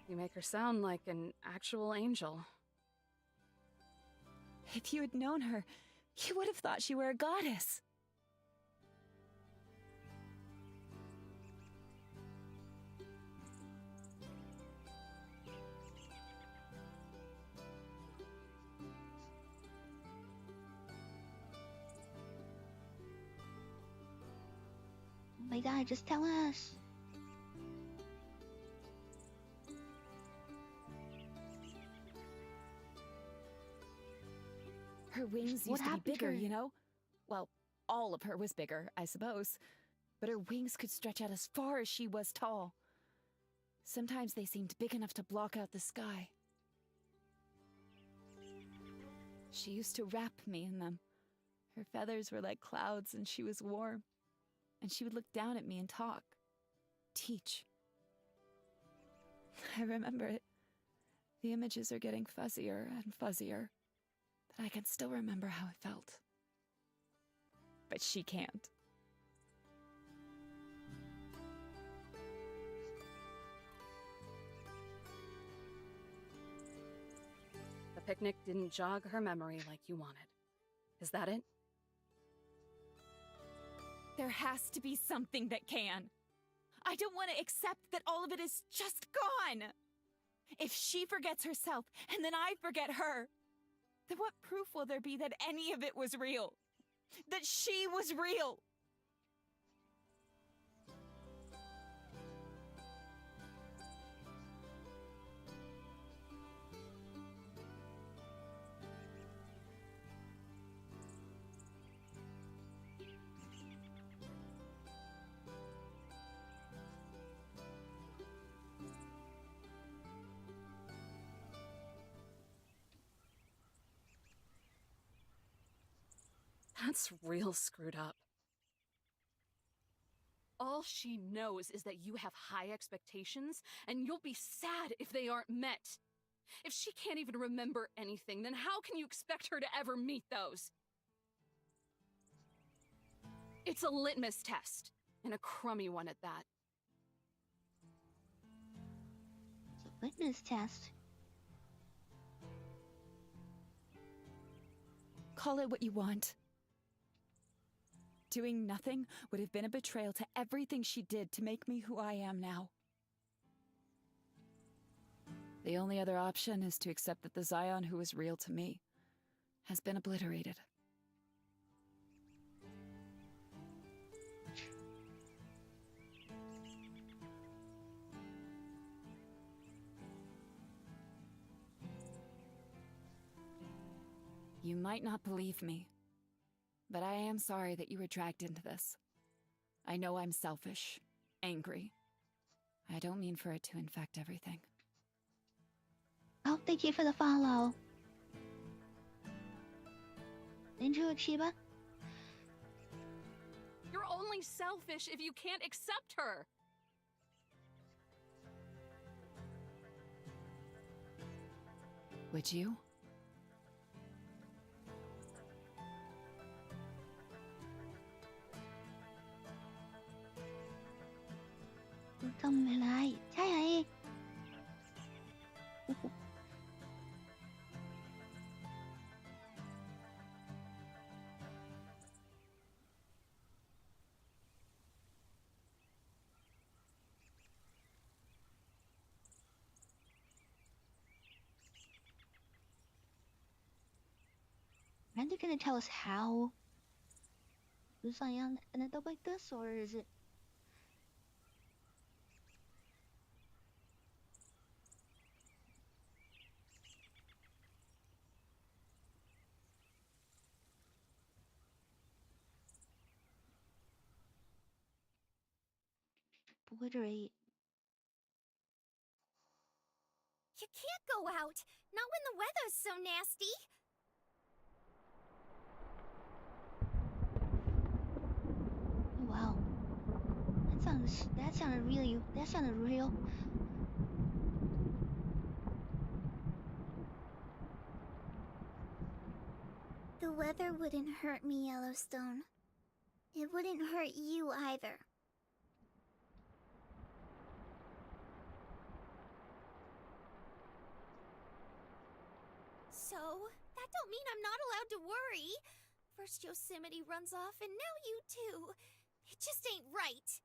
You make her sound like an actual angel. If you had known her, you would have thought she were a goddess. Oh my god, just tell us. Her wings What used to be happened to bigger, her? you know? Well, all of her was bigger, I suppose. But her wings could stretch out as far as she was tall. Sometimes they seemed big enough to block out the sky. She used to wrap me in them. Her feathers were like clouds and she was warm. And she would look down at me and talk. Teach. I remember it. The images are getting fuzzier and fuzzier. But I can still remember how it felt. But she can't. The picnic didn't jog her memory like you wanted. Is that it? There has to be something that can. I don't want to accept that all of it is just gone. If she forgets herself, and then I forget her, then what proof will there be that any of it was real? That she was real? That's real screwed up. All she knows is that you have high expectations, and you'll be sad if they aren't met. If she can't even remember anything, then how can you expect her to ever meet those? It's a litmus test, and a crummy one at that. It's a litmus test. Call it what you want. Doing nothing would have been a betrayal to everything she did to make me who I am now. The only other option is to accept that the Zion who was real to me has been obliterated. You might not believe me, but I am sorry that you were dragged into this. I know I'm selfish, angry. I don't mean for it to infect everything. Oh, thank you for the follow. Enjoy, Chiba. You're only selfish if you can't accept her. Would you? Không phải lại, trái hãy. Aren't they gonna tell us how Lucian ended up like this, or is it? Obliterate. You can't go out, not when the weather's so nasty. Oh, wow. That sounded real. The weather wouldn't hurt me, Yellowstone. It wouldn't hurt you either. So, that don't mean I'm not allowed to worry. First Yosemite runs off, and now you too. It just ain't right.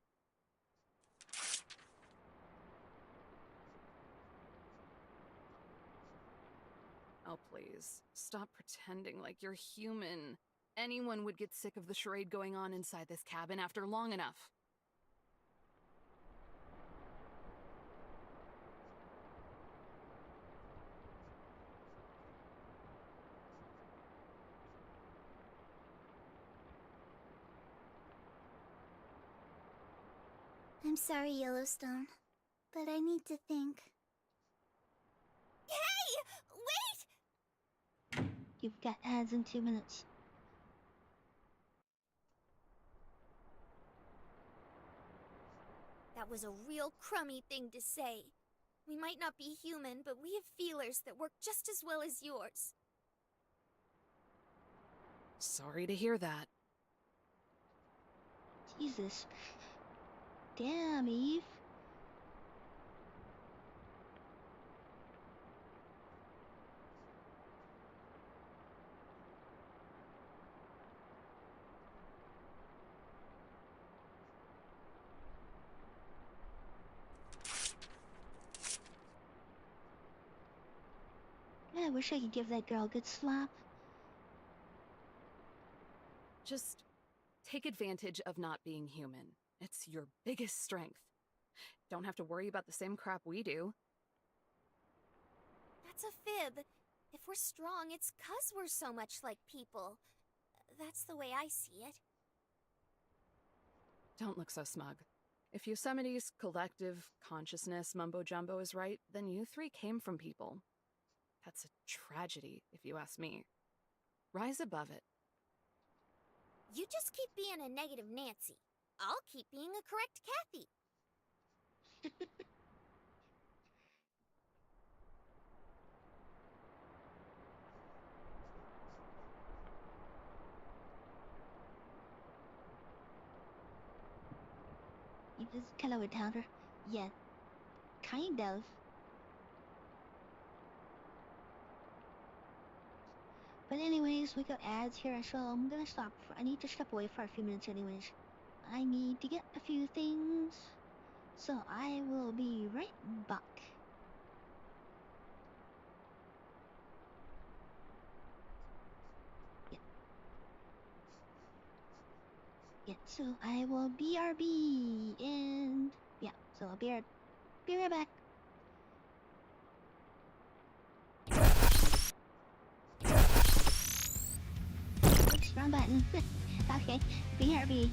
Oh, please. Stop pretending like you're human. Anyone would get sick of the charade going on inside this cabin after long enough. I'm sorry, Yellowstone, but I need to think. Hey! Wait! You've got ads in 2 minutes. That was a real crummy thing to say. We might not be human, but we have feelers that work just as well as yours. Sorry to hear that. Jesus. Damn, Eve. I wish I could give that girl a good slap. Just take advantage of not being human. It's your biggest strength. Don't have to worry about the same crap we do. That's a fib. If we're strong, it's 'cause we're so much like people. That's the way I see it. Don't look so smug. If Yosemite's collective consciousness mumbo-jumbo is right, then you three came from people. That's a tragedy, if you ask me. Rise above it. You just keep being a negative Nancy. I'll keep being a correct Kathy. Eve is kind of a downer. Yeah, kind of. But anyways, we got ads here, so I'm gonna stop. I need to step away for a few minutes anyways. I need to get a few things. So I will be right back. Yeah, so I will BRB and yeah, so I'll be right back. Oops, wrong button. Okay, BRB.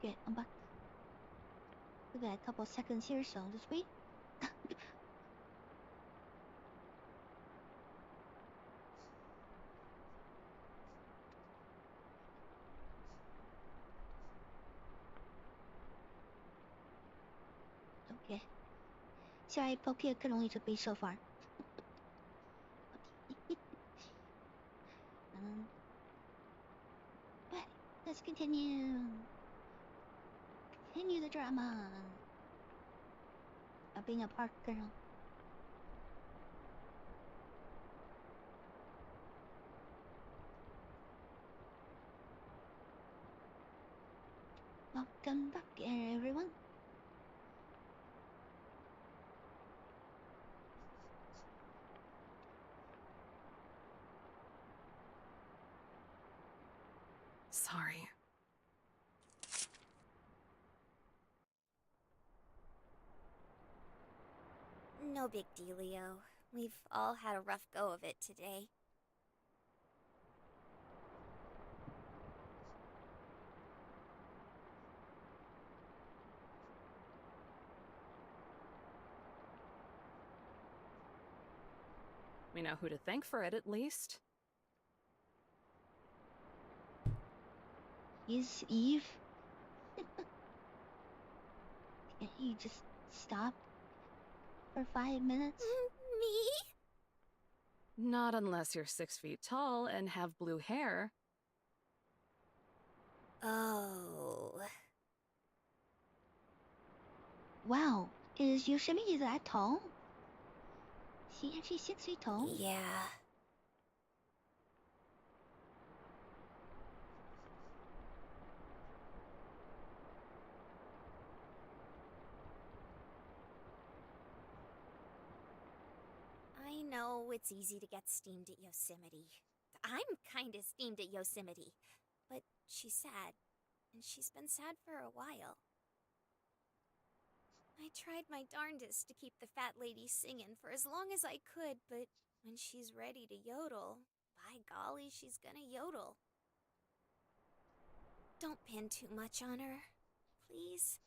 Okay, I'm back. We got a couple seconds here, so just wait. OK，下一波 K 更容易就被设法。Right, let's continue. Continue the drama. Of being a park girl. Welcome back, everyone. Sorry. No big dealio. We've all had a rough go of it today. We know who to thank for it, at least. Is Eve? Can't you just stop for 5 minutes? Me? Not unless you're 6 feet tall and have blue hair. Oh. Wow, is Yosemite that tall? Is he actually 6 feet tall? Yeah. I know it's easy to get steamed at Yosemite. I'm kinda steamed at Yosemite. But she's sad. And she's been sad for a while. I tried my darndest to keep the fat lady singing for as long as I could, but when she's ready to yodel, by golly, she's gonna yodel. Don't pin too much on her, please.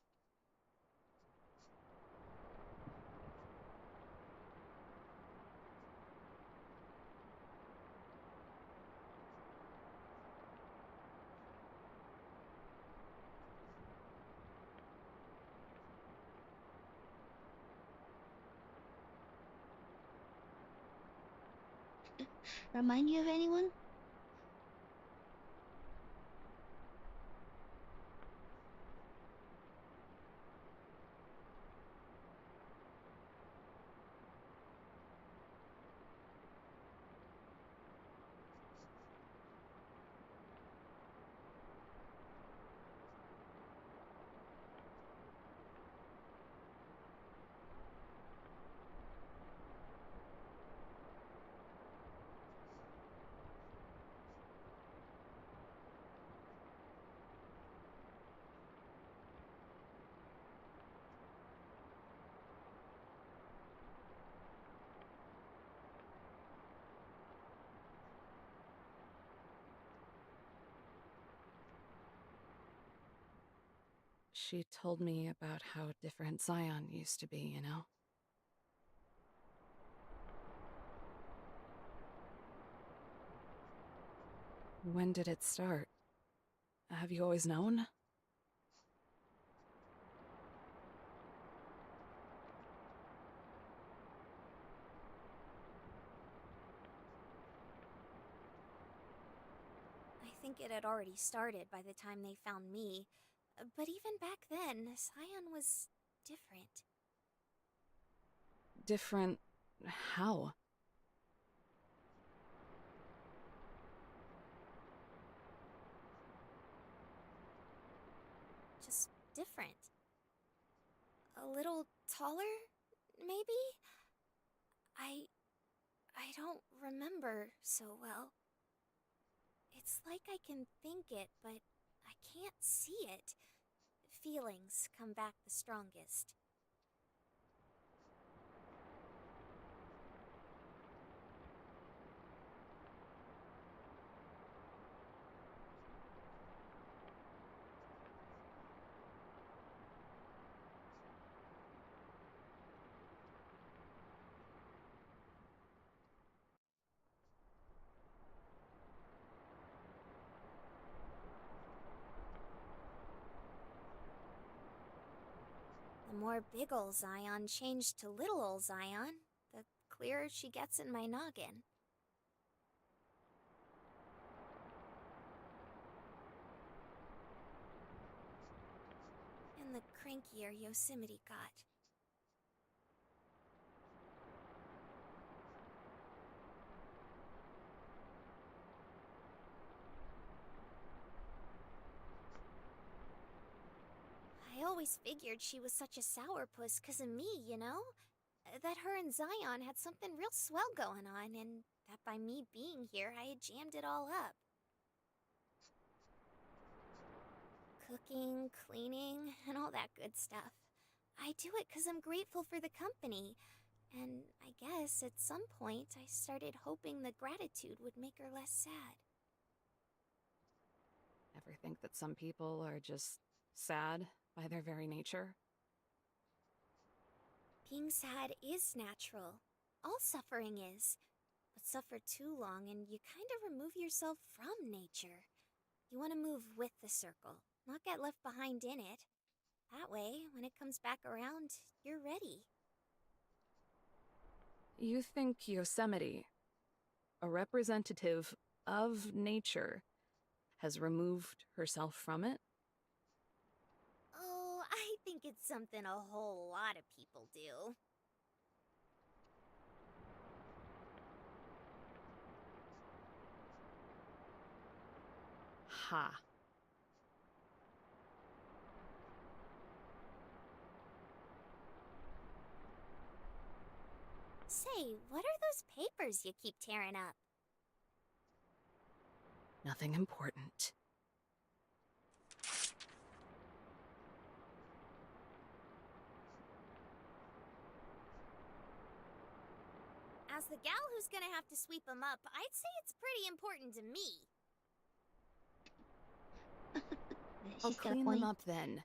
Remind you of anyone? She told me about how different Zion used to be, you know? When did it start? Have you always known? I think it had already started by the time they found me. But even back then, Zion was different. Different... how? Just different. A little taller, maybe? I don't remember so well. It's like I can think it, but I can't see it. Feelings come back the strongest. more big ol' Zion changed to little ol' Zion, the clearer she gets in my noggin. And the crankier Yosemite got. I always figured she was such a sourpuss 'cause of me, you know? That her and Zion had something real swell going on, and that by me being here, I had jammed it all up. Cooking, cleaning, and all that good stuff. I do it 'cause I'm grateful for the company, and I guess at some point I started hoping the gratitude would make her less sad. Ever think that some people are just sad by their very nature? Being sad is natural. All suffering is. But suffer too long and you kind of remove yourself from nature. You want to move with the circle, not get left behind in it. That way, when it comes back around, you're ready. You think Yosemite, a representative of nature, has removed herself from it? Oh, I think it's something a whole lot of people do. Ha. Say, what are those papers you keep tearing up? Nothing important. As the gal who's gonna have to sweep them up, I'd say it's pretty important to me. I'll She's got a clean point. them up then.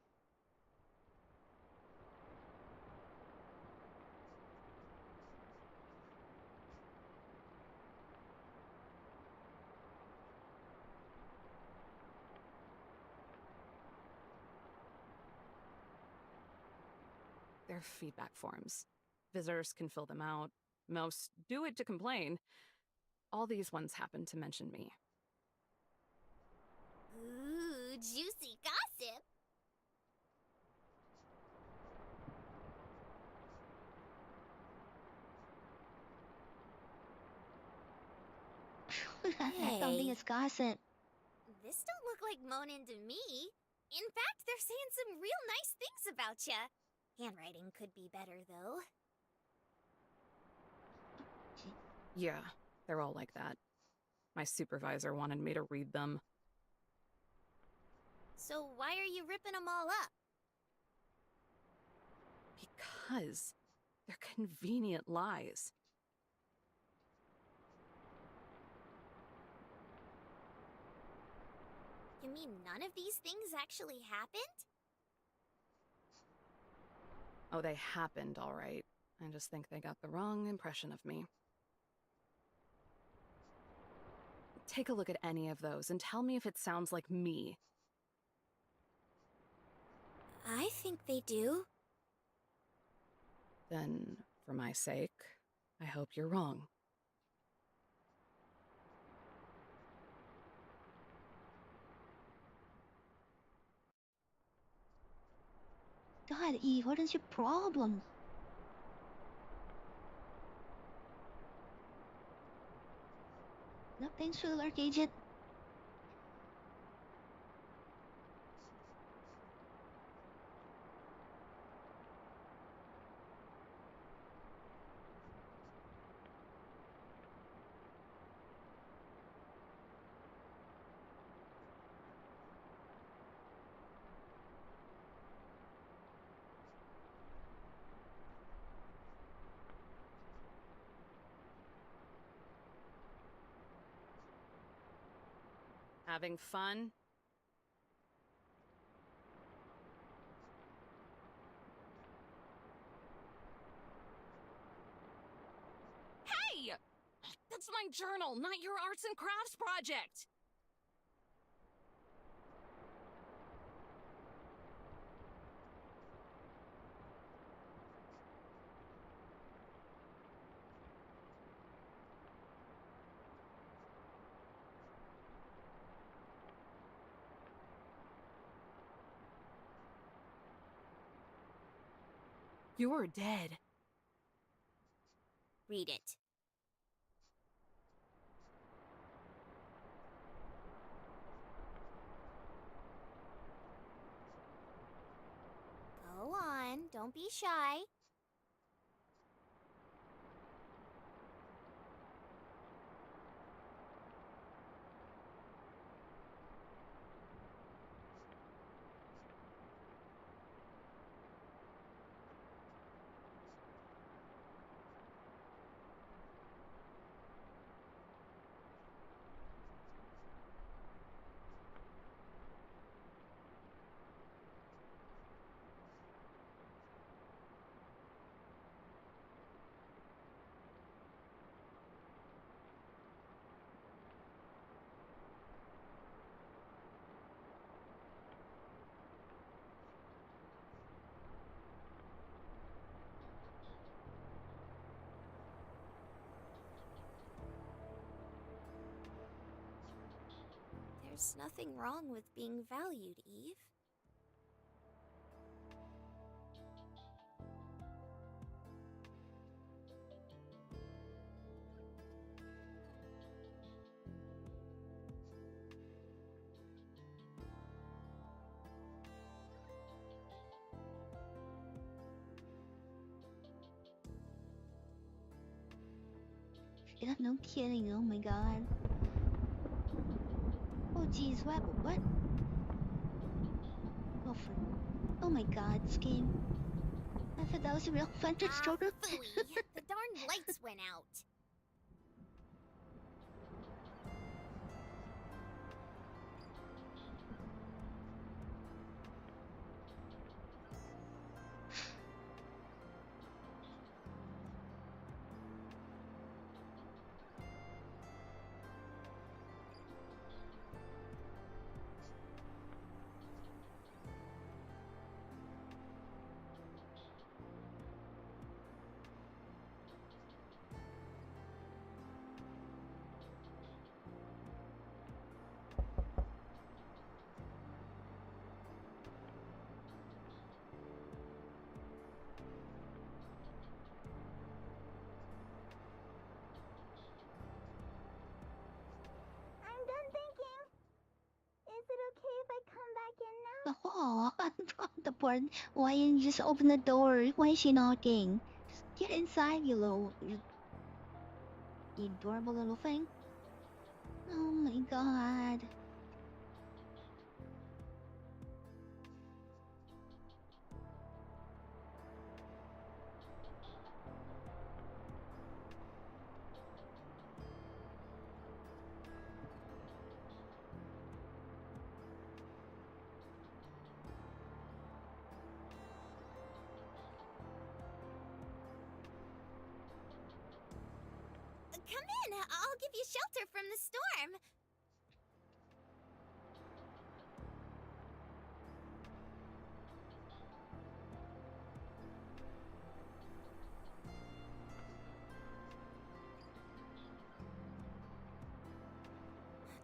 They're feedback forms. Visitors can fill them out. Most do it to complain. All these ones happen to mention me. Ooh, juicy gossip. I don't think Hey. it's gossip. This don't look like moaning to me. In fact, they're saying some real nice things about ya. Handwriting could be better, though. Yeah, they're all like that. My supervisor wanted me to read them. So why are you ripping them all up? Because they're convenient lies. You mean none of these things actually happened? Oh, they happened, all right. I just think they got the wrong impression of me. Take a look at any of those and tell me if it sounds like me. I think they do. Then, for my sake, I hope you're wrong. God, Eve, what is your problem? No, thanks for the lurk, agent. Having fun? Hey! That's my journal, not your arts and crafts project! You're dead. Read it. Go on, don't be shy. There's nothing wrong with being valued, Eve. Yeah, no kidding. Oh my god. Oh geez, what? Oh, oh my god, this game. I thought that was a real fun to start with. Phooey. The darn lights went out. I'm done thinking. Is it okay if I come back in now? Oh, the board. Why didn't you just open the door? Why is she knocking? Just get inside, you adorable little thing. Oh my god. Come in. I'll give you shelter from the storm.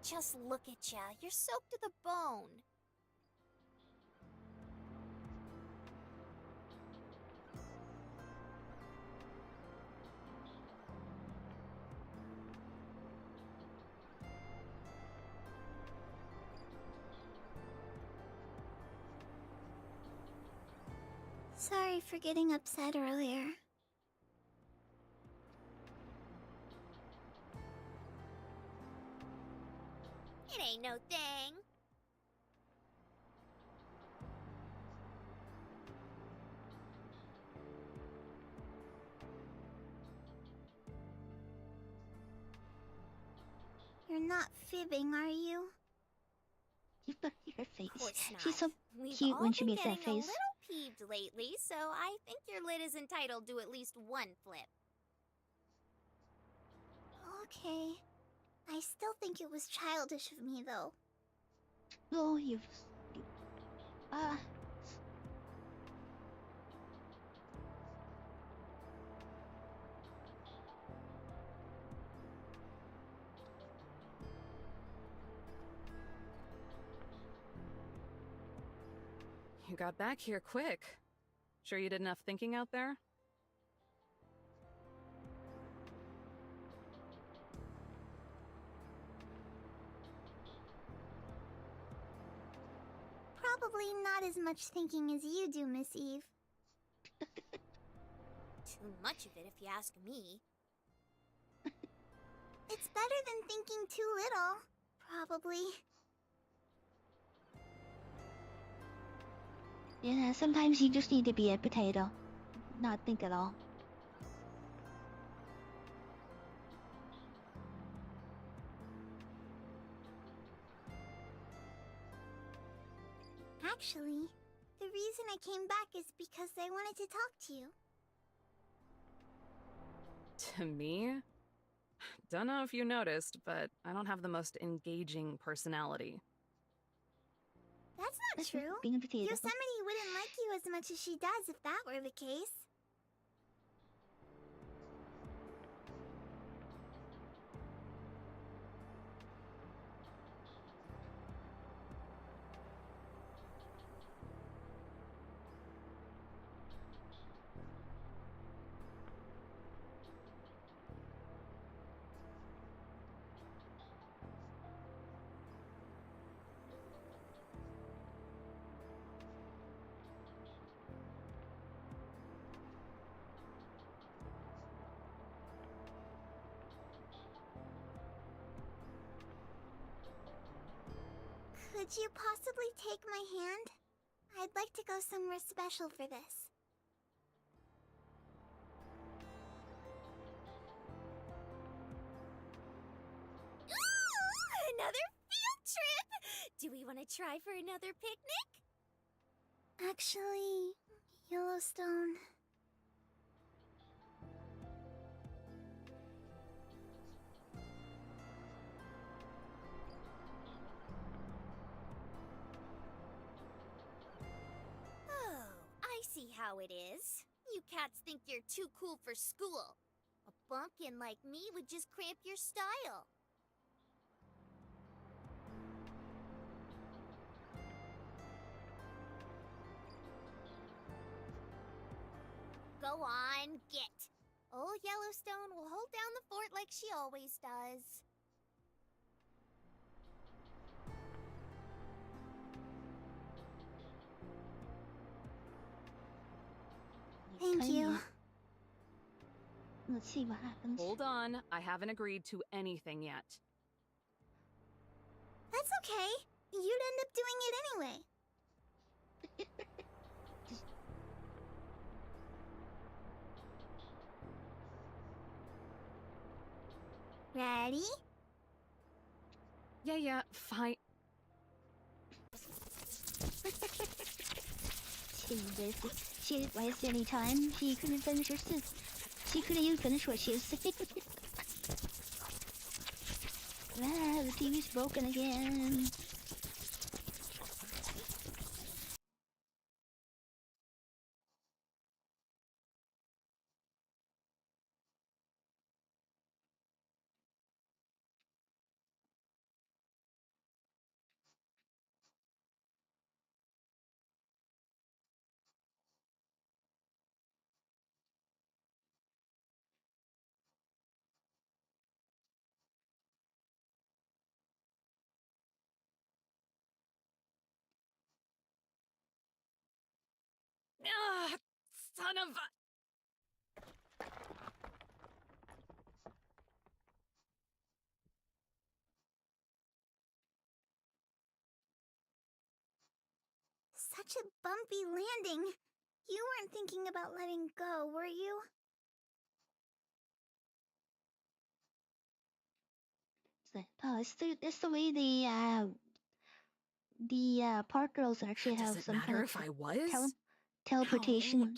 Just look at ya. You're soaked to the bone. Sorry for getting upset earlier. It ain't no thing. You're not fibbing, are you? You look at her face. Of course not. She's so We've cute all when she been makes that getting face. a little peeved lately, so I think your lid is entitled to at least one flip. Okay. I still think it was childish of me, though. Oh, ah. You got back here quick. Sure you did enough thinking out there? Probably not as much thinking as you do, Miss Eve. Too much of it, if you ask me. It's better than thinking too little. Probably. Yeah, sometimes you just need to be a potato. Not think at all. Actually, the reason I came back is because I wanted to talk to you. To me? Don't know if you noticed, but I don't have the most engaging personality. That's not That's true. being a potato. Yosemite wouldn't like you as much as she does if that were the case. Could you possibly take my hand? I'd like to go somewhere special for this. Ooh, another field trip! Do we want to try for another picnic? Actually, Yellowstone. Oh, I see how it is. You cats think you're too cool for school. A bumpkin like me would just cramp your style. Go on, get. Old Yellowstone will hold down the fort like she always does. Thank you. Let's see what happens. Hold on, I haven't agreed to anything yet. That's okay. You'd end up doing it anyway. Ready? Yeah, fine. She didn't waste any time. She couldn't finish her sentence. She couldn't even finish what she was saying. Ah, the TV's broken again. Ugh, son of a... Such a bumpy landing. You weren't thinking about letting go, were you? Oh, it's the way the park girls actually Does have it some kind matter of if I was? teleportation,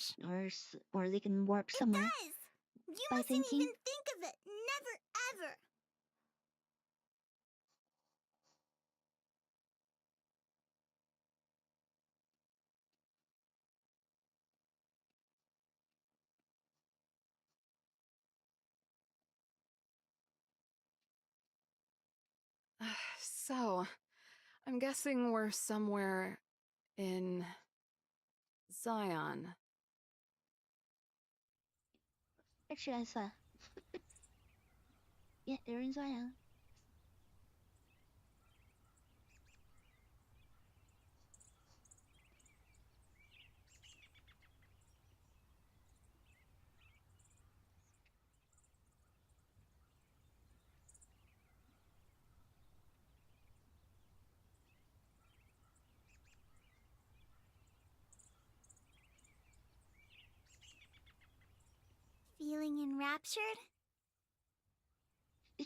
or they can warp It somewhere. does! You by mustn't thinking. even think of it! Never, ever! So, I'm guessing we're somewhere in Zion. 爱吃爱蒜。耶，有人钻呀。Feeling enraptured?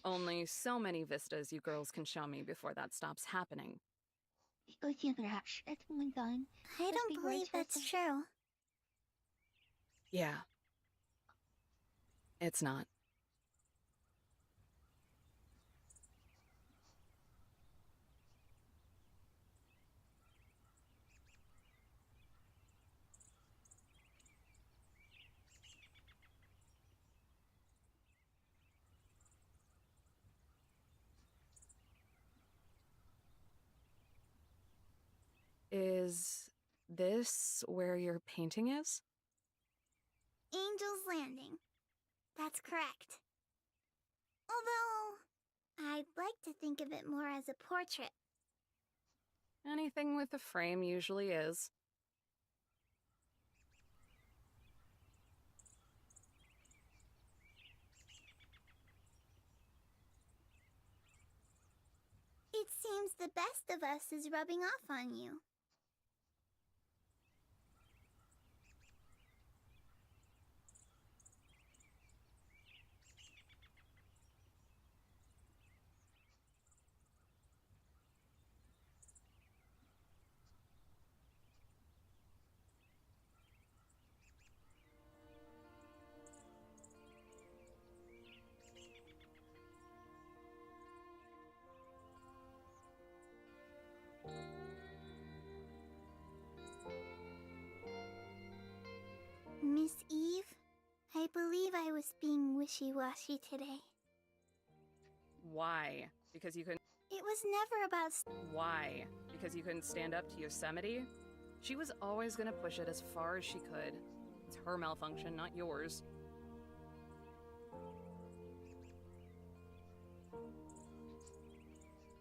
Only so many vistas you girls can show me before that stops happening. Enraptured. Oh my god. I Must don't be believe words right that's there. true. Yeah. It's not. Is this where your painting is? Angel's Landing. That's correct. Although, I'd like to think of it more as a portrait. Anything with a frame usually is. It seems the best of us is rubbing off on you. Miss Eve, I believe I was being wishy-washy today. Why? Because you couldn't. It was never about Why? Because you couldn't stand up to Yosemite? She was always gonna push it as far as she could. It's her malfunction, not yours.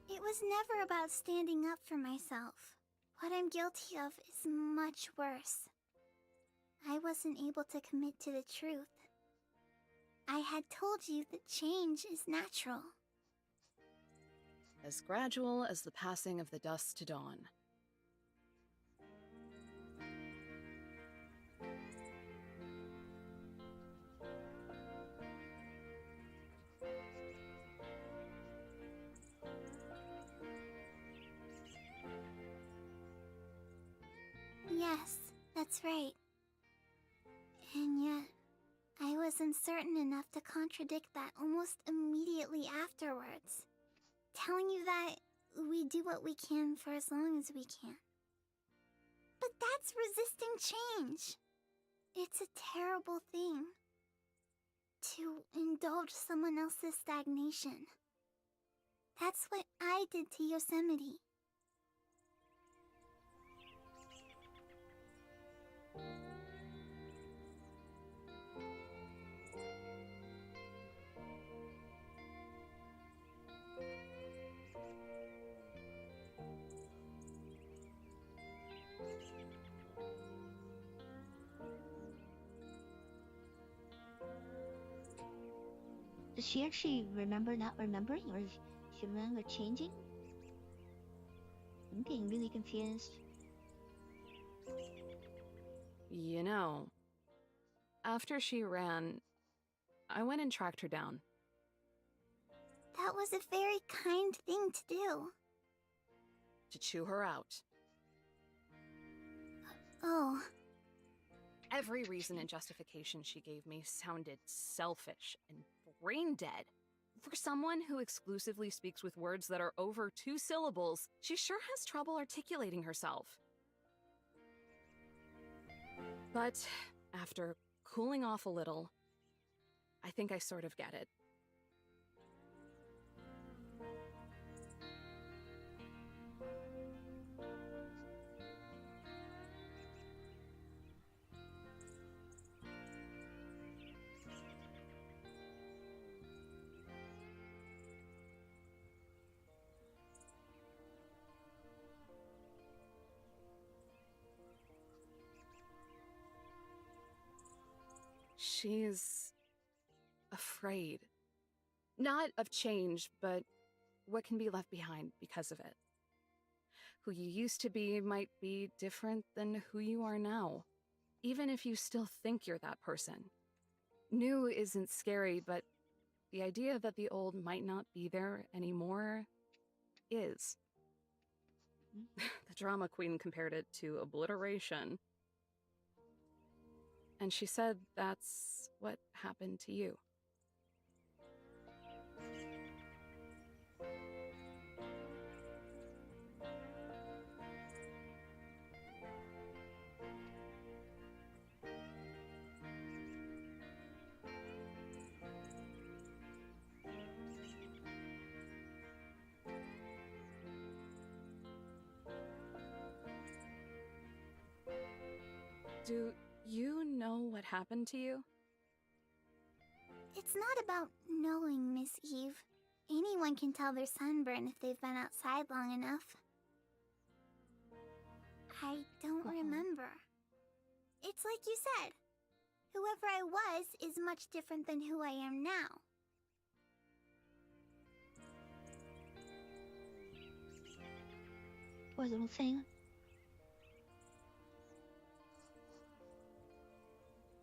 It was never about standing up for myself. What I'm guilty of is much worse. I wasn't able to commit to the truth. I had told you that change is natural. As gradual as the passing of the dusk to dawn. Yes, that's right. And yet, I was uncertain enough to contradict that almost immediately afterwards, telling you that we do what we can for as long as we can. But that's resisting change. It's a terrible thing to indulge someone else's stagnation. That's what I did to Yosemite. Does she actually remember not remembering, or she remember changing? I'm getting really confused. You know, after she ran, I went and tracked her down. That was a very kind thing to do. To chew her out. Oh, Every reason and justification she gave me sounded selfish and brain dead. For someone who exclusively speaks with words that are over 2 syllables, she sure has trouble articulating herself. But after cooling off a little, I think I sort of get it. She's afraid. Not of change, but what can be left behind because of it. Who you used to be might be different than who you are now, even if you still think you're that person. New isn't scary, but the idea that the old might not be there anymore is. The drama queen compared it to obliteration. And she said that's what happened to you. Do you know what happened to you? It's not about knowing, Miss Eve. Anyone can tell they're sunburned if they've been outside long enough. I don't remember. It's like you said. Whoever I was is much different than who I am now. What was I saying?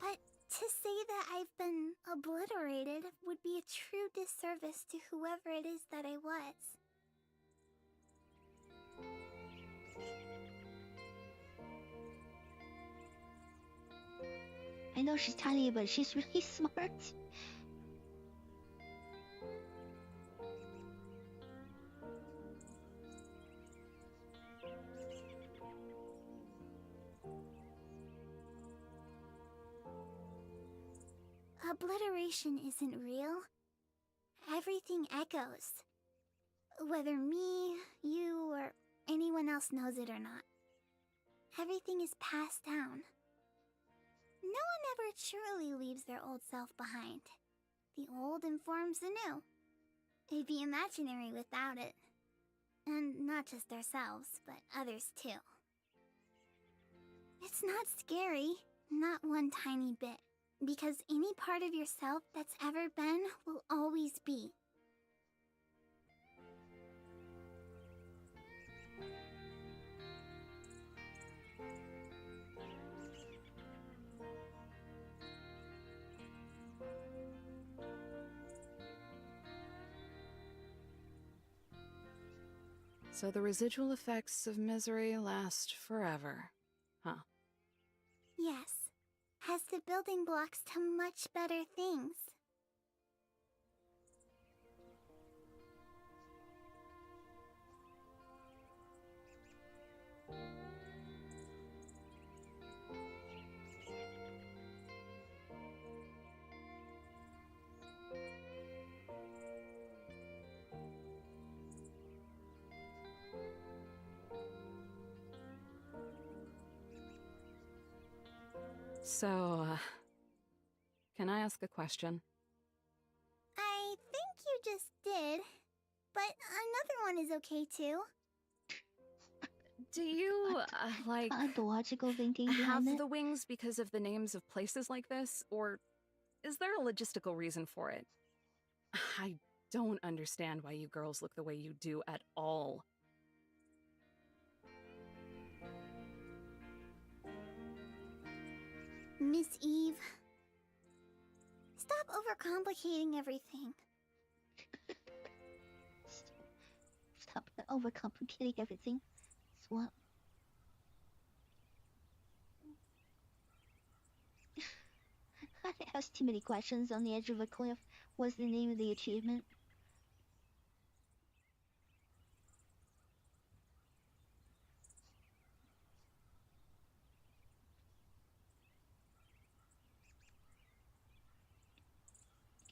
But to say that I've been obliterated would be a true disservice to whoever it is that I was. I know she's tiny, but she's really smart. Obliteration isn't real. Everything echoes. Whether me, you, or anyone else knows it or not. Everything is passed down. No one ever truly leaves their old self behind. The old informs the new. It'd be imaginary without it. And not just ourselves, but others too. It's not scary, not one tiny bit. Because any part of yourself that's ever been will always be. So the residual effects of misery last forever, huh? Yes. Has the building blocks to much better things. So, can I ask a question? I think you just did. But another one is okay too. Do you, like, Ontological thinking have behind it. the wings because of the names of places like this? Or is there a logistical reason for it? I don't understand why you girls look the way you do at all. Miss Eve, stop overcomplicating everything. Stop overcomplicating everything. Swap. I asked too many questions on the edge of a cliff. What's the name of the achievement?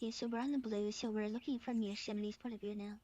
Okay, so we're on the blue, so we're looking from Yosemine's point of view now.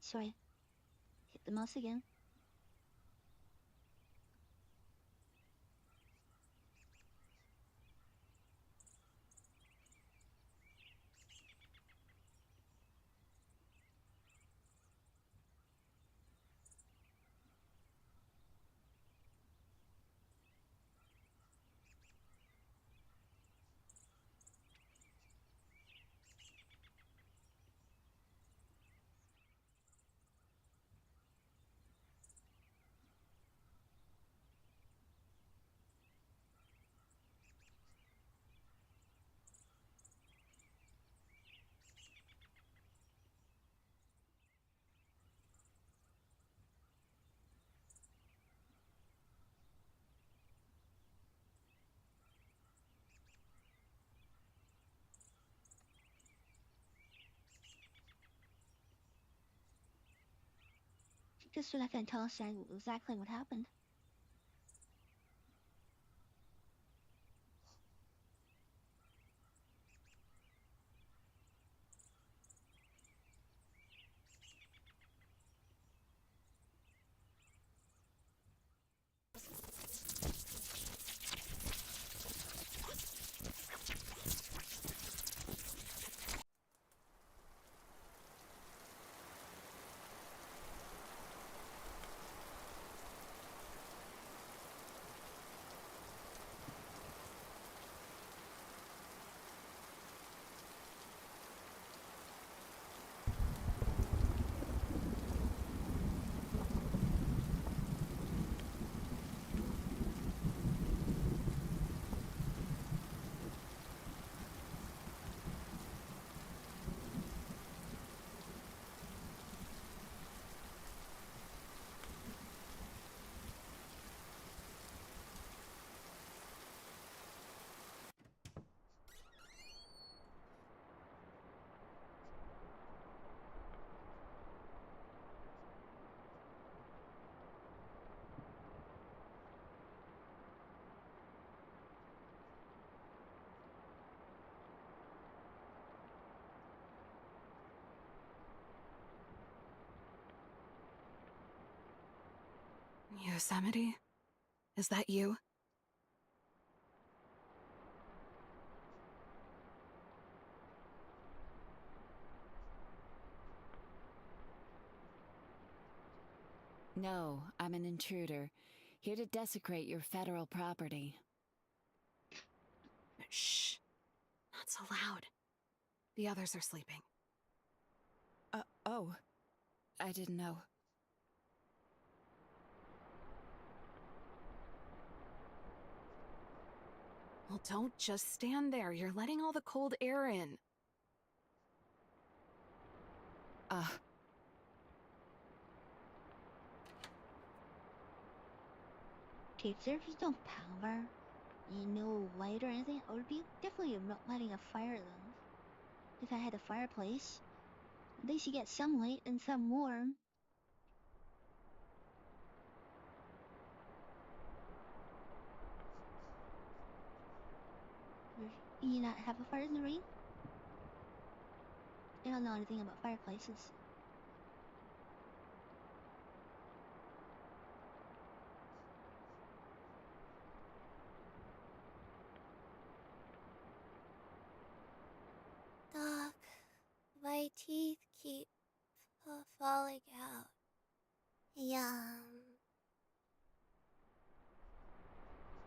Sorry. Hit the mouse again. Just so I can tell us exactly what happened. Yosemite? Is that you? No, I'm an intruder, here to desecrate your federal property. Shh. Not so loud. The others are sleeping. Oh. I didn't know. Well, don't just stand there. You're letting all the cold air in. Okay, if there's no power, no light or anything, I would be definitely not lighting a fire then. If I had a fireplace, at least you get some light and some warmth. You not have a fire in the rain? I don't know anything about fireplaces. Doc, my teeth keep falling out. Yum.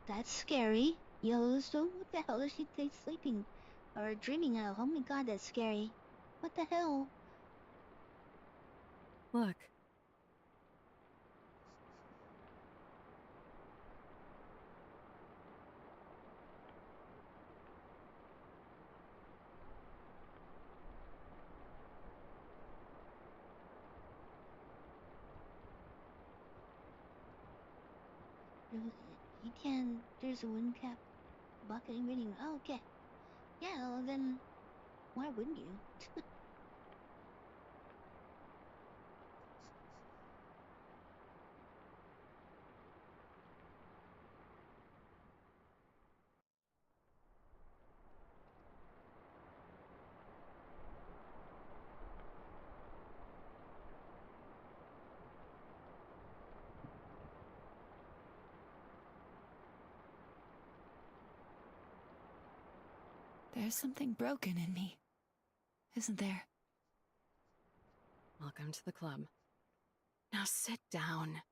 That's scary. Yellowstone, what the hell is she sleeping? Or dreaming of? Oh my god, that's scary. What the hell? Look. You can. There's a wind cap bucket and reading. Oh, okay. Yeah, well then, why wouldn't you? There's something broken in me, isn't there? Welcome to the club. Now sit down.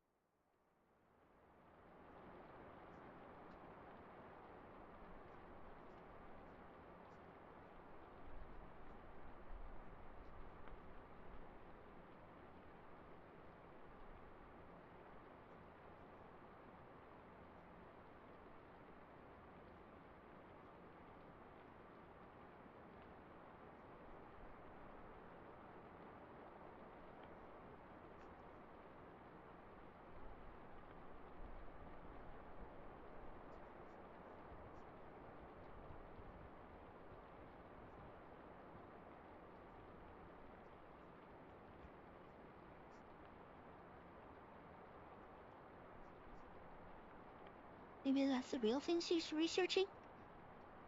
Maybe that's the real thing she's researching?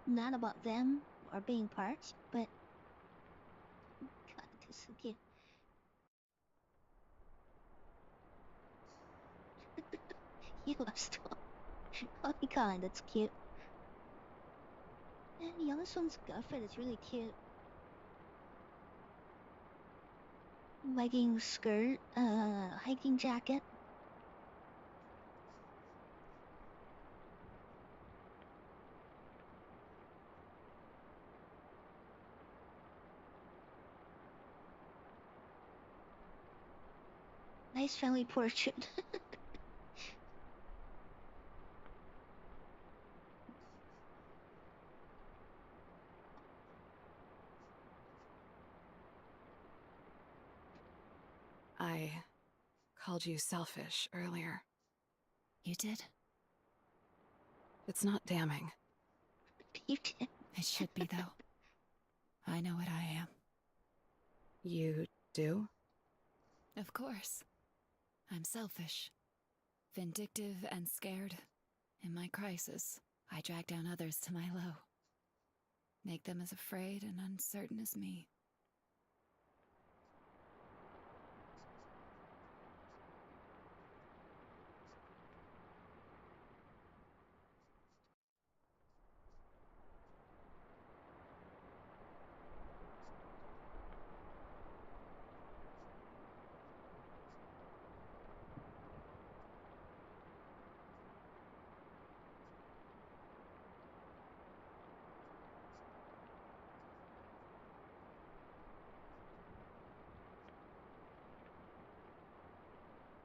Not about them or being parts, but... God, this is so cute. You lost one. Oh my god, that's cute. And the other one's girlfriend is really cute. Legging skirt, hiking jacket. Nice family portrait. I called you selfish earlier. You did? It's not damning. You did. It should be, though. I know what I am. You do? Of course. I'm selfish. Vindictive and scared. In my crisis, I drag down others to my low. Make them as afraid and uncertain as me.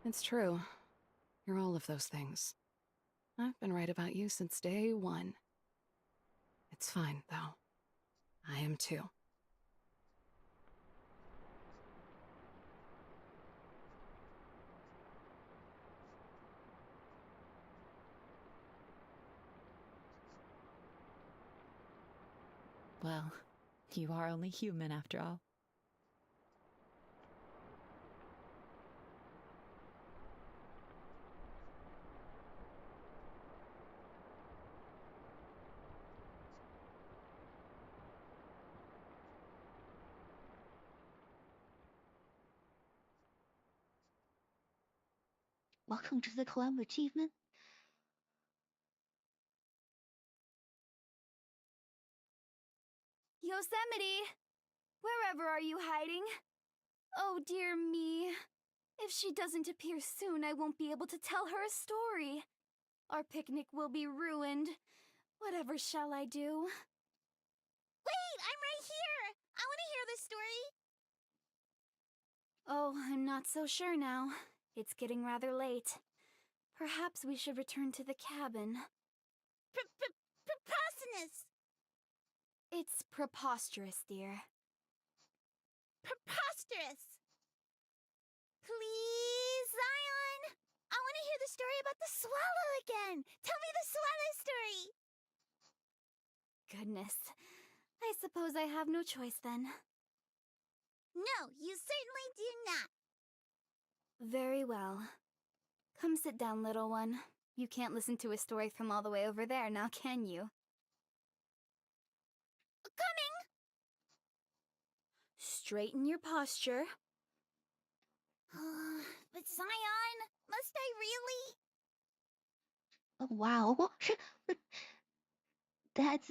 It's true. You're all of those things. I've been right about you since day one. It's fine, though. I am too. Well, you are only human after all. Welcome to the club, achievement. Yosemite! Wherever are you hiding? Oh dear me. If she doesn't appear soon, I won't be able to tell her a story. Our picnic will be ruined. Whatever shall I do? Wait, I'm right here! I want to hear the story! Oh, I'm not so sure now. It's getting rather late. Perhaps we should return to the cabin. Preposterous! It's preposterous, dear. Preposterous! Please, Zion! I want to hear the story about the swallow again! Tell me the swallow story! Goodness. I suppose I have no choice then. No, you certainly do not. Very well. Come sit down, little one. You can't listen to a story from all the way over there, now can you? Coming! Straighten your posture. But Zion, must I really? Oh, wow. That's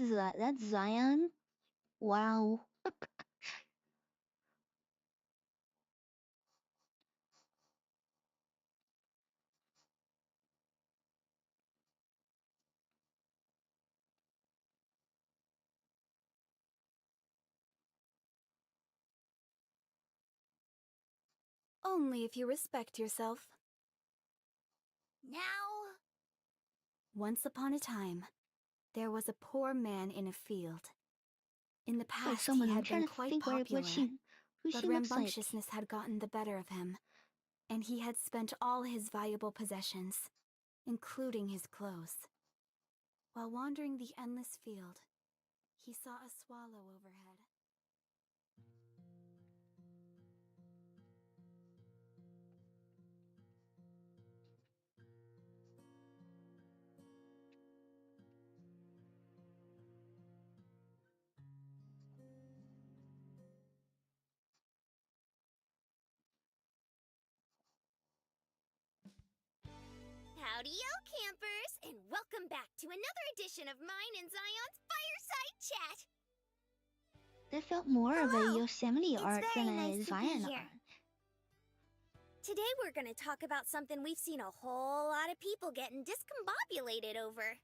Zion. Wow. Only if you respect yourself. Now, Once upon a time, there was a poor man in a field. In the 为 past, 什么 he 呢？ had ？trying been to quite think what popular, who but she looks like. rambunctiousness had gotten the better of him, and he had spent all his valuable possessions, including his clothes. While wandering the endless field, he saw a swallow overhead. howdy-yo, campers, and welcome back to another edition of mine and Zion's Fireside Chat. They felt more of a Hello. Yosemite It's art very than a nice to be Zion here. art. Today we're going to talk about something we've seen a whole lot of people getting discombobulated over.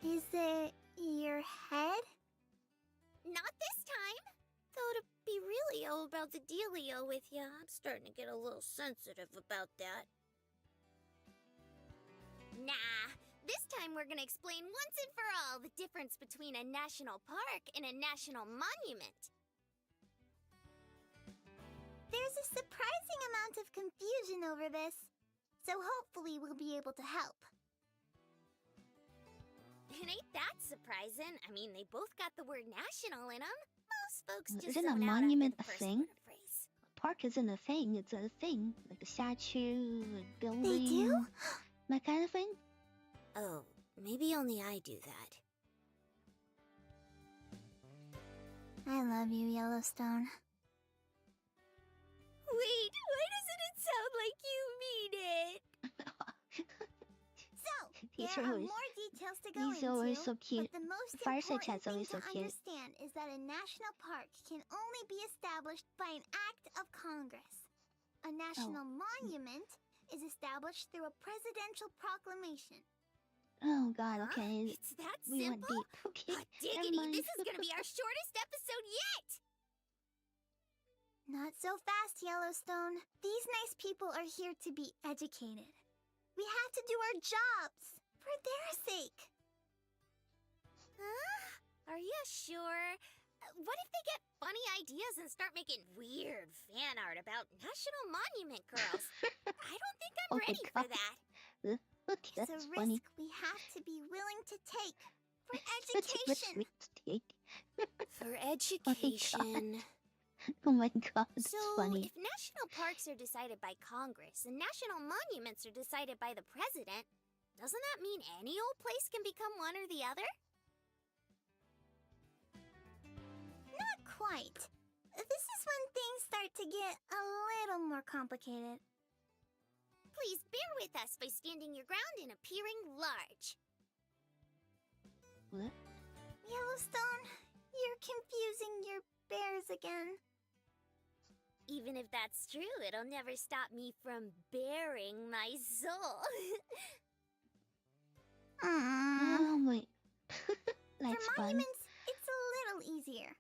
Is it your head? Not this time. Though to be really about the dealio with ya, I'm starting to get a little sensitive about that. Nah, this time we're gonna explain once and for all the difference between a national park and a national monument. There's a surprising amount of confusion over this, so hopefully we'll be able to help. It ain't that surprising. I mean, they both got the word national in them. Most folks Well, just isn't a zone out monument after the a first thing? word of phrase. A park isn't a thing, it's a thing. Like a statue, a building. They do? That kind of thing? Oh, maybe only I do that. I love you, Yellowstone. Wait, why doesn't it sound like you mean it? So, These there are are always- more details to go these into, are always so cute. but the most Fireside important chat's thing always to so cute. understand is that a national park can only be established by an act of Congress. A national monument is established through a presidential proclamation. Oh god, Huh? okay. It's that We went simple? deep. Okay, Hot never diggity, mind. this is gonna be our shortest episode yet! Not so fast, Yellowstone. These nice people are here to be educated. We have to do our jobs for their sake. Huh? Are you sure? What if they get funny ideas and start making weird fan art about National Monument Girls? I don't think I'm Oh my ready for God. that. Okay, It's that's a funny. risk we have to be willing to take for That's education. risk to take. For education. Oh my god, that's So, funny. if national parks are decided by Congress and national monuments are decided by the president, doesn't that mean any old place can become one or the other? Not quite. This is when things start to get a little more complicated. Please bear with us by standing your ground and appearing large. What? Yellowstone, you're confusing your bears again. Even if that's true, it'll never stop me from bearing my soul. Oh wait. That's For fun. monuments, it's a little easier.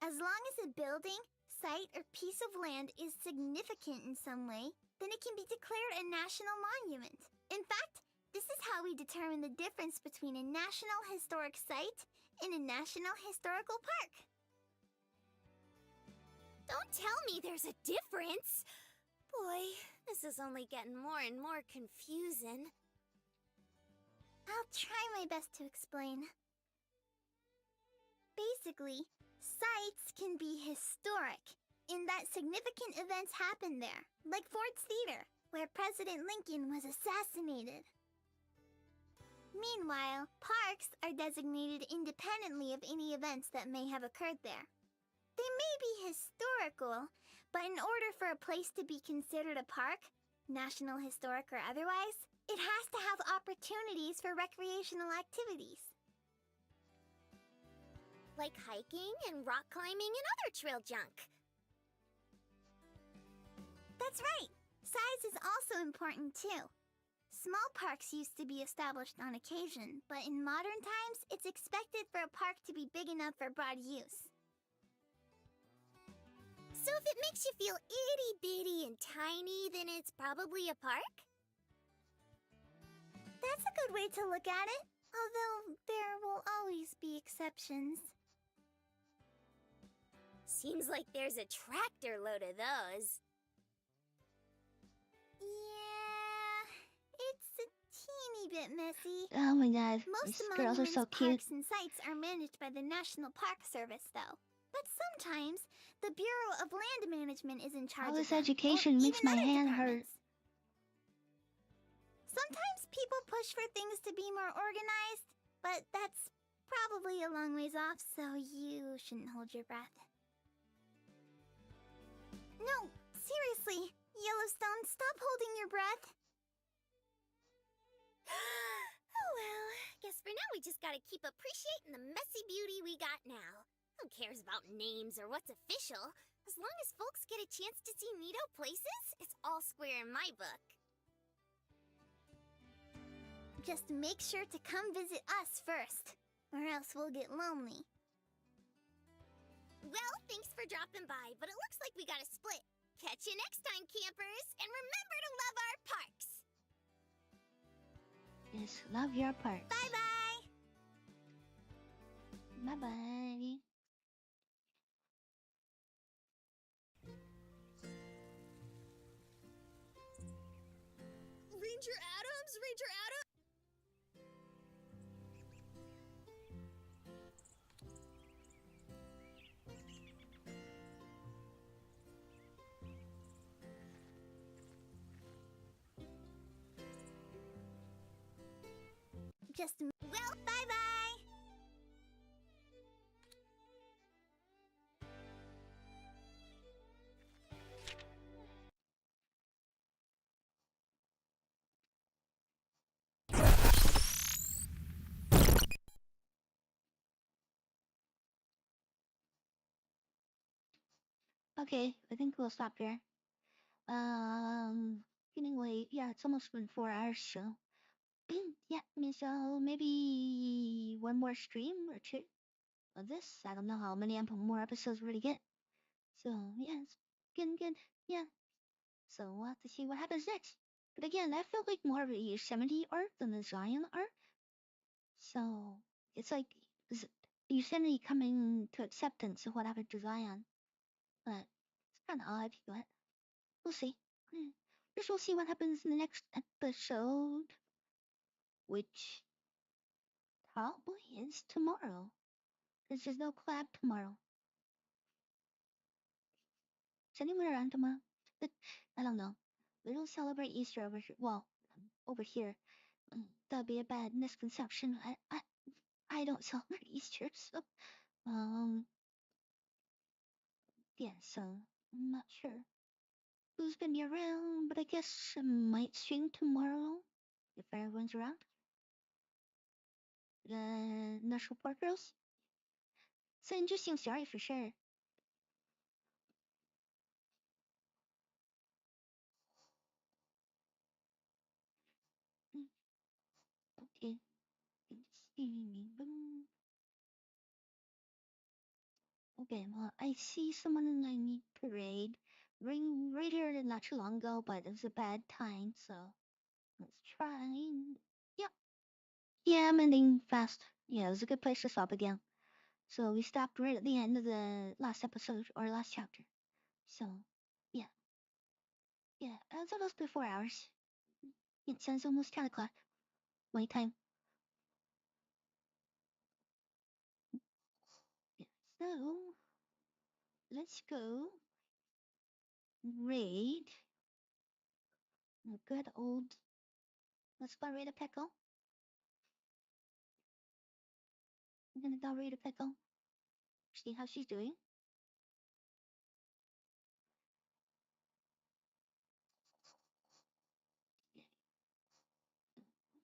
As long as a building, site, or piece of land is significant in some way, then it can be declared a national monument. In fact, this is how we determine the difference between a national historic site and a national historical park. Don't tell me there's a difference. Boy, this is only getting more and more confusing. I'll try my best to explain. Basically, sites can be historic in that significant events happened there, like Ford's Theater, where President Lincoln was assassinated. Meanwhile, parks are designated independently of any events that may have occurred there. They may be historical, but in order for a place to be considered a park, national historic or otherwise, it has to have opportunities for recreational activities. like hiking and rock climbing and other trail junk. That's right. Size is also important too. Small parks used to be established on occasion, but in modern times, it's expected for a park to be big enough for broad use. So if it makes you feel itty bitty and tiny, then it's probably a park? That's a good way to look at it, although there will always be exceptions. Seems like there's a tractor load of those. Yeah, it's a teeny bit messy. Oh my god, Most these girls are monuments, so cute. parks, and sites are managed by the National Park Service, though. But sometimes, the Bureau of Land Management is in charge All of this them, education or makes even my other hand hurt. departments. Sometimes people push for things to be more organized, but that's probably a long ways off, so you shouldn't hold your breath. No, seriously, Yellowstone, stop holding your breath. Oh well, guess for now we just gotta keep appreciating the messy beauty we got now. Who cares about names or what's official? As long as folks get a chance to see neato places, it's all square in my book. Just make sure to come visit us first, or else we'll get lonely. Well, thanks for dropping by, but it looks like we gotta split. Catch you next time, campers, and remember to love our parks! Yes, love your part. Bye-bye! Bye-bye. Ranger Adams! Ranger Adams! Well, bye-bye! Okay, I think we'll stop there. Getting late. Yeah, it's almost been 4 hours, so yeah, I mean, so maybe one more stream or two of this. I don't know how many more episodes we're gonna get. So yeah, it's good. Yeah. So we'll have to see what happens next. But again, that felt like more of a Yosemite arc than the Zion arc. So it's like Yosemite coming to acceptance of what happened to Zion. But it's kind of odd, but we'll see. Just we'll see what happens in the next episode, which probably is tomorrow. Because there's no collab tomorrow. Is anyone around tomorrow? But I don't know. We don't celebrate Easter over here. Well, over here. That'd be a bad misconception. I don't celebrate Easter, so yeah, so I'm not sure who's gonna be around, but I guess I might stream tomorrow if everyone's around. The National Park Girls. It's an interesting story for sure. Okay. Okay, well, I see someone and I need parade. Ring right here not too long ago, but it was a bad time, so let's try. Yep. Yeah, I'm ending fast. Yeah, it was a good place to stop again. So we stopped right at the end of the last episode or last chapter. So yeah. Yeah, it's almost been 4 hours. It's almost 10 o'clock. My time. Yeah, so let's go raid a good old. Let's go raid a pickle. I'm gonna go raid a pickle. See how she's doing.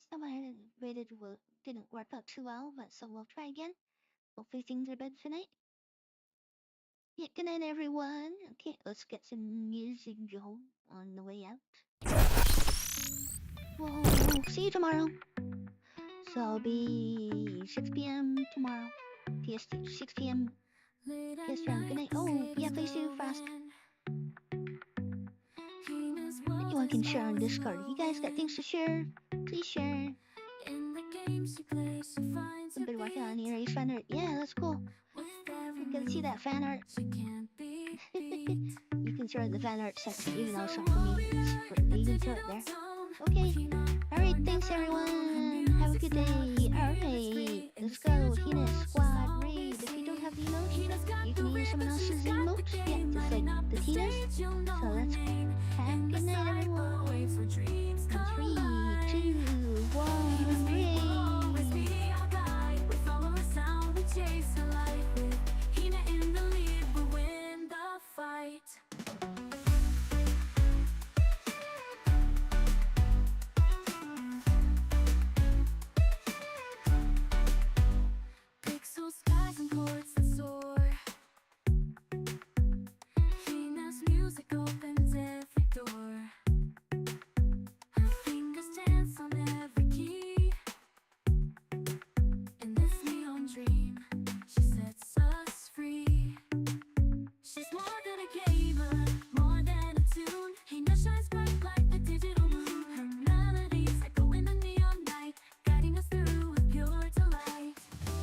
Someone raided didn't work out too well, but so we'll try again. Hopefully things are better tonight. Yeah, good night, everyone. Okay, let's get some music going on the way out. Whoa, see you tomorrow. So I'll be 6 p.m. tomorrow. PST, 6 p.m. PST. Good night. Oh, yeah, please do fast. Anyone can share on Discord. If you guys got things to share, please share. I've been working on Erase fan art. Yeah, that's cool. I'm gonna see that fan art. You can share the fan art section, even though it's not for me. You can share it there. Okay. Alright, thanks everyone. Have a good day. Alright, let's go. Hina Squad Raid. If you don't have the emote, you can use someone else's emote. Yeah, just like the Tinas. So let's have a good night, everyone. 3, 2, 1, raid. Pixel skies and chords that soar. Hina's music opens every door. Her fingers dance on every key. In this neon dream, she sets us free. She's more than a gamer, more than a tune. Hina shines bright like the digital moon. Her melodies echo in the neon night, guiding us through with pure delight.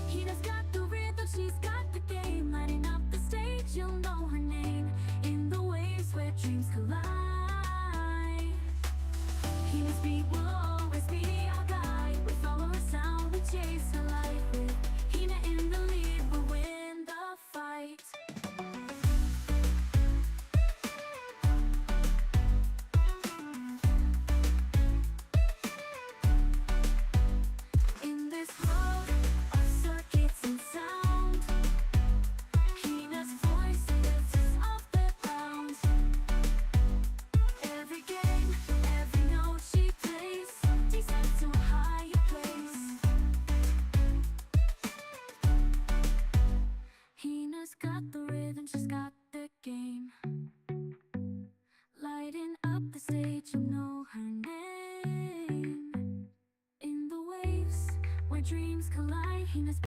Hina's got the rhythm, she's got the game, lighting up the stage, you'll know her name. In the waves where dreams collide, Hina's beat will always be our guide. We follow her sound, we chase her light. With Hina in the lead, we'll win the fight. In this world of circuits and sound, Hina's voice lifts us off the ground. Every game, every note she plays takes us to a higher place. Hina's got the rhythm, she's got the game, lighting up the stage, you know her name. In the waves where dreams collide, Hina's